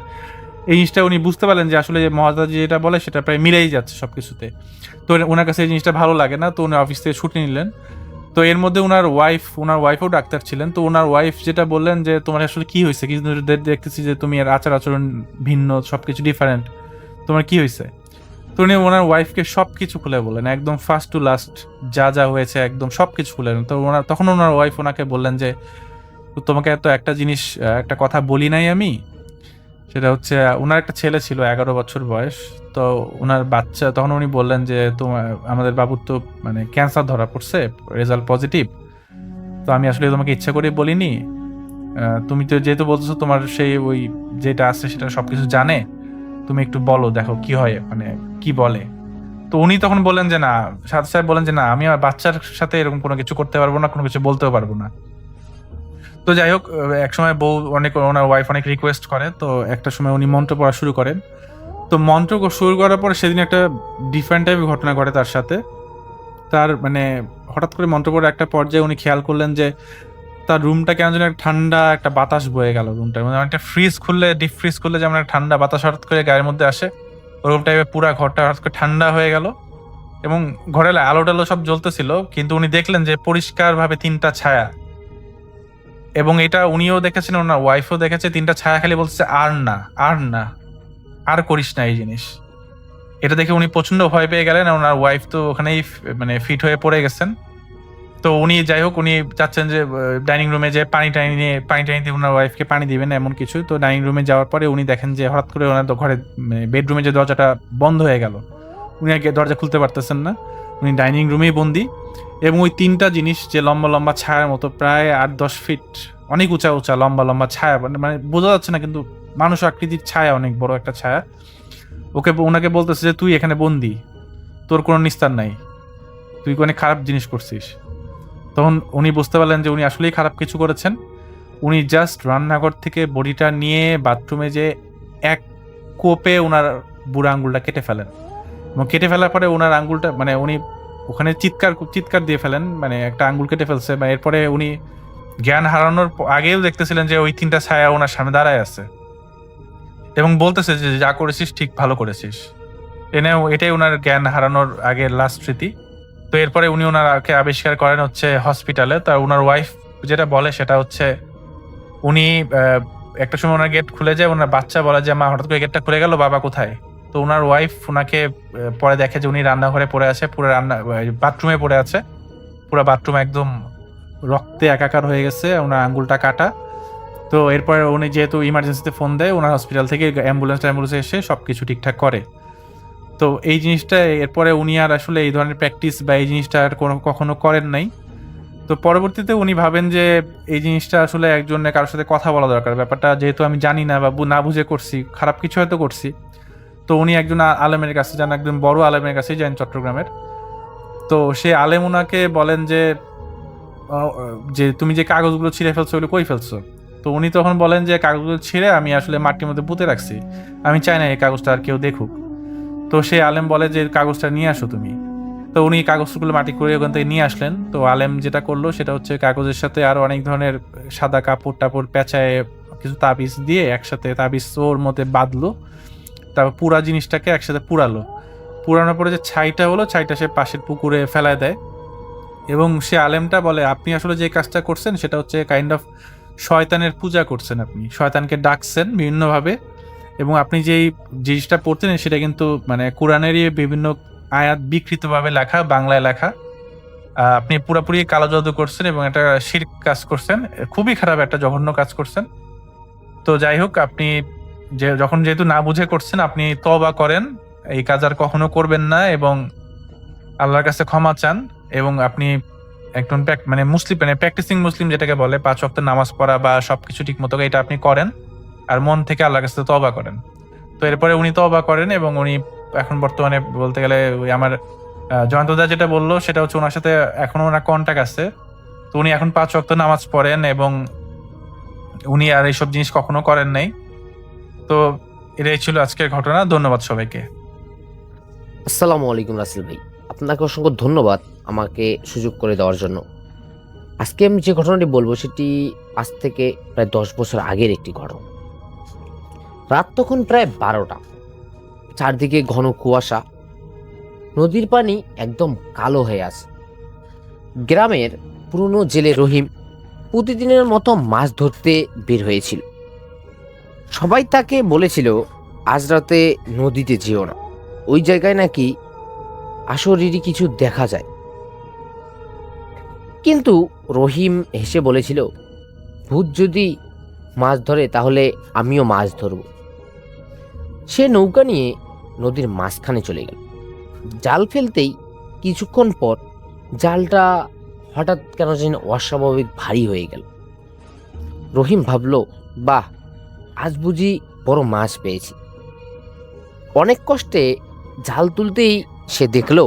এই জিনিসটা উনি বুঝতে পারলেন যে আসলে মহাতাজি যেটা বলে সেটা প্রায় মিলেই যাচ্ছে সবকিছুতে। তো ওনার কাছে এই জিনিসটা ভালো লাগে না। তো উনি অফিস থেকে ছুটি নিলেন। তো এর মধ্যে ওনার ওয়াইফও ডাক্তার ছিলেন। তো ওনার ওয়াইফ যেটা বললেন যে তোমার আসলে কি হয়েছে, কিছু দেখতেছি যে তুমি আর আচরণ ভিন্ন, সবকিছু ডিফারেন্ট, তোমার কি হয়েছে? তো উনি ওনার ওয়াইফকে সবকিছু খুলে বললেন, একদম ফার্স্ট টু লাস্ট যা যা হয়েছে একদম সবকিছু খুলে। তো তখন ওনার ওয়াইফ ওনাকে বললেন যে তোমাকে তো একটা জিনিস একটা কথা বলি নাই আমি, সেটা হচ্ছে ওনার একটা ছেলে ছিল 11 বছর বয়স। তো ওনার বাচ্চা, তখন উনি বললেন যে তোমার আমাদের বাবুর তো মানে ক্যান্সার ধরা পড়ছে, রেজাল্ট পজিটিভ। তো আমি আসলে তোমাকে ইচ্ছা করে বলিনি, তুমি তো যেহেতু বলতেছো তোমার সেই ওই যেটা আছে সেটা সবকিছু জানে, তুমি একটু বলো দেখো কি হয়, মানে কি বলে। তো উনি তখন বললেন যে না, সাদ সাহেব বলেন যে না, আমি আমার বাচ্চার সাথে এরকম কোনো কিছু করতে পারবো না, কোনো কিছু বলতেও পারবো না। তো যাই হোক, একসময় বউ ওনার ওয়াইফ অনেক রিকোয়েস্ট করে। তো একটা সময় উনি মন্ত্র পড়া শুরু করেন। তো মন্ত্র শুরু করার পরে সেদিন একটা ডিফারেন্ট টাইপের ঘটনা ঘটে তার সাথে। তার মানে হঠাৎ করে মন্ত্র পড়ার একটা পর্যায়ে উনি খেয়াল করলেন যে তার রুমটা কেমন যেন ঠান্ডা একটা বাতাস বয়ে গেল রুমটার মানে একটা ডিপ ফ্রিজ খুললে যেমন একটা ঠান্ডা বাতাস হঠাৎ করে গায়ের মধ্যে আসে, ওরকম টাইপের পুরা ঘরটা হঠাৎ করে ঠান্ডা হয়ে গেল। এবং ঘরের আলো টালো সব জ্বলতেছিল, কিন্তু উনি দেখলেন যে পরিষ্কার ভাবে 3টা ছায়া। এবং এটা উনিও দেখেছেন, ওনার ওয়াইফও দেখেছে, 3টা ছায়া খালি বলছে আর না, আর না, আর করিস না এই জিনিস। এটা দেখে উনি প্রচন্ড ভয় পেয়ে গেলেন। ওনার ওয়াইফ তো ওখানেই মানে ফিট হয়ে পড়ে গেছেন। তো উনি যাই হোক, উনি চাচ্ছেন যে ডাইনিং রুমে যে পানি টানি দিয়ে ওনার ওয়াইফকে পানি দিবেন এমন কিছু। তো ডাইনিং রুমে যাওয়ার পরে উনি দেখেন যে হঠাৎ করে ওনার ঘরে বেডরুমে যে দরজাটা বন্ধ হয়ে গেল, উনি আগে দরজা খুলতে পারতেছেন না, উনি ডাইনিং রুমেই বন্দি। এবং ওই 3টা জিনিস যে লম্বা লম্বা ছায়ার মতো প্রায় 8-10 ফিট অনেক উঁচা উঁচা লম্বা লম্বা ছায়া, মানে বোঝা যাচ্ছে না কিন্তু মানুষ আকৃতির ছায়া, অনেক বড় একটা ছায়া। ওনাকে বলতেছে যে তুই এখানে বন্দি, তোর কোনো নিস্তার নাই, তুই অনেক খারাপ জিনিস করছিস। তখন উনি বুঝতে পারলেন যে উনি আসলেই খারাপ কিছু করেছেন। উনি জাস্ট রান্নাঘর থেকে বডিটা নিয়ে বাথরুমে যে এক কোপে ওনার বুড়া আঙ্গুলটা কেটে ফেলেন, এবং কেটে ফেলার পরে ওনার আঙ্গুলটা মানে উনি ওখানে চিৎকার দিয়ে ফেলেন, মানে একটা আঙ্গুল কেটে ফেলছে। বা এরপরে উনি জ্ঞান হারানোর আগেও দেখতেছিলেন যে ওই 3টা ছায়া ওনার সামনে দাঁড়ায় আছে এবং বলতেছে যে যা করেছিস ঠিক ভালো করেছিস। এটাই ওনার জ্ঞান হারানোর আগের লাস্ট স্মৃতি। তো এরপরে উনি ওনাকে আবিষ্কার করেন হচ্ছে হসপিটালে। তা ওনার ওয়াইফ যেটা বলে সেটা হচ্ছে উনি একটা সময় ওনার গেট খুলে যায়, ওনার বাচ্চা বলে যে মা হঠাৎ করে গেটটা খুলে গেল, বাবা কোথায়? তো ওনার ওয়াইফ ওনাকে পরে দেখে যে উনি রান্নাঘরে পড়ে আছে, পুরো বাথরুমে পড়ে আছে, পুরো বাথরুম একদম রক্তে একাকার হয়ে গেছে, ওনার আঙ্গুলটা কাটা। তো এরপরে উনি যেহেতু ইমার্জেন্সিতে ফোন দেয়, ওনার হসপিটাল থেকে অ্যাম্বুলেন্স এসে সবকিছু ঠিকঠাক করে। তো এই জিনিসটা এরপরে উনি আর আসলে এই ধরনের প্র্যাকটিস বা এই জিনিসটা আর কখনো করেন নাই। তো পরবর্তীতে উনি ভাবেন যে এই জিনিসটা আসলে একজনের কারোর সাথে কথা বলা দরকার, ব্যাপারটা যেহেতু আমি জানি না বা না বুঝে করছি, খারাপ কিছু হয়তো করছি। তো উনি একজন আলেমের কাছে যান, একজন বড় আলেমের কাছেই যান চট্টগ্রামের। তো সে আলেম ওনাকে বলেন যে তুমি যে কাগজগুলো ছিঁড়ে ফেলছো ওগুলো কই ফেলছো? তো উনি তখন বলেন যে কাগজগুলো ছিঁড়ে আমি আসলে মাটির মধ্যে পুঁতে রাখছি, আমি চাই না এই কাগজটা আর কেউ দেখুক। তো সে আলেম বলে যে কাগজটা নিয়ে আসো তুমি। তো উনি কাগজগুলো মাটি করে ওখান থেকে নিয়ে আসলেন। তো আলেম যেটা করলো সেটা হচ্ছে কাগজের সাথে আরো অনেক ধরনের সাদা কাপড় টাপড় পেঁচায় কিছু তাবিজ দিয়ে একসাথে তাবিজ ওর মধ্যে বাঁধলো, তারপর পুরা জিনিসটাকে একসাথে পুরানোর পরে যে ছাইটা হলো, ছাইটা সে পাশের পুকুরে ফেলায় দেয়। এবং সে আলেমটা বলে আপনি আসলে যে কাজটা করছেন সেটা হচ্ছে কাইন্ড অফ শয়তানের পূজা করছেন, আপনি শয়তানকে ডাকছেন বিভিন্নভাবে। এবং আপনি যেই জিনিসটা পড়তেন সেটা কিন্তু মানে কোরআনেরই বিভিন্ন আয়াত বিকৃতভাবে লেখা, বাংলায় লেখা। আপনি পুরোপুরি কালো জাদু করছেন এবং একটা শিরক কাজ করছেন, খুবই খারাপ একটা জঘন্য কাজ করছেন। তো যাই হোক, আপনি যেহেতু না বুঝে করছেন, আপনি তওবা করেন, এই কাজ আর কখনো করবেন না এবং আল্লাহর কাছে ক্ষমা চান। এবং আপনি একজন মানে মুসলিম, মানে প্র্যাকটিসিং মুসলিম যেটাকে বলে, 5 ওয়াক্ত নামাজ পড়া বা সবকিছু ঠিক মতো এটা আপনি করেন আর মন থেকে আল্লাহর কাছে তওবা করেন। তো এরপরে উনি তওবা করেন এবং উনি এখন বর্তমানে বলতে গেলে ওই আমার জয়ন্তদা যেটা বললো সেটা হচ্ছে ওনার সাথে এখনো ওনার কন্টাক্ট আছে। তো উনি এখন 5 ওয়াক্ত নামাজ পড়েন এবং উনি আর এইসব জিনিস কখনো করেন নাই। তো এটাই ছিল আজকের ঘটনা। ধন্যবাদ সবাইকে। আসসালামু আলাইকুম রাসেল ভাই, আপনাকে অসংখ্য ধন্যবাদ আমাকে সুযোগ করে দেওয়ার জন্য। আজকে আমি যে ঘটনাটি বলবো সেটি আজ থেকে প্রায় 10 বছর আগের একটি ঘটনা। রাত তখন প্রায় 12টা, চারদিকে ঘন কুয়াশা, নদীর পানি একদম কালো হয়ে আছে। গ্রামের পুরনো জেলে রহিম প্রতিদিনের মতো মাছ ধরতে বের হয়েছিল। সবাই তাকে বলেছিল আজ রাতে নদীতে যেও না, ওই জায়গায় নাকি আসরিরি কিছু দেখা যায়। কিন্তু রহিম হেসে বলেছিল, ভূত যদি মাছ ধরে তাহলে আমিও মাছ ধরব। সে নৌকা নিয়ে নদীর মাঝখানে চলে গেল। জাল ফেলতেই কিছুক্ষণ পর জালটা হঠাৎ কেন যেন অস্বাভাবিক ভারী হয়ে গেল। রহিম ভাবল, বাহ, আজ বুঝি বড় মাছ পেয়েছি। অনেক কষ্টে জাল তুলতেই সে দেখল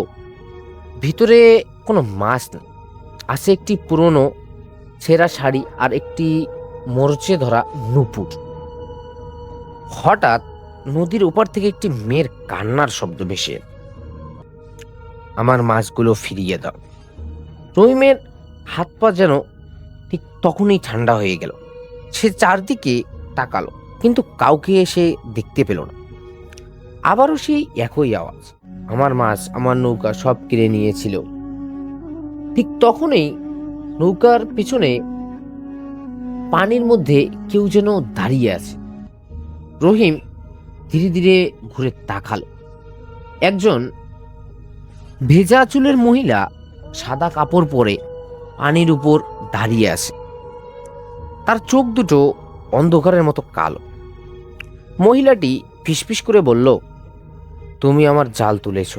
ভিতরে কোনো মাছ নেই, আছে একটি পুরনো ছেঁড়া শাড়ি আর একটি মরচে ধরা নুপুর। হঠাৎ নদীর ওপার থেকে একটি মেয়ের কান্নার শব্দ ভেসে এলো, আমার মাছগুলো ফিরিয়ে দাও। রহিমের হাত পা যেন ঠিক তখনই ঠান্ডা হয়ে গেল। সে চারদিকে তাকালো কিন্তু কাউকে এসে দেখতে পেল না। আবারও সেই একই আওয়াজ, আমার মাছ, আমার নৌকা সব কিনে নিয়েছিল। ঠিক তখনই নৌকার পিছনে পানির মধ্যে কেউ যেন দাঁড়িয়ে আছে। রহিম ধীরে ধীরে ঘুরে তাকালো। একজন ভেজা চুলের মহিলা সাদা কাপড় পরে পানির উপর দাঁড়িয়ে আছে। তার চোখ দুটো অন্ধকারের মতো কালো। মহিলাটি ফিসফিস করে বলল, তুমি আমার জাল তুলেছ,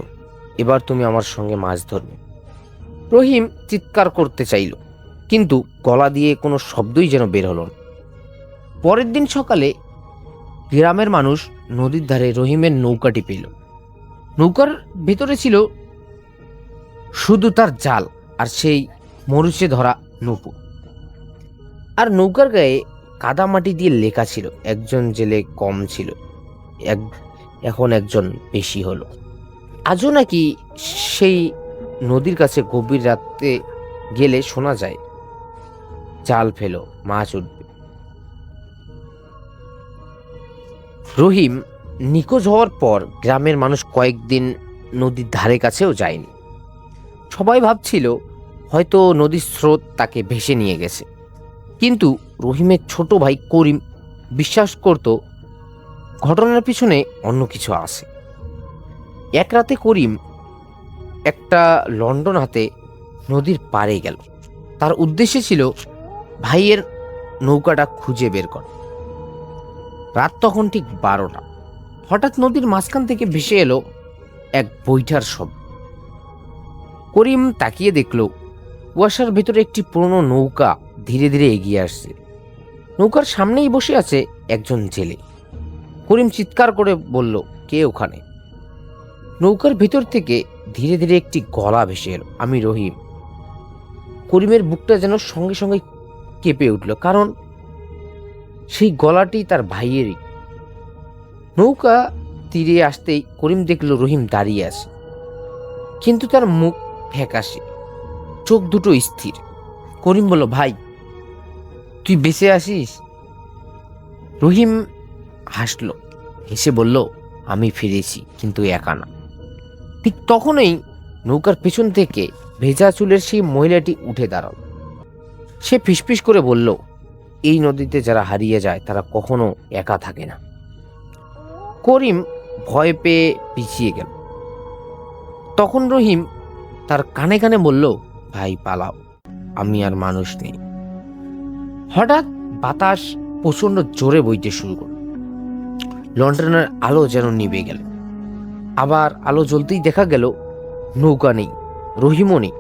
এবার তুমি আমার সঙ্গে মাছ ধরবে। রহিম চিৎকার করতে চাইল কিন্তু গলা দিয়ে কোনো শব্দই যেন বের হলো না। পরের দিন সকালে গ্রামের মানুষ নদীর ধারে রহিমের নৌকাটি পেল। নৌকার ভেতরে ছিল শুধু তার জাল আর সেই মরিচে ধরা নূপুর। আর নৌকার গায়ে কাদা মাটি দিয়ে লেখা ছিল, একজন জেলে কম ছিল, এখন একজন বেশি হলো। আজও নাকি সেই নদীর কাছে গভীর রাতে গেলে শোনা যায়, জাল ফেলো, মাছ উঠবে। রহিম নিখোঁজ হওয়ার পর গ্রামের মানুষ কয়েকদিন নদীর ধারে কাছেও যায়নি। সবাই ভাবছিল হয়তো নদীর স্রোত তাকে ভেসে নিয়ে গেছে। কিন্তু রহিমের ছোট ভাই করিম বিশ্বাস করত ঘটনার পিছনে অন্য কিছু আছে। এক রাতে করিম একটা লন্ডন হাতে নদীর পাড়ে গেল। তার উদ্দেশ্য ছিল ভাইয়ের নৌকাটা খুঁজে বের করা। রাত তখন ঠিক 12টা। হঠাৎ নদীর মাঝখান থেকে ভেসে এলো এক বৈঠার শব্দ। করিম তাকিয়ে দেখল কুয়াশার ভেতরে একটি পুরনো নৌকা ধীরে ধীরে এগিয়ে আসছে। নৌকার সামনেই বসে আছে একজন জেলে। করিম চিৎকার করে বলল, কে ওখানে? নৌকার ভেতর থেকে ধীরে ধীরে একটি গলা ভেসে এলো, আমি রহিম। করিমের বুকটা যেন সঙ্গে সঙ্গে কেঁপে উঠল, কারণ সেই গলাটি তার ভাইয়েরই। নৌকা তীরে আসতেই করিম দেখল রহিম দাঁড়িয়ে আছে, কিন্তু তার মুখ ফ্যাকাশে, চোখ দুটো স্থির। করিম বলল, ভাই তুই বেঁচে আসিস? রহিম হাসল, হেসে বলল, আমি ফিরেছি, কিন্তু একা না। ঠিক তখনই নৌকার পেছন থেকে ভেজা চুলের সেই মহিলাটি উঠে দাঁড়াল। সে ফিসফিস করে বলল, এই নদীতে যারা হারিয়ে যায় তারা কখনো একা থাকে না। করিম ভয় পেয়ে পিছিয়ে গেল। তখন রহিম তার কানে কানে বলল, ভাই পালাও, আমি আর মানুষ নেই। হঠাৎ বাতাস প্রচন্ড জোরে বইতে শুরু করল। লন্ডনের আলো যেন নিভে গেল। আবার আলো জ্বলতেই দেখা গেল নৌকা নেই, রহিমও নেই।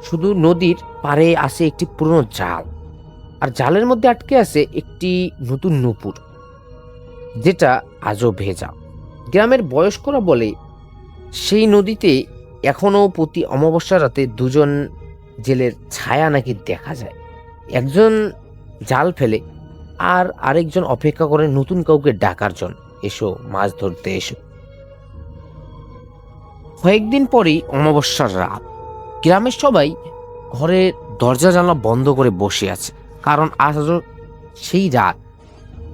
শুধু নদীর পাড়ে আছে একটি পুরনো জাল, আর জালের মধ্যে আটকে আছে একটি নতুন নূপুর, যেটা আজও ভেজা। গ্রামের বয়স্করা বলে সেই নদীতে এখনো প্রতি অমাবস্যা রাতে দুজন জেলের ছায়া নাকি দেখা যায়। একজন জাল ফেলে আর আরেকজন অপেক্ষা করে নতুন কাউকে ডাকার জন্য, এসো মাছ ধরতে এসো। কয়েকদিন পরেই অমাবস্যার রাত। গ্রামের সবাই ঘরের দরজা জানলা বন্ধ করে বসে আছে, কারণ আজও সেই রাত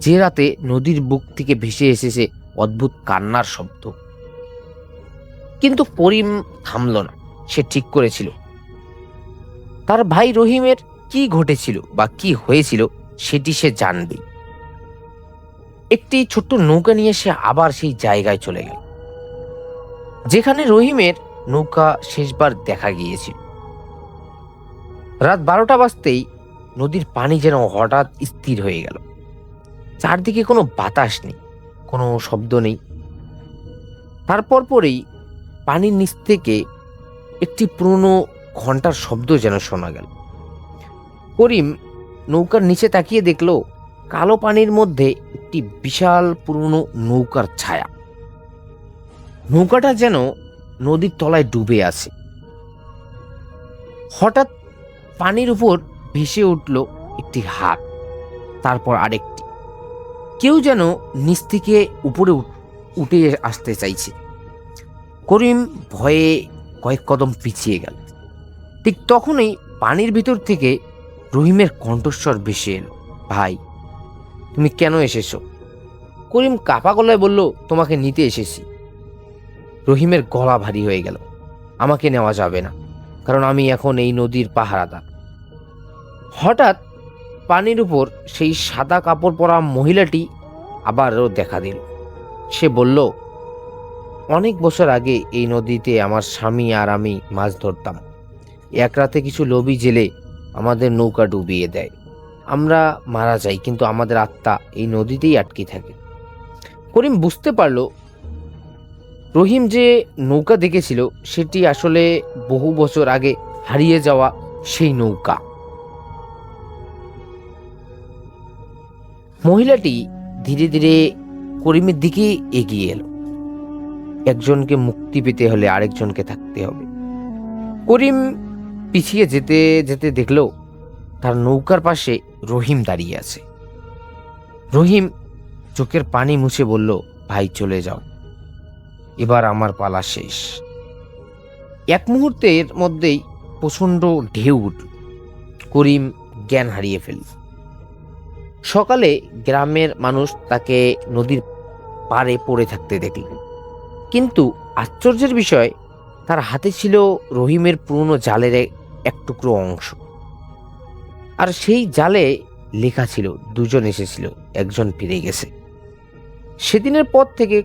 যে রাতে নদীর বুক থেকে ভেসে এসেছে অদ্ভুত কান্নার শব্দ। কিন্তু করিম থামল না। সে ঠিক করেছিল তার ভাই রহিমের কি ঘটেছিল বা কি হয়েছিল সেটি সে জানবে। একটি ছোট্ট নৌকা নিয়ে সে আবার সেই জায়গায় চলে গেল যেখানে রহিমের নৌকা শেষবার দেখা গিয়েছিল। রাত 12টা বাজতেই নদীর পানি যেন হঠাৎ স্থির হয়ে গেল। চারদিকে কোনো বাতাস নেই, কোনো শব্দ নেই। তারপর পরেই পানির নিচ থেকে একটি পুরনো ঘন্টার শব্দ যেন শোনা গেল। করিম নৌকার নিচে তাকিয়ে দেখল কালো পানির মধ্যে একটি বিশাল পুরনো নৌকার ছায়া। নৌকাটা যেন নদীর তলায় ডুবে আছে। হঠাৎ পানির উপর ভেসে উঠল একটি হাত, তারপর আরেকটি। কেউ যেন নিচ থেকে উপরে উঠে আসতে চাইছে। করিম ভয়ে কয়েক কদম পিছিয়ে গেল। ঠিক তখনই পানির ভিতর থেকে রহিমের কণ্ঠস্বর ভেসে এলো, ভাই তুমি কেন এসেছো? করিম কাপা গলায় বলল, তোমাকে নিতে এসেছি। রহিমের গলা ভারী হয়ে গেল, আমাকে নেওয়া যাবে না, কারণ আমি এখন এই নদীর পাহারাদার। হঠাৎ পানির উপর সেই সাদা কাপড় পরা মহিলাটি আবারও দেখা দিল। সে বলল, অনেক বছর আগে এই নদীতে আমার স্বামী আর আমি মাছ ধরতাম। এক রাতে কিছু লোভী জেলে আমাদের নৌকা ডুবিয়ে দেয়। আমরা মারা যাই, কিন্তু আমাদের আত্মা এই নদীতেই আটকে থাকে। করিম বুঝতে পারল রহিম যে নৌকা দেখেছিল সেটি আসলে বহু বছর আগে হারিয়ে যাওয়া সেই নৌকা। মহিলাটি ধীরে ধীরে করিমের দিকে এগিয়ে এলো। একজনকে মুক্তি পেতে হলে আরেকজনকে থাকতে হবে। করিম পিছিয়ে যেতে যেতে দেখলো তার নৌকার পাশে রহিম দাঁড়িয়ে আছে। রহিম চোখের পানি মুছে বলল, ভাই চলে যাও, এবার আমার পালা শেষ। এক মুহূর্তের মধ্যেই প্রচন্ড ঢেউ উঠল। করিম জ্ঞান হারিয়ে ফেলল। সকালে গ্রামের মানুষ তাকে নদীর পাড়ে পড়ে থাকতে দেখল, কিন্তু আশ্চর্যের বিষয় তার হাতে ছিল রহিমের পুরনো জালের এক টুকরো অংশ। আর সেই জালে লেখা ছিল, দুজন এসেছিল, একজন ফিরে গেছে। সেদিনের পর থেকে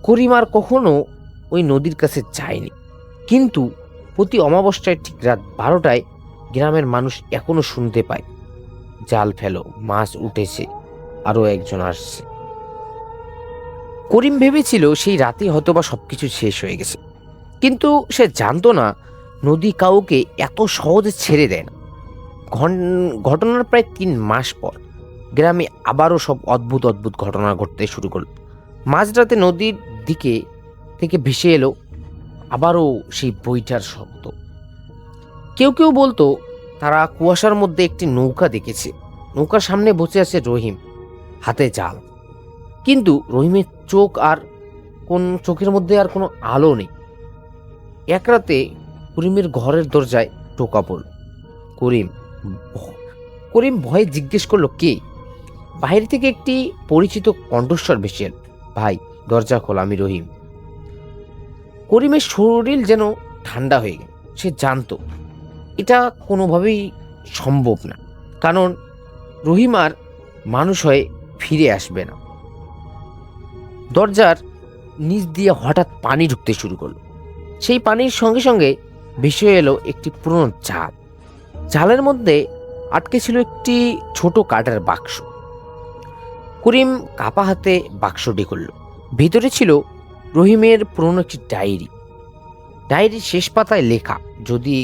করিম আর কখনো ওই নদীর কাছে যায়নি। কিন্তু প্রতি অমাবস্যায় ঠিক রাত 12টায় গ্রামের মানুষ এখনো শুনতে পায়, জাল ফেলো, মাছ উঠেছে, আরো একজন আসছে। করিম ভেবেছিল সেই রাতে হয়তোবা সবকিছু শেষ হয়ে গেছে, কিন্তু সে জানতো না নদী কাউকে এত সহজে ছেড়ে দেয় না। ঘটনার প্রায় 3 মাস পর গ্রামে আবারও সব অদ্ভুত অদ্ভুত ঘটনা ঘটতে শুরু করল। মাঝরাতে নদীর দিকে থেকে ভেসে এলো আবারও সেই বইটার শব্দ। কেউ কেউ বলতো তারা কুয়াশার মধ্যে একটি নৌকা দেখেছে। নৌকার সামনে বসে আছে রহিম, হাতে জাল, কিন্তু রহিমের চোখের মধ্যে আর কোনো আলো নেই। এক রাতে করিমের ঘরের দরজায় টোকা পড়ল। করিম ভয়ে জিজ্ঞেস করলো, কে? বাইরে থেকে একটি পরিচিত কণ্ঠস্বর ভেসে এল, ভাই দরজা খোল, আমি রহিম। করিমের শরীর যেন ঠান্ডা হয়ে গেল। সে জানতো এটা কোনোভাবেই সম্ভব না, কারণ রহিম আর মানুষ হয়ে ফিরে আসবে না। দরজার নিচ দিয়ে হঠাৎ পানি ঢুকতে শুরু করলো। সেই পানির সঙ্গে সঙ্গে ভেসে এলো একটি পুরনো জাল। জালের মধ্যে আটকে ছিল একটি ছোট কাঠের বাক্স। করিম কাপা হাতে বাক্সটি খুলল। ভিতরে ছিল রহিমের পুরনো একটি ডায়েরি। ডায়েরির শেষ পাতায় লেখা, যদি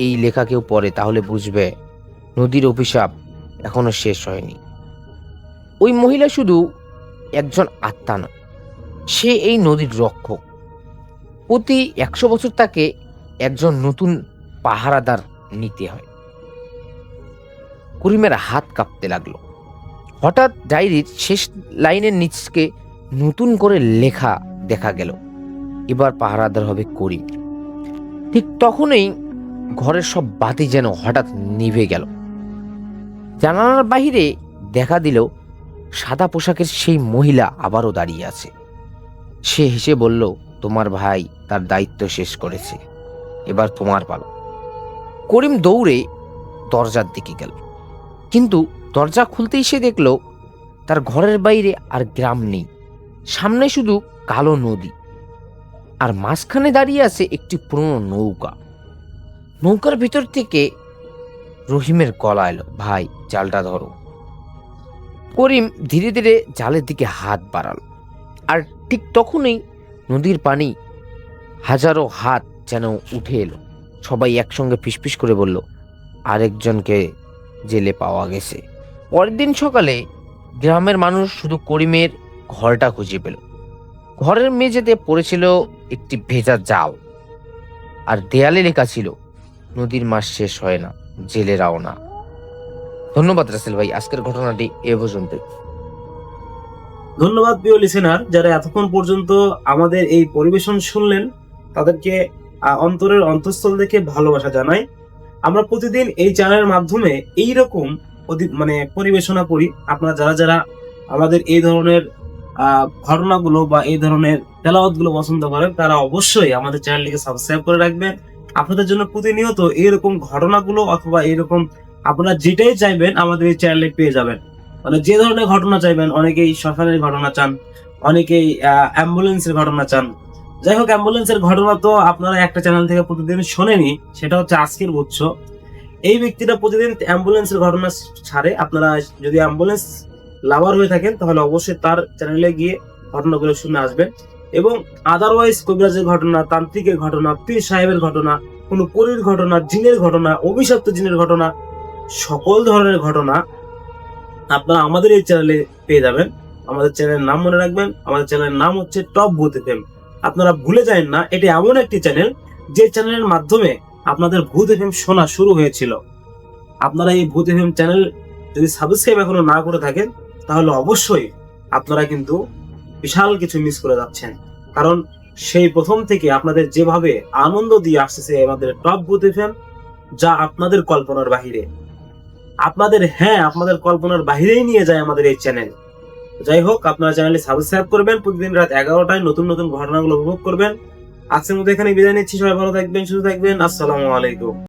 এই লেখা কেউ পড়ে তাহলে বুঝবে নদীর অভিশাপ এখনো শেষ হয়নি। ওই মহিলা শুধু একজন আত্মা না, সে এই নদীর রক্ষক। প্রতি 100 বছর তাকে একজন নতুন পাহারাদার নিতে হয়। করিমের হাত কাঁপতে লাগলো। হঠাৎ ডায়েরির শেষ লাইনের নিচকে নতুন করে লেখা দেখা গেল, এবার পাহারাদার হবে করিম। ঠিক তখনই ঘরের সব বাতি যেন হঠাৎ নিভে গেল। জানালার বাহিরে দেখা দিল সাদা পোশাকের সেই মহিলা আবারও দাঁড়িয়ে আছে। সে হেসে বলল, তোমার ভাই তার দায়িত্ব শেষ করেছে, এবার তোমার পালা। করিম দৌড়ে দরজার দিকে গেল, কিন্তু দরজা খুলতেই সে দেখল তার ঘরের বাইরে আর গ্রাম নেই। সামনে শুধু কালো নদী, আর মাঝখানে দাঁড়িয়ে আছে একটি পুরনো নৌকা। নৌকার ভিতর থেকে রহিমের গলা এলো, ভাই জালটা ধরো। করিম ধীরে ধীরে জালের দিকে হাত বাড়াল, আর ঠিক তখনই নদীর পানি হাজারো হাত যেন উঠে এলো। সবাই একসঙ্গে ফিসফিস করে বলল, আরেকজনকে জেলে পাওয়া গেছে। পরের দিন সকালে গ্রামের মানুষ শুধু করিমের ঘরটা খুঁজে পেল। ঘরের মেঝেতে পড়েছিল একটি ভেজা জাল, আর দেয়ালে লেখা ছিল, নদীর মাস শেষ হয় না, জেলেরাও না। ধন্যবাদ রাসেল ভাই, আজকের ঘটনাটি এ পর্যন্ত। ধন্যবাদ প্রিয় লিসেনার, যারা এতক্ষণ পর্যন্ত আমাদের এই পরিবেশন শুনলেন তাদেরকে অন্তরের অন্তঃস্থল থেকে ভালোবাসা জানাই। আমরা প্রতিদিন এই চ্যানেলের মাধ্যমে এইরকম পরিবেশনা করি। আপনারা যারা যারা আমাদের এই ধরনের ঘটনাগুলো বা এই ধরনের তেলাওয়াতগুলো পছন্দ করেন, তারা অবশ্যই আমাদের চ্যানেলটিকে সাবস্ক্রাইব করে রাখবেন। আপনাদের জন্য প্রতিনিয়ত এইরকম ঘটনাগুলো অথবা এইরকম আপনারা যেটাই চাইবেন আমাদের এই চ্যানেলে পেয়ে যাবেন। মানে যে ধরনের ঘটনা চাইবেন, অনেকেই শ্মশানের ঘটনা চান, অনেকেই অ্যাম্বুলেন্সের ঘটনা চান। যাই হোক, অ্যাম্বুলেন্সের ঘটনা তো আপনারা একটা চ্যানেল থেকে প্রতিদিন শোনেনি, সেটা হচ্ছে আজকের উৎস। এই ব্যক্তিটা প্রতিদিন অ্যাম্বুলেন্সের ঘটনা ছাড়ে। আপনারা যদি অ্যাম্বুলেন্স লাভার হয়ে থাকেন তাহলে অবশ্যই তার চ্যানেলে গিয়ে ঘটনাগুলো শুনে আসবেন। এবং আদারওয়াইজ কবিরাজের ঘটনা, তান্ত্রিকের ঘটনা, পীর সাহেবের ঘটনা, কোনো পরীর ঘটনা, জিনের ঘটনা, অভিশপ্ত জিনের ঘটনা, সকল ধরনের ঘটনা আপনারা আমাদের এই চ্যানেলে পেয়ে যাবেন। আমাদের চ্যানেলের নাম মনে রাখবেন, আমাদের চ্যানেলের নাম হচ্ছে টপ ভূত এফএম। আপনারা ভুলে যাবেন না, এটি এমন একটি চ্যানেল যে চ্যানেলের মাধ্যমে আপনাদের ভূত এফএম শোনা শুরু হয়েছিল। আপনারা এই ভূত এফএম চ্যানেল যদি সাবস্ক্রাইব এখনো না করে থাকেন, তাহলে অবশ্যই আপনারা কিন্তু বিশাল কিছু মিস করে যাচ্ছেন। কারণ সেই প্রথম থেকে আপনাদের যেভাবে আনন্দ দিয়ে আসতেছে আমাদের টপ ভূত এফএম, যা আপনাদের কল্পনার বাহিরে, আপনাদের কল্পনার বাহিরেই নিয়ে যায় আমাদের এই চ্যানেল। যাই হোক, আপনারা চ্যানেলটি সাবস্ক্রাইব করবেন, প্রতিদিন রাত 11টায় নতুন নতুন ঘটনাগুলো উপভোগ করবেন। আজকের মতো এখানে বিদায় নিচ্ছি। সবাই ভালো থাকবেন, সুস্থ থাকবেন। আসসালামু আলাইকুম।